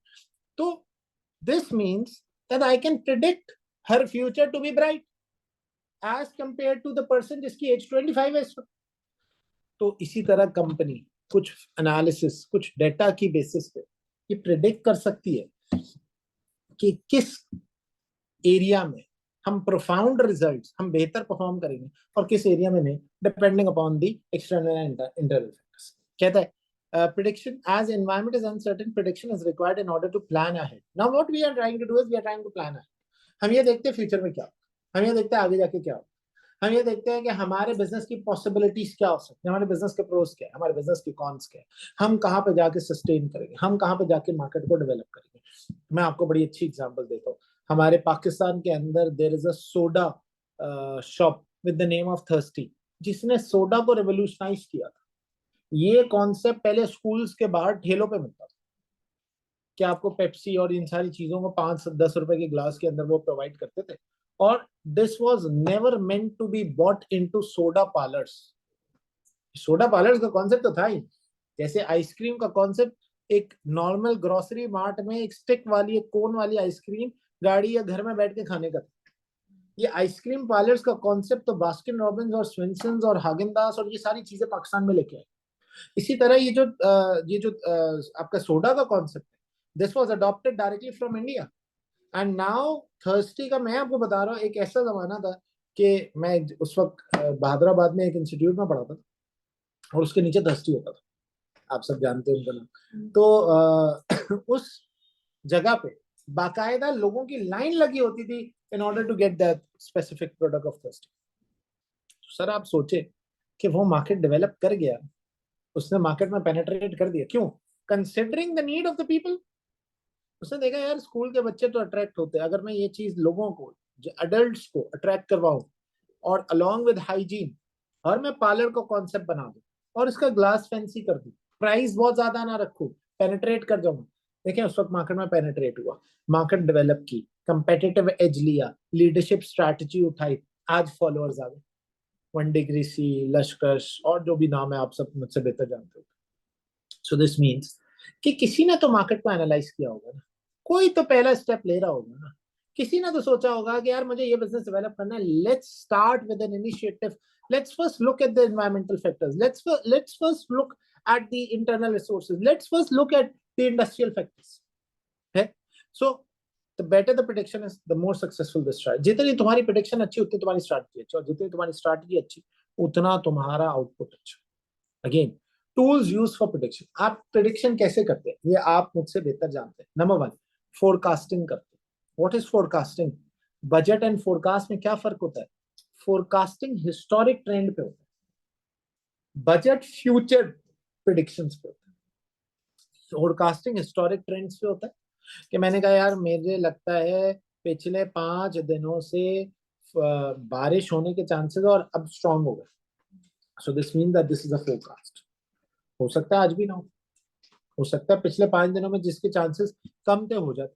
तो this means that I can predict her future to be bright as compare to the person जिसकी एज 25 है. तो इसी तरह कंपनी कुछ एनालिसिस, कुछ डेटा की बेसिस पे ये प्रिडिक्ट कर सकती है कि किस एरिया में हम प्रोफाउंड रिजल्ट्स, हम बेहतर परफॉर्म करेंगे और किस एरिया में नहीं, depending upon the external and internal factors. कहता है prediction as environment is uncertain, prediction is required in order to plan ahead. Now what we are trying to do is we are trying to plan ahead. हम ये देखते हैं फ्यूचर में क्या होगा, हम ये देखते हैं आगे जाके क्या होगा, हम ये देखते हैं कि हमारे बिजनेस की पॉसिबिलिटीज क्या हो सकती है, हमारे बिजनेस के प्रोस क्या है, हमारे बिजनेस की कॉन्स क्या है, हम कहाँ पे जाके सस्टेन करेंगे, हम कहाँ पे जाके मार्केट को डेवलप करेंगे. मैं आपको बड़ी अच्छी एग्जांपल देता हूँ. हमारे पाकिस्तान के अंदर there is a soda shop with the name of thirsty, जिसने सोडा को रेवोल्यूशनाइज किया था. ये कॉन्सेप्ट पहले स्कूल्स के बाहर ठेलों पे मिलता था कि आपको पेप्सी और इन सारी चीजों को 5-10 रुपए के ग्लास के अंदर वो प्रोवाइड करते थे, और this was never meant to be bought into soda parlours. Soda parlours का कॉन्सेप्ट तो था ही, जैसे आइसक्रीम का कॉन्सेप्ट एक नॉर्मल ग्रोसरी मार्ट में एक स्टिक वाली, एक कोन वाली आइसक्रीम गाड़ी या घर में बैठ के खाने का था. ये आइसक्रीम पार्लर्स का कॉन्सेप्ट तो बास्किन रॉबिन्स और स्विंसन्स और हागेनदास और ये सारी चीजें पाकिस्तान में लेके आए. इसी तरह ये जो आपका सोडा का कॉन्सेप्ट है, this was adopted directly from India. And now thirsty का मैं आपको बता रहा हूँ, एक ऐसा जमाना था कि मैं उस वक्त बहादुराबाद में एक इंस्टीट्यूट में पढ़ाता था और उसके नीचे थर्स्टी होता था, आप सब जानते हैं उनका नाम. तो उस जगह पे बाकायदा लोगों की लाइन लगी होती थी in order to get that specific product of thirsty. Sir आप सोचे कि वो मार्केट डेवलप कर गया, उसने मार्केट में पेनिट्रेट कर दिया. क्यों? Considering the need of the people. उसने देखा यार स्कूल के बच्चे तो अट्रैक्ट होते हैं, अगर मैं ये चीज लोगों को, जो अडल्ट्स को अट्रैक्ट करवाऊं और अलोंग विद हाइजीन, और मैं पार्लर को कॉन्सेप्ट बना दूं और इसका ग्लास फैंसी कर दूं, प्राइस बहुत ज्यादा ना रखूं, पेनिट्रेट कर जाऊं. देखिए उस वक्त मार्केट में पेनिट्रेट हुआ, मार्केट डेवलप की, कंपेटिटिव एज लिया, लीडरशिप स्ट्रैटेजी उठाई, आज फॉलोअर्स आ गए. 1 डिग्री सी, लश्कर्स और जो भी नाम है आप सब मुझसे बेहतर जानते हो. सो दिस मीन्स कि किसी ने तो मार्केट को एनालाइज किया होगा ना, कोई तो पहला स्टेप ले रहा होगा ना, किसी ने तो सोचा होगा कि यार मुझे ये बिजनेस डेवलप करना है, let's start with an initiative, let's first look at the environmental factors, let's first look at the internal resources, let's first look at the industrial factors. है सो the better the prediction is, the more successful the strategy. जितनी तुम्हारी prediction अच्छी उतनी तुम्हारी strategy अच्छी, और जितनी तुम्हारी strategy अच्छी उतना तुम्हारा आउटपुट अच्छा. Again tools use for prediction. आप प्रिडिक्शन कैसे करते हैं ये आप मुझसे बेहतर जानते हैं. नंबर 1, फोरकास्टिंग करते हैं. What is forecasting? Budget and forecast में क्या फर्क होता है? फोरकास्टिंग हिस्टोरिक ट्रेंड पे होता है, बजट फ्यूचर प्रिडिक्शंस पे होता है. फोरकास्टिंग हिस्टोरिक ट्रेंड्स पे होता है कि मैंने कहा यार मुझे लगता है पिछले 5 दिनों से बारिश होने के चांसेस और अब स्ट्रांग हो गए. So this mean that this is a forecast. हो सकता है आज भी ना हो सकता है पिछले 5 दिनों में जिसके चांसेस कम थे हो जाते.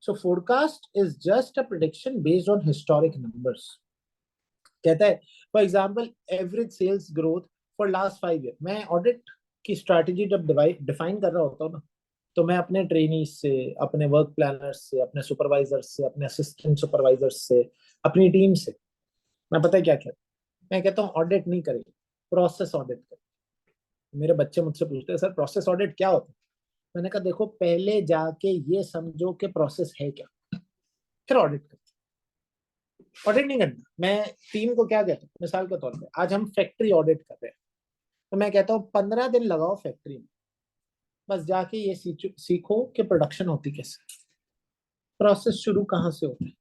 So forecast is just a prediction based on historic numbers. कहता है for example average sales growth for last 5 year. मैं ऑडिट की स्ट्रैटेजी जब डिफाइन कर रहा होता हूँ ना, तो मैं अपने ट्रेनीज से, अपने वर्क प्लानर्स से, अपने सुपरवाइजर्स से, अपने असिस्टेंट सुपरवाइजर्स से, अपनी टीम से मैं पता है क्या कहता हूँ, मैं कहता हूँ ऑडिट नहीं करेंगे, प्रोसेस ऑडिट करेंगे. मेरे बच्चे मुझसे पूछते हैं सर प्रोसेस ऑडिट क्या होता है? मैंने कहा देखो पहले जाके ये समझो कि प्रोसेस है क्या, फिर ऑडिट करते. ऑडिट नहीं करना. मैं टीम को क्या कहता हूँ, मिसाल के तौर पे आज हम फैक्ट्री ऑडिट कर रहे हैं, तो मैं कहता हूँ 15 दिन लगाओ फैक्ट्री में, बस जाके ये सीखो कि प्रोडक्शन होती कैसे, प्रोसेस शुरू कहाँ से होता है,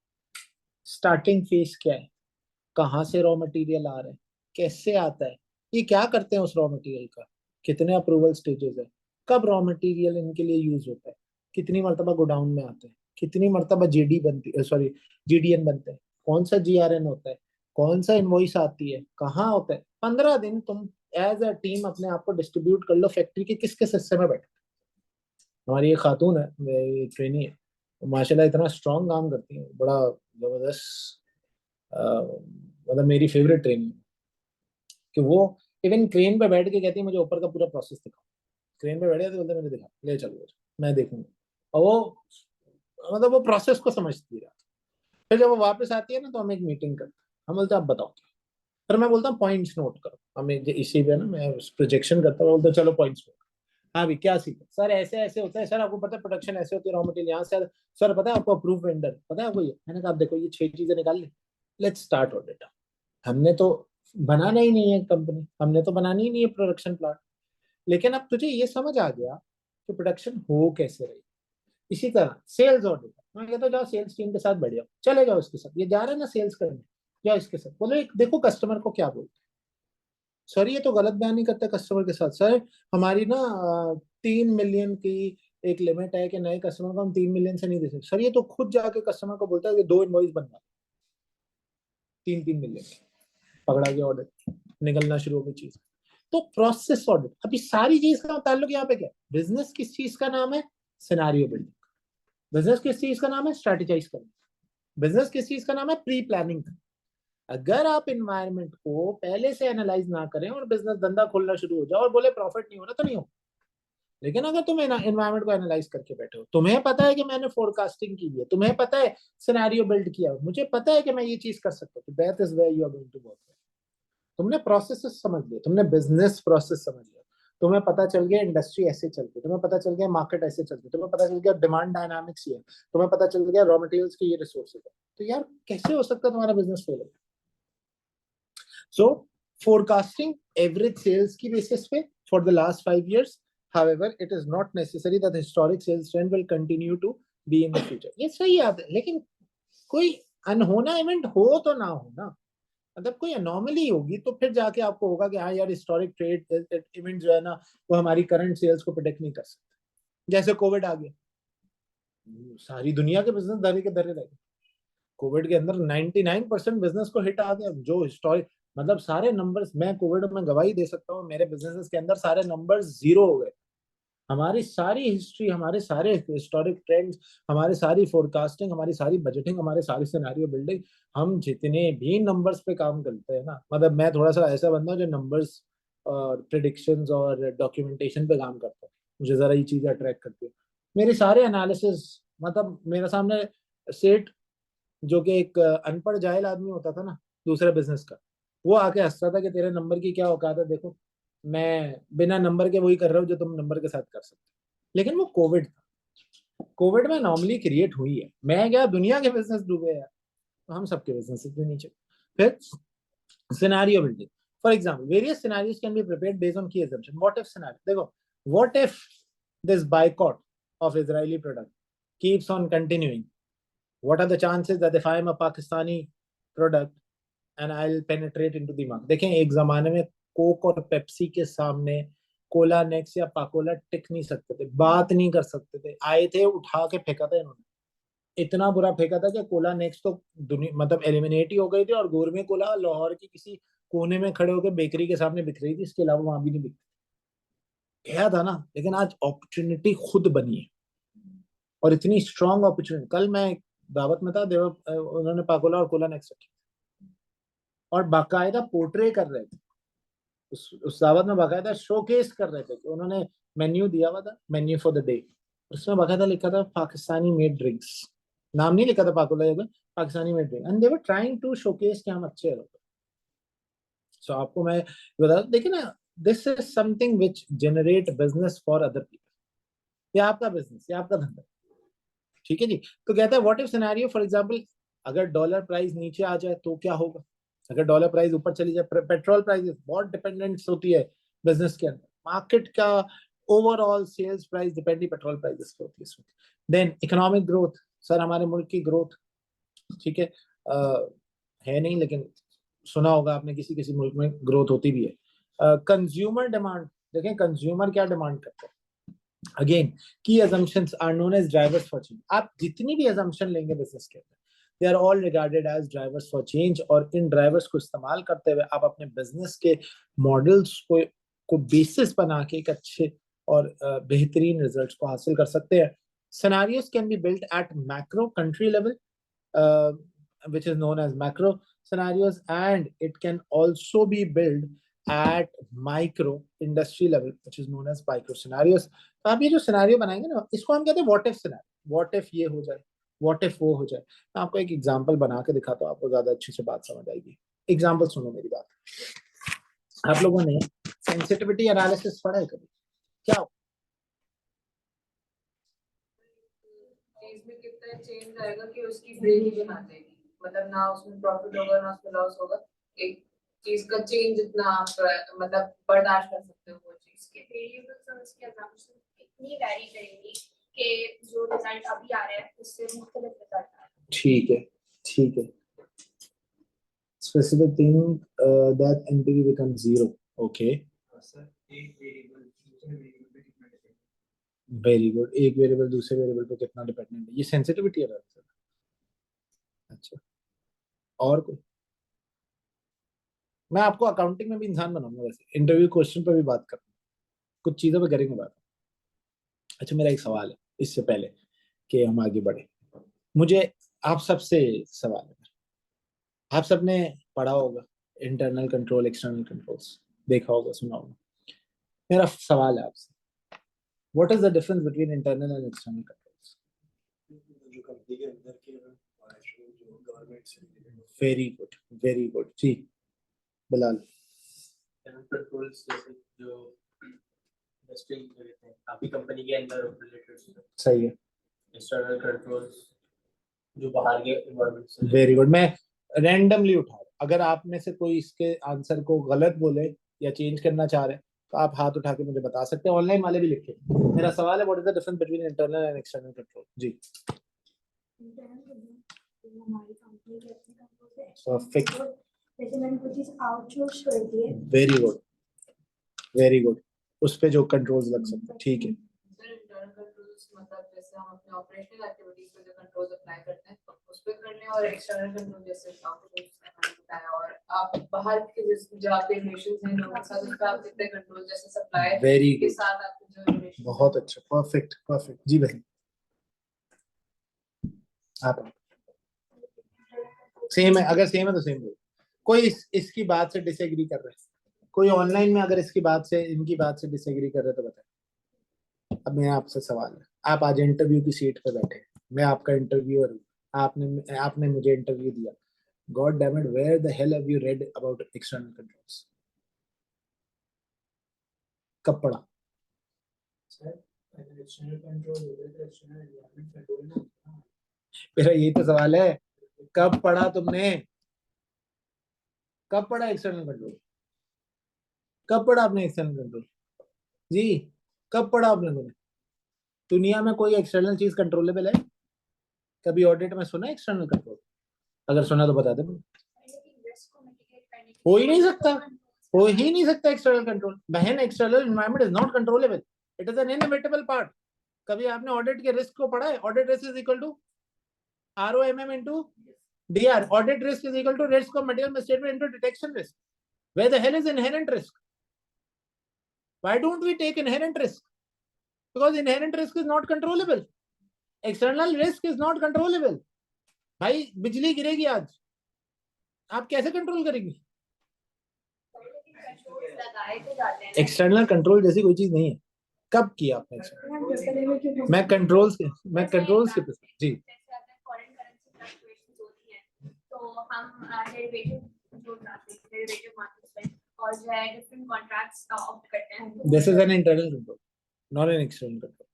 स्टार्टिंग फेस क्या है, कहाँ से रॉ मटेरियल आ रहा है, कैसे आता है, ये क्या करते हैं उस रॉ मटेरियल का, कितने अप्रूवल स्टेजेस है, कब रॉ मटेरियल इनके लिए यूज होता है, कितनी मरतबा गोडाउन में आता है, कितनी मरतबा जेडी बनती है, सॉरी जीडीएन बनते हैं, कौन सा जीआरएन होता है, कौन सा इनवॉइस आती है, कहाँ होता है। 15 दिन तुम एज अ टीम अपने आप को डिस्ट्रीब्यूट कर लो फैक्ट्री के किस किस हिस्से में बैठे। हमारी ये खातून है, मेरी ट्रेनी है, माशाल्लाह इतना स्ट्रांग काम करती है, बड़ा जबरदस्त, मतलब मेरी फेवरेट ट्रेनी है कि वो इवन क्रेन पे बैठ के कहती है मुझे ऊपर का पूरा प्रोसेस दिखाओ। क्रेन पे बैठ जाते बोलते मुझे दिखा, ले चलो मैं देखूंगा। और वो मतलब वो प्रोसेस को समझती है। फिर जब वो वापस आती है ना तो हम एक मीटिंग करते हैं, हम बोलते हैं आप बताओ। फिर मैं बोलता हूँ पॉइंट्स नोट करो, हमें इसी पे ना मैं प्रोजेक्शन करता हूँ, बोलता हूँ चलो पॉइंट्स नोट। हाँ भी क्या सीखा सर, ऐसे ऐसे होता है सर, आपको पता है प्रोडक्शन ऐसे होती है, रॉ मटेरियल यहाँ से सर पता है आपको, अप्रूव वेंडर पता है आपको, ये मैंने कहा आप देखो ये 6 चीजें निकाल ली, लेट्स स्टार्ट ऑडिट। हमने तो बनाना ही नहीं है कंपनी, हमने तो बनानी ही नहीं है प्रोडक्शन प्लांट, लेकिन अब तुझे ये समझ आ गया कि प्रोडक्शन हो कैसे रही। इसी तरह सेल्स ऑडिट, मैं कहता हूँ जाओ सेल्स टीम के साथ बैठ जाओ, चले जाओ इसके साथ, ये जा रहे हैं ना सेल्स करने, जाओ इसके साथ, बोलो एक देखो कस्टमर को क्या बोलते हैं। सर ये तो गलत बयानी करते हैं कस्टमर के साथ, सर हमारी ना 3 मिलियन की एक लिमिट है कि नए कस्टमर को हम 3 मिलियन से नहीं दे सकते। सर ये तो खुद जाके कस्टमर को बोलता है कि 2 इनवॉइस बनवा, 3-3 मिलियन, पकड़ा गया ऑर्डर, निकलना शुरू हो गई चीज। तो प्रोसेस ऑडिट, अभी सारी चीज का ताल्लुक यहाँ पे क्या है, बिजनेस किस चीज का नाम है, सिनेरियो बिल्डिंग, बिजनेस किस चीज का नाम है, स्ट्रेटेजाइज करना, बिजनेस किस चीज का नाम है, प्री प्लानिंग। अगर आप इन्वायरमेंट को पहले से एनालाइज ना करें और बिजनेस धंधा खोलना शुरू हो जाए और बोले प्रॉफिट नहीं हो रहा, तो नहीं हो। लेकिन अगर तुम इन्वायरमेंट को एनालाइज करके बैठे हो, तुम्हें पता है कि मैंने फोरकास्टिंग की है, तुम्हें पता है सिनेरियो बिल्ड किया, मुझे पता है कि मैं ये चीज कर सकता हूँ, that is where you are going to work. तुमने प्रोसेस समझ लिया, तुमने बिजनेस प्रोसेस समझ लिया, तुम्हें पता चल गया इंडस्ट्री ऐसे चलती है, तुम्हें पता चल गया मार्केट ऐसे चलती है, तुम्हें पता चल गया डिमांड डायनामिक्स ये है, तुम्हें पता चल गया रॉ मटेरियल्स के ये रिसोर्सेज है, तो यार कैसे हो सकता है तुम्हारा बिजनेस फेल हो। सो फोरकास्टिंग एवरेज सेल्स की बेसिस पे for the last 5 years, however it is not necessary that the historic sales trend will continue to be in the future। ये सही याद है, लेकिन कोई अनहोना इवेंट हो तो ना हो ना, मतलब कोई अनोमली होगी तो फिर जाके आपको होगा कि हाँ यार हिस्टोरिक ट्रेड इवेंट जो है ना वो हमारी करंट सेल्स को प्रोटेक्ट नहीं कर सकते। जैसे कोविड आ गया, सारी दुनिया के बिजनेस धरे के धरे रह गए। कोविड के अंदर 99% बिजनेस को हिट आ गया, जो हिस्टोरिक मतलब सारे नंबर्स, मैं कोविड में गवाही दे सकता हूँ, मेरे बिजनेसेस के अंदर सारे नंबर्स जीरो हो गए। हमारी सारी हिस्ट्री, हमारे सारे हिस्टोरिक ट्रेंड्स, हमारी सारी फोरकास्टिंग, हमारी सारी बजटिंग, हमारे सारी सिनेरियो बिल्डिंग, हम जितने भी नंबर्स पे काम करते हैं ना, मतलब मैं थोड़ा सा ऐसा बंदा हूं जो नंबर्स और प्रिडिक्शंस और डॉक्यूमेंटेशन पे काम करता हूँ, मुझे जरा ये चीजें अट्रैक्ट करती है। मेरे सारे एनालिसिस, मतलब मेरे सामने सेठ जो कि एक अनपढ़ जाहिल आदमी होता था ना दूसरे बिजनेस का, वो आके हंसता था कि तेरे नंबर की क्या औकात है, देखो मैं बिना नंबर के वही कर रहा हूँ जो तुम नंबर के साथ कर सकते हो। लेकिन वो कोविड था, कोविड में नॉर्मली क्रिएट हुई है, मैं क्या दुनिया के बिजनेस डूबे यार, तो हम सबके बिजनेस के नीचे। फिर scenario building, for example various scenarios can be prepared based on की assumption। व्हाट इफ सिनेरियो, देखो what if this boycott of Israeli product keeps on continuing, what are the chances that if I am a Pakistani product and I'll penetrate into the market। देखें एक जमाने में कोक और पेप्सी के सामने कोला नेक्स या पाकोला टिक नहीं सकते थे, बात नहीं कर सकते थे, आए थे उठा के फेंका था इन्होंने, इतना बुरा फेंका था कि कोला नेक्स तो दुनिया मतलब एलिमिनेट ही हो गई थी, और गोरमे कोला लाहौर की किसी कोने में खड़े होकर बेकरी के सामने बिक रही थी, इसके अलावा वहां भी नहीं बिकती। गया था ना, लेकिन आज अपॉर्चुनिटी खुद बनी है, और इतनी स्ट्रांग अपॉर्चुनिटी। कल मैं दावत में था, उन्होंने पाकोला और कोला नेक्स रखी और बाकायदा पोर्ट्रे कर रहे थे, उस दावत में बाकायदा शोकेस कर रहे थे कि उन्होंने मेन्यू दिया हुआ था, मेन्यू फॉर द डे, उसमें बाकायदा लिखा था पाकिस्तानी मेड ड्रिंक्स, नाम नहीं लिखा था पाकोला योगा, Pakistani made drink, and they were trying to showcase कि हम अच्छे हैं। सो आपको मैं बता दूं, देखिए ना, this is something which generate business for other people, या आपका बिजनेस या आपका धंधा, ठीक है जी। तो कहता है what if scenario, for example अगर डॉलर प्राइस नीचे आ जाए तो क्या होगा, अगर डॉलर प्राइस ऊपर चली जाए, पेट्रोल प्राइस बहुत डिपेंडेंस होती है बिजनेस के अंदर, मार्केट का overall sales price depending petrol prices पे होती है इसमें। देन इकोनॉमिक ग्रोथ, सर हमारे मुल्क की ग्रोथ, ठीक है नहीं, लेकिन सुना होगा आपने किसी किसी मुल्क में ग्रोथ होती भी है। कंज्यूमर डिमांड, देखें कंज्यूमर क्या डिमांड करते हैं। अगेन की assumptions are known as drivers for change। आप जितनी भी assumption लेंगे बिजनेस के अंदर, they are all regarded as drivers for change, और इन ड्राइवर्स को इस्तेमाल करते हुए आप अपने बिजनेस के मॉडल्स को बेसिस बना के एक अच्छे और बेहतरीन रिजल्ट्स को हासिल कर सकते हैं। Scenarios can be built at macro country level, which is known as macro scenarios, and it can also be built at micro industry level, which is known as micro scenarios। तो आप ये जो सिनेरियो बनाएंगे ना, इसको हम कहते हैं what if scenario. What if ये हो जाए, व्हाट इफ वो हो जाए। मैं आपको एक एग्जांपल बना के दिखाता हूँ, आपको ज्यादा अच्छे से बात समझ आएगी। एग्जांपल सुनो मेरी बात। आप लोगों ने सेंसिटिविटी एनालिसिस पढ़ा है कभी? क्या चीज में कितना चेंज आएगा कि उसकी ब्रेक इवन आ जाएगी, मतलब ना उसमें प्रॉफिट होगा ना उसमें लॉस होगा। एक चीज का चेंज इतना आप मतलब बर्दाश्त कर सकते हो वो चीज के। वेरिएबल्स और उसके assumptions इतनी वैरी करेंगी कि जो रिजल्ट अभी आ रहा है उससे मुख्तलिफ रिजल्ट आ रहा है। ठीक है, ठीक है। Specific thing that NPV becomes zero. Okay. Sir एक वेरिएबल दूसरे वेरिएबल पे कितना डिपेंड है? Very good. एक वेरिएबल दूसरे वेरिएबल पे कितना डिपेंडेंट है, ये सेंसिटिविटी है। अच्छा, और कोई? मैं आपको अकाउंटिंग में भी इंसान बनाऊंगा, वैसे इंटरव्यू क्वेश्चन पर भी बात करूंगा, कुछ चीजों पे करेंगे बात। अच्छा, मेरा एक सवाल है इससे पहले कि हम आगे बढ़े, मुझे आप सबसे सवाल है। आप सबने पढ़ा होगा इंटरनल कंट्रोल, एक्सटर्नल कंट्रोल्स, देखा होगा, सुना होगा। मेरा सवाल है आपसे, what is the difference between internal and external controls? जो कंपनी के अंदर के जो गवर्नमेंट से वेरी गुड, वेरी गुड जी। बिलाल? कंट्रोल्स जैसे जो इंडस्ट्री रहते हैं काफी कंपनी के अंदर रिलेटेड। सही है, एक्सटर्नल कंट्रोल्स जो बाहर के एनवायरनमेंट से। Very good. मैं रैंडमली उठा रहा हूं, अगर आप में से कोई इसके आंसर को गलत बोले या चेंज करना चाह रहे हैं तो आप हाथ उठा के मुझे बता सकते हैं, ऑनलाइन वाले भी लिखे। मेरा सवाल है, what is the difference between internal and external control? जी हमारी कंपनी के अपने कंट्रोल है। परफेक्ट, जैसे मैंने कोई चीज आउटसोर्स कर दी है। Very good, very good. उस पे जो कंट्रोल्स लग सकते हैं, ठीक है। सर इंटरनल कंट्रोल्स मतलब जैसे हम अपने ऑपरेशनल एक्टिविटीज पे जो कंट्रोल्स अप्लाई करते हैं तो उस पे करने, और एक्सटर्नल कंट्रोल जैसे आपको बताया, और आप बाहर के जो आपके रिलेशंस हैं लोगों के साथ, उस पे आप कितने कंट्रोल जैसे सप्लायर वेरी के गुड, साथ आपके जो रिलेशन। बहुत अच्छा, परफेक्ट परफेक्ट। जी भाई, आप सेम है? अगर सेम है तो सेम बोलो। कोई इसकी बात से डिसएग्री कर रहा है? कोई ऑनलाइन में अगर इसकी बात से, इनकी बात से डिसएग्री कर रहे तो बताएं। अब मैं आपसे सवाल है, आप आज इंटरव्यू की सीट पे बैठे, मैं आपका इंटरव्यूअर हूँ, आपने मुझे इंटरव्यू दिया। God damn it, where the hell have you read about external controls? कब पढ़ा? सर अगर एक्सटर्नल कंट्रोल हो गया तो एक्सटर्नल एनवायरनमेंट कंट्रोल ना होता है। मेरा यही तो सवाल है, कब पढ़ा तुमने? कब पढ़ा एक्सटर्नल कंट्रोल? कब पढ़ा आपने एक्सटर्नल कंट्रोल? जी कब पढ़ा आपने? दुनिया में कोई एक्सटर्नल चीज कंट्रोलेबल है? कभी ऑडिट में सुना एक्सटर्नल कंट्रोल? अगर सुना तो बता दे। हो ही नहीं सकता, हो ही नहीं सकता एक्सटर्नल कंट्रोल। बहन, external environment is not controllable, it is an inevitable part. कभी आपने ऑडिट के रिस्क को पढ़ा है? Audit risk is equal to ROMM into DR. Audit risk is equal to risk of material misstatement into detection risk. Where the hell is inherent risk? Why don't we take inherent risk? Because inherent risk is not controllable. External risk is not controllable. भाई बिजली गिरेगी आज, आप कैसे कंट्रोल करेंगे? एक्सटर्नल कंट्रोल जैसी कोई चीज नहीं है। कब किया आपने? मैं कंट्रोल्स के जी। तो हम डेरिवेटिव जो जाते हैं डेरिवेटिव मार्केट्स में और जो है डिफरेंट कॉन्ट्रैक्ट्स ऑप्ट करते हैं। This is an internal control, not an external control.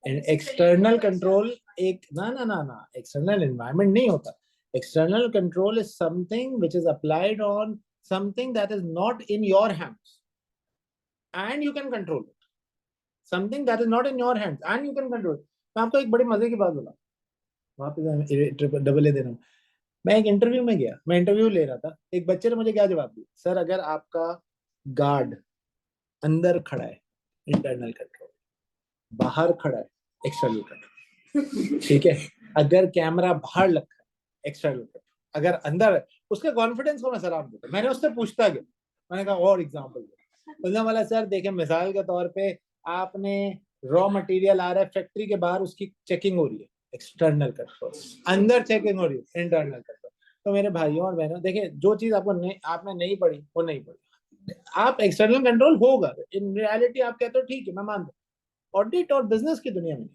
And external control एक ना एक्सटर्नल एनवायरनमेंट नहीं होता। External control is something which is applied on something that is not in your hands and you can control it. Something that is not in your hands and you can control. मैं आपको एक बड़ी मजे की बात बोला, वापस डबल ए दे रहा हूँ। मैं एक इंटरव्यू में गया, मैं इंटरव्यू ले रहा था, एक बच्चे ने मुझे क्या जवाब दिया, सर अगर आपका गार्ड अंदर खड़ा है इंटरनल कंट्रोल, बाहर खड़ा है एक्सटर्नल कंट्रोल, ठीक है, अगर कैमरा बाहर लगा है एक्सटर्नल कंट्रोल, अगर अंदर है, उसके कॉन्फिडेंस को मैं सलाम देता। मैंने उससे पूछता गया, मैंने कहा और एग्जांपल बोलने वाला, सर देखें मिसाल के तौर पे आपने रॉ मटेरियल आ रहा है फैक्ट्री के बाहर, उसकी चेकिंग हो रही है एक्सटर्नल कंट्रोल, अंदर चेकिंग हो रही है इंटरनल कंट्रोल। तो मेरे भाइयों और बहनों देखिए, जो चीज आपने नहीं पढ़ी वो नहीं पढ़ी, आप एक्सटर्नल कंट्रोल होगा इन रियलिटी। आप कहते हो ठीक है मैं मानता हूं, ऑडिट और बिजनेस की दुनिया में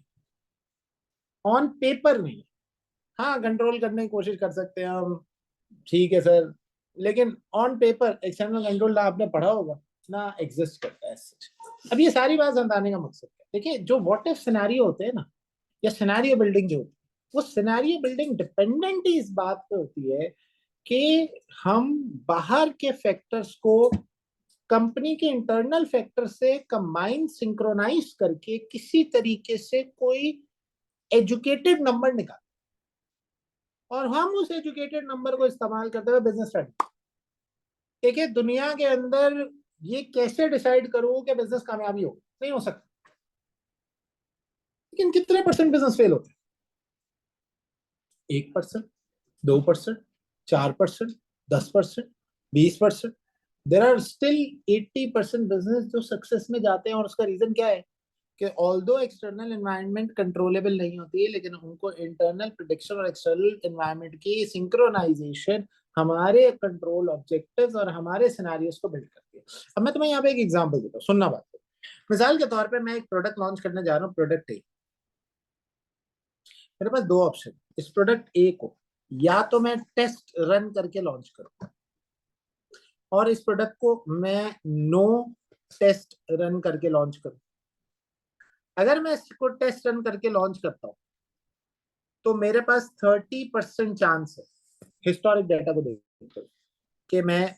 ऑन पेपर नहीं, हाँ कंट्रोल करने की कोशिश कर सकते हैं हम, ठीक है सर, लेकिन ऑन पेपर एक्सटर्नल कंट्रोल ना आपने पढ़ा होगा ना एग्जिस्ट करता है सच। अब ये सारी बात समझाने का मकसद है, देखिए जो व्हाट इफ सिनेरियो होते हैं ना, या सिनेरियो बिल्डिंग जो होती है, वो सिनेरियो बिल्डिंग डिपेंडेंट ही इस बात पे होती है कि हम बाहर के फैक्टर्स को कंपनी के इंटरनल फैक्टर से कंबाइन सिंक्रोनाइज करके किसी तरीके से कोई एजुकेटेड नंबर निकाल, और हम उस एजुकेटेड नंबर को इस्तेमाल करते हुए बिजनेस स्ट्रेटजी। देखिए दुनिया के अंदर ये कैसे डिसाइड करूं कि बिजनेस कामयाबी हो, नहीं हो सकता, लेकिन कितने परसेंट बिजनेस फेल होते हैं? 1%, 2%, 4%, 10%, 20%। देर आर स्टिल 80% बिजनेस जो सक्सेस में जाते हैं, और उसका रीजन क्या है कि ऑल्दो एक्सटर्नल एनवायरनमेंट कंट्रोलेबल नहीं होती है, लेकिन उनको इंटरनल प्रेडिक्शन और एक्सटर्नल एनवायरनमेंट की सिंक्रोनाइजेशन हमारे कंट्रोल ऑब्जेक्टिव्स और हमारे सिनेरियोस को बिल्ड करती है। अब मैं तुम्हें यहाँ पे एक एग्जांपल देता हूँ, सुनना बात। मिसाल के तौर पे मैं एक प्रोडक्ट लॉन्च करने जा रहा हूँ, प्रोडक्ट ए। मेरे पास दो ऑप्शन, इस प्रोडक्ट ए को या तो मैं टेस्ट रन करके लॉन्च करूँ, और इस प्रोडक्ट को मैं नो टेस्ट रन करके लॉन्च करूँ। अगर मैं इसको टेस्ट रन करके लॉन्च करता हूं तो मेरे पास 30% चांस है, हिस्टोरिक डाटा को देखकर, कि मैं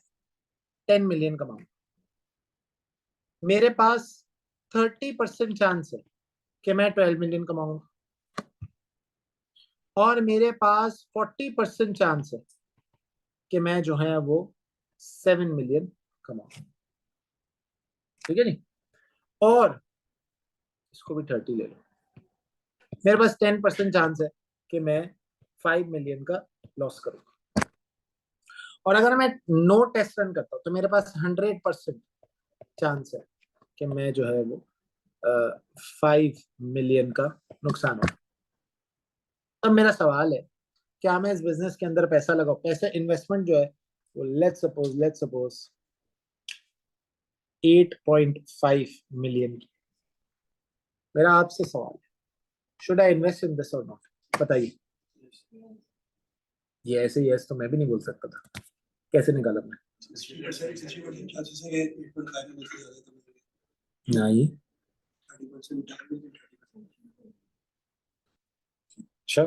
10 मिलियन कमाऊं। मेरे पास 30% चांस है कि मैं 12 मिलियन कमाऊंगा, और मेरे पास 40% चांस है कि मैं जो है वो 7 मिलियन कमाऊंगा, ठीक है नहीं, और इसको भी 30 ले लो, मेरे पास 10% चांस है कि मैं 5 मिलियन का लॉस करूंगा। और अगर मैं नो टेस्ट रन करता हूं तो मेरे पास 100% चांस है कि मैं जो है वो 5 मिलियन का नुकसान हो। अब मेरा सवाल है, क्या मैं इस बिजनेस के अंदर पैसा लगाऊं? पैसा इन्वेस्टमेंट जो है वो लेट्स सपोज 8.5 मिलियन की। मेरा आपसे सवाल है, should I invest in this और नॉट? बताइए। ये ऐसे यस तो मैं भी नहीं बोल सकता था, कैसे निकाला मैं? नहीं, अच्छा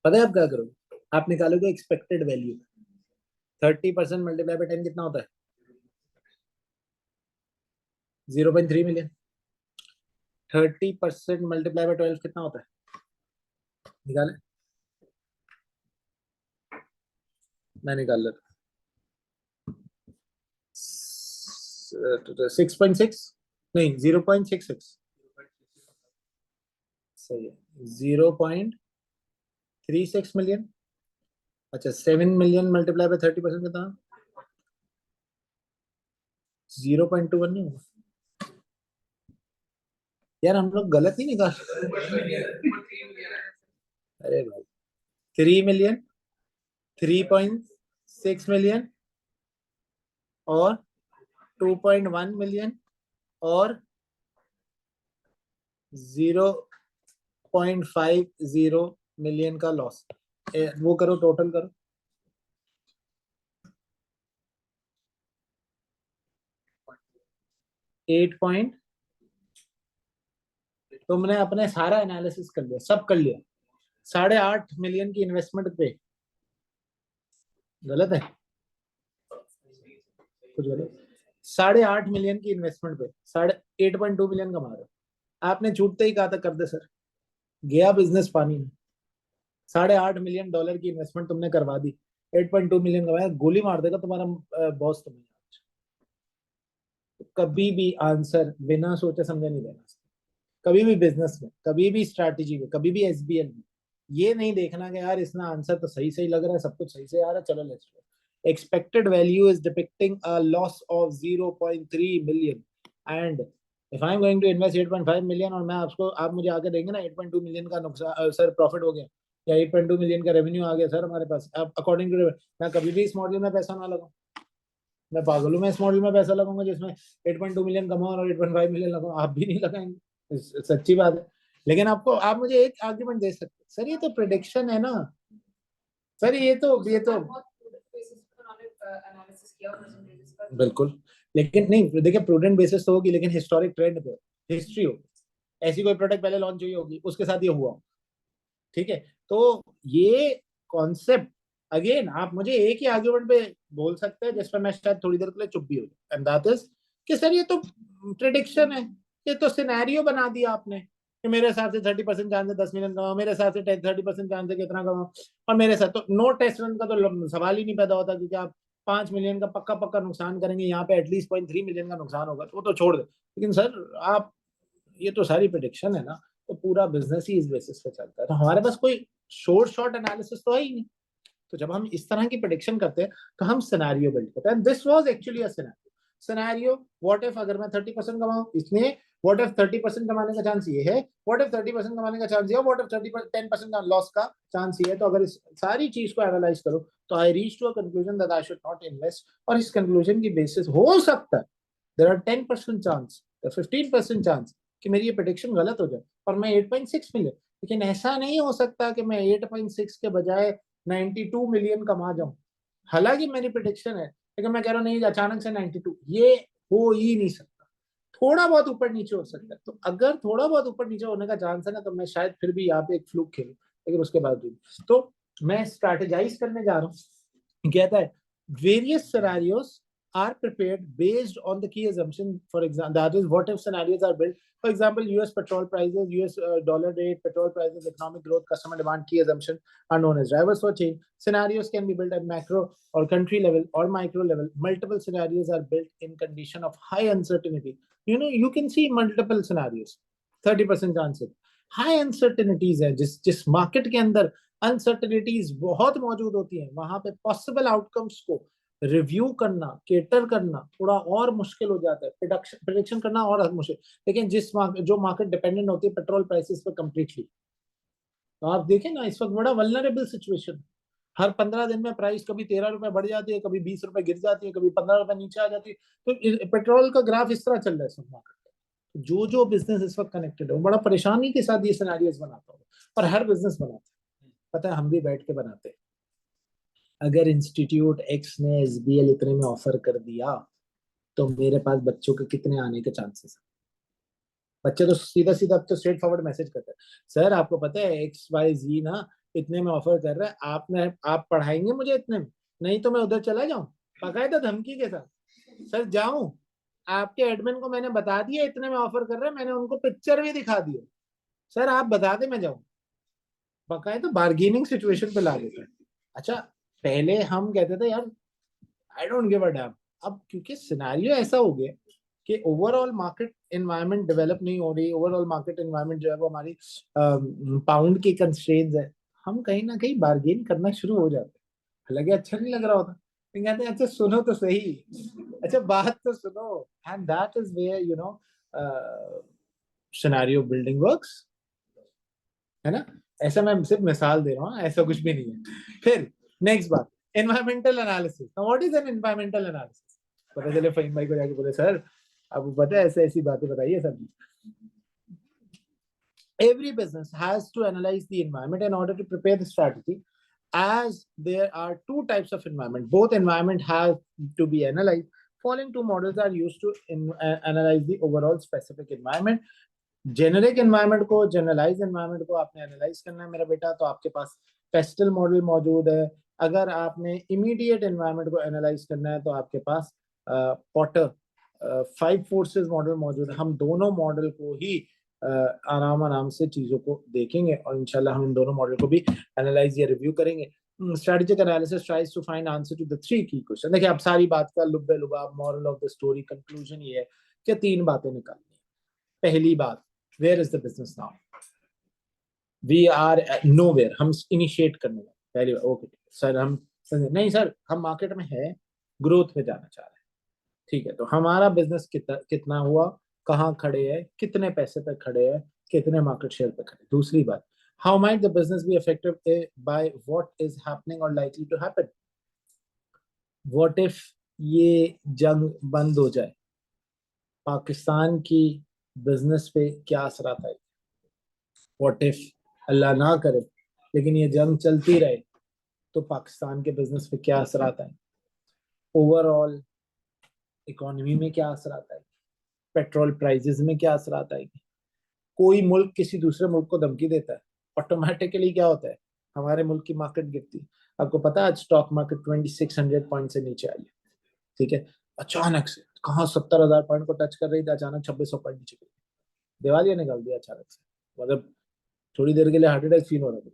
पता है आप क्या करोगे? आप निकालोगे एक्सपेक्टेड वैल्यू, 30% मल्टीप्लाई बाय 10 कितना होता है? 0.3 मिलियन। 30% मल्टीप्लाई बाय 12 कितना होता है? निकाले, मैं निकाल लेता। 6.6 नहीं 0.66 सही है, 0.36 मिलियन। अच्छा 7 मिलियन मल्टीप्लाई बाय 30% कितना? 0.21 नहीं होगा यार, हम लोग गलत ही निकाल। अरे भाई 3 मिलियन, 3.6 मिलियन और 2.1 मिलियन और 0.50 मिलियन का लॉस। वो करो, टोटल करो। 8 पॉइंट, तुमने अपने सारा एनालिसिस कर लिया, सब कर लिया, 8.5 मिलियन की इन्वेस्टमेंट पे गलत है कुछ? गलत 8.5 मिलियन की इन्वेस्टमेंट पे 8.2 मिलियन कमा रहे हो। आपने छूटते ही कहा था कर दे सर, गया बिजनेस पानी में। $8.5 मिलियन की इन्वेस्टमेंट तुमने करवा दी, 8.2 मिलियन कमाया, गोली मार देगा तुम्हारा बॉस तुम्हें। कभी भी आंसर बिना सोचे समझे नहीं देना, कभी भी बिजनेस में, कभी भी स्ट्रैटेजी में, कभी भी एसबीएल में। ये नहीं देखना कि यार इसमें आंसर तो सही सही लग रहा है, सब कुछ सही से आ रहा है, चलो let's do. Expected value is depicting a loss of 0.3 million and if I am going to invest 8.5 million और मैं आप मुझे आके देंगे ना 8.2 मिलियन का नुकसान सर प्रॉफिट हो गया या 8.2 मिलियन का रेवेन्यू आ गया सर हमारे पास, अब अकॉर्डिंग टू मैं कभी भी इस मॉडल में पैसा ना लगाऊं। मैं पागल हूं मैं इस मॉडल में पैसा लगाऊंगा जिसमें 8.2 मिलियन कमाऊं और 8.5 मिलियन लगाऊं? आप भी नहीं लगाएंगे, सच्ची बात है। लेकिन आप मुझे एक आर्ग्यूमेंट दे सकते हैं, सर ये तो प्रेडिक्शन है ना सर, ये तो एनालिसिस किया परसेंटेजेस का। बिल्कुल, लेकिन नहीं देखिए प्रूडेंट बेसिस तो होगी, लेकिन हिस्टोरिक ट्रेंड पे हिस्ट्री हो, ऐसी कोई प्रोडक्ट पहले लॉन्च हुई होगी उसके साथ ये हुआ, ठीक है। तो ये कॉन्सेप्ट अगेन आप मुझे एक ही आर्ग्यूमेंट पे बोल सकते हैं जिस पर मैं शायद थोड़ी देर के लिए चुप भी हो जाऊं, एंड दैट इज कि सर ये तो प्रेडिक्शन है, ये तो सिनेरियो बना दिया आपने कि मेरे हिसाब से 30% चांस है 10 मिलियन कमाओ, मेरे हिसाब से 30% चांस है कितना कमाओ, और मेरे साथ तो नो टेस्ट रन का तो सवाल ही नहीं पैदा होता, क्योंकि आप 5 मिलियन का पक्का पक्का नुकसान करेंगे, यहाँ पे एटलीस्ट 0.3 मिलियन का नुकसान होगा, तो वो तो छोड़ दे। लेकिन सर आप ये तो सारी प्रेडिक्शन है ना, तो पूरा बिजनेस ही इस बेसिस पे चलता है, तो हमारे पास कोई शॉर्ट एनालिसिस तो है ही नहीं। तो जब हम इस तरह की प्रेडिक्शन करते हैं तो हम सिनेरियो बिल्ड करते हैं, this was actually a scenario. What if अगर मैं 30% कमाऊं, इसलिए व्हाट इफ 30% कमाने का चांस ये है, व्हाट इफ 30% कमाने का चांस ये है, व्हाट इफ 10% का लॉस का चांस ये है, तो अगर इस सारी चीज को एनालाइज करो तो I reach to a conclusion that I should not invest, और इस कंक्लूजन की बेसिस हो सकता है देयर आर 10% चांस, 15% चांस कि मेरी ये प्रेडिक्शन गलत हो जाए और मैं 8.6 मिले, लेकिन ऐसा नहीं हो सकता कि मैं 8.6 के बजाय 92 मिलियन कमा जाऊं। हालांकि मेरी प्रेडिक्शन है, लेकिन मैं कह रहा हूं नहीं अचानक से 92, ये हो ही नहीं सकता, थोड़ा बहुत ऊपर नीचे हो सकता है। तो अगर थोड़ा बहुत ऊपर नीचे होने का चांस है ना, तो मैं शायद फिर भी यहाँ पे एक फ्लूक खेलूं, लेकिन उसके बाद भी तो मैं स्ट्रैटेजाइज करने जा रहा हूँ। कहता है various scenarios are prepared based on the key assumption. For example, that is what if scenarios are built. For example, US petrol prices, US dollar rate, petrol prices, economic growth, customer demand, key assumption are known as drivers for change. Scenarios can be built at macro or country level or micro level. Multiple scenarios are built in condition of high uncertainty. You know, you can see multiple scenarios. 30% chances. High uncertainties है, जिस मार्केट के अंदर अनसर्टेनिटीज बहुत मौजूद होती हैं, वहां पे पॉसिबल आउटकम्स को रिव्यू करना, केटर करना थोड़ा और मुश्किल हो जाता है, प्रेडिक्शन करना और मुश्किल। लेकिन जो मार्केट डिपेंडेंट होती है पेट्रोल प्राइसेस पे कंप्लीटली, तो आप देखें ना इस वक्त बड़ा वल्नरेबल सिचुएशन, हर 15 दिन में प्राइस कभी 13 रुपए बढ़ जाती है, कभी 20 रुपए गिर जाती है, कभी 15 रुपए नीचे आ जाती है। तो पेट्रोल का ग्राफ इस तरह चल रहा है सब मार्केट। जो बिजनेस इस वक्त कनेक्टेड है वो बड़ा परेशानी के साथ ये सिनेरियोस बनाता है, और हर बिजनेस बनाता है, पता है हम भी बैठ के बनाते हैं। अगर इंस्टीट्यूट एक्स ने एसबीएल इतने में ऑफर कर दिया तो मेरे पास बच्चों के कितने आने के चांसेस है? बच्चे तो सीधा सीधा अब तो स्ट्रेट फॉरवर्ड मैसेज करते हैं, सर आपको पता है एक्स वाई जी ना इतने में ऑफर कर रहा है, आप पढ़ाएंगे मुझे इतने में, नहीं तो मैं उधर चला जाऊं, बाकायदा धमकी के साथ। सर जाऊं, आपके एडमिन को मैंने बता दिया इतने में ऑफर कर रहा है, मैंने उनको पिक्चर भी दिखा दिया, सर आप बता दे मैं जाऊं, बाकायदा बार्गेनिंग सिचुएशन पे ला देते हैं। अच्छा पहले हम कहते थे यार I don't give a dam, अब क्योंकि सिनेरियो ऐसा हो गया कि ओवरऑल मार्केट एनवायरनमेंट डेवलप नहीं हो रही, ओवरऑल मार्केट एनवायरनमेंट जो है वो हमारी पाउंड की कंस्ट्रेंट्स है, हम कहीं ना कहीं बार्गेन करना शुरू हो जाते हैं। हालांकि अच्छा नहीं लग रहा होता, लेकिन कहते हैं अच्छा सुनो तो सही, अच्छा बात तो सुनो, and that is where you know scenario building works, है ना। ऐसा मैं सिर्फ मिसाल दे रहा हूँ, ऐसा कुछ भी नहीं है। फिर नेक्स्ट बात, environmental analysis. Now what is an environmental analysis? पता चले फहीम भाई को जाके बोले सर आपको पता है ऐसे ऐसी बातें बताइए सब। Every business has to analyze the environment in order to prepare the strategy, as there are two types of environment. Both environment have to be analyzed. Following two models are used to analyze the overall specific environment. Generic environment को, जनरलाइज एनवायरनमेंट को आपने एनालाइज करना है मेरा बेटा, तो आपके पास पेस्टल मॉडल मौजूद है। अगर आपने इमीडिएट एनवायरनमेंट को एनालाइज करना है तो आपके पास पॉटर फाइव फोर्सेस मॉडल मौजूद है। हम दोनों मॉडल को ही आराम से चीजों को देखेंगे और इंशाल्लाह हम इन दोनों मॉडल को भी एनालाइज या रिव्यू करेंगे। Strategic analysis tries to find answer to the three key question. देखिए, अब सारी बात का लुब्बे लुबाब, moral of the story, conclusion ये है कि तीन बातें निकालनी है। पहली बात, where is the business now? We are nowhere. हम इनिशिएट करने लगे। पहली बात, ओके सर, हम नहीं सर, हम मार्केट में है, ग्रोथ में जाना चाह रहे हैं, ठीक है, तो हमारा बिजनेस कितना हुआ, कहाँ खड़े हैं, कितने पैसे पे खड़े हैं, कितने मार्केट शेयर पे खड़े। दूसरी बात, how might the business be affected by what is happening और likely to happen. What if ये जंग बंद हो जाए, पाकिस्तान की बिजनेस पे क्या असर आता है? व्हाट इफ अल्लाह ना करे लेकिन ये जंग चलती रहे तो पाकिस्तान के बिजनेस पे क्या असर आता है? ओवरऑल इकोनॉमी में क्या असर आता है? पेट्रोल प्राइसेस में क्या असर आता है? कोई मुल्क किसी दूसरे मुल्क को धमकी देता है, ऑटोमेटिकली क्या होता है? हमारे मुल्क की मार्केट गिरती है। आपको पता है आज स्टॉक मार्केट 2600 पॉइंट से नीचे आई है, ठीक है, अचानक से कहाँ 70,000 पॉइंट को टच कर रही थी, अचानक 2600 पॉइंट नीचे गिरी, दिवालिया निकाल दिया अचानक से, मतलब थोड़ी देर के लिए हार्ट अटैक फील हो रहा था।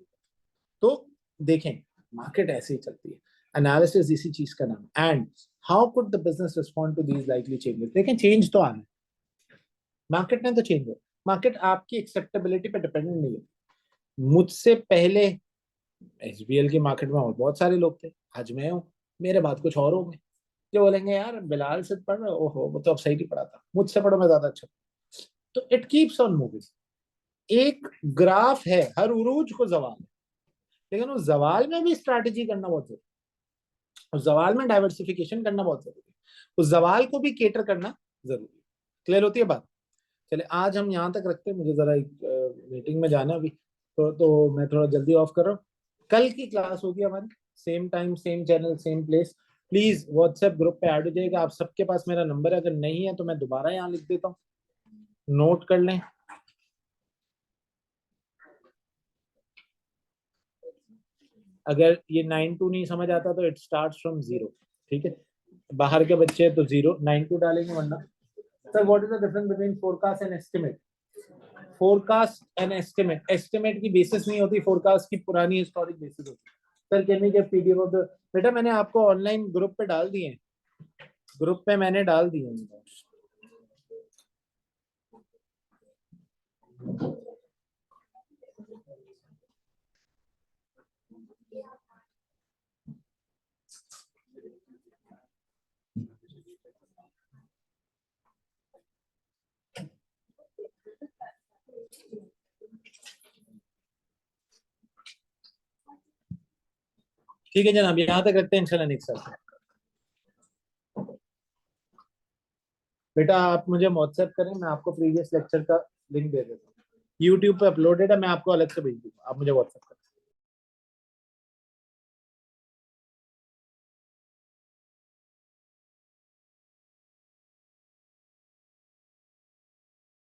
तो देखें, मार्केट ऐसे ही चलती है। एनालिसिस इसी चीज का नाम। And how could the business respond to these likely changes? देखें, चेंज तो आना है, मार्केट ने तो चेंज हो, मार्केट आपकी एक्सेप्टेबिलिटी पे डिपेंडेंट नहीं है। मुझसे पहले एसबीएल की मार्केट में और बहुत सारे लोग थे, आज मैं हूँ, मेरे बाद कुछ और होंगे जो बोलेंगे यार बिलाल से पढ़ रहे, ओहो वो तो अब सही नहीं पढ़ा था, मुझसे पढ़ो मैं ज्यादा अच्छा। तो इट कीप्स ऑन मूविंग। एक ग्राफ है, हर उरूज को जवाल है, लेकिन उस जवाल में भी स्ट्रैटेजी करना बहुत जरूरी है, उस जवाल में डाइवर्सिफिकेशन करना बहुत जरूरी है, उस जवाल को भी केटर करना जरूरी है। क्लियर होती है बात? चले आज हम यहाँ तक रखते हैं, मुझे जरा एक मीटिंग में जाना अभी, तो मैं थोड़ा जल्दी ऑफ कर रहा हूँ। कल की क्लास होगी हमारी, same time same channel same place. Please WhatsApp group पे ऐड हो जाएगा। आप सबके पास मेरा नंबर है, अगर नहीं है तो मैं दोबारा यहाँ लिख देता हूँ, नोट कर लें। अगर ये 9 to नहीं समझ आता तो इट स्टार्ट्स फ्रॉम 0, ठीक है, बाहर के बच्चे तो 0 9 to डालेंगे, वरना sir what is the difference between forecast and estimate? Forecast and estimate, estimate की बेसिस नहीं होती, फोरकास्ट की पुरानी हिस्टोरिक बेसिस होती है। Sir can we get PDF of the, बेटा मैंने आपको ऑनलाइन ग्रुप पे डाल दिए हैं, ग्रुप पे मैंने डाल दिए हैं। ठीक है जनाब, यहाँ तक रखते हैं, इंशाल्लाह नेक्स्ट साल। बेटा आप मुझे व्हाट्सएप करें, मैं आपको प्रीवियस लेक्चर का लिंक दे देता हूँ, यूट्यूब पे अपलोडेड है, मैं आपको अलग से भेज दूंगा, आप मुझे व्हाट्सएप करें।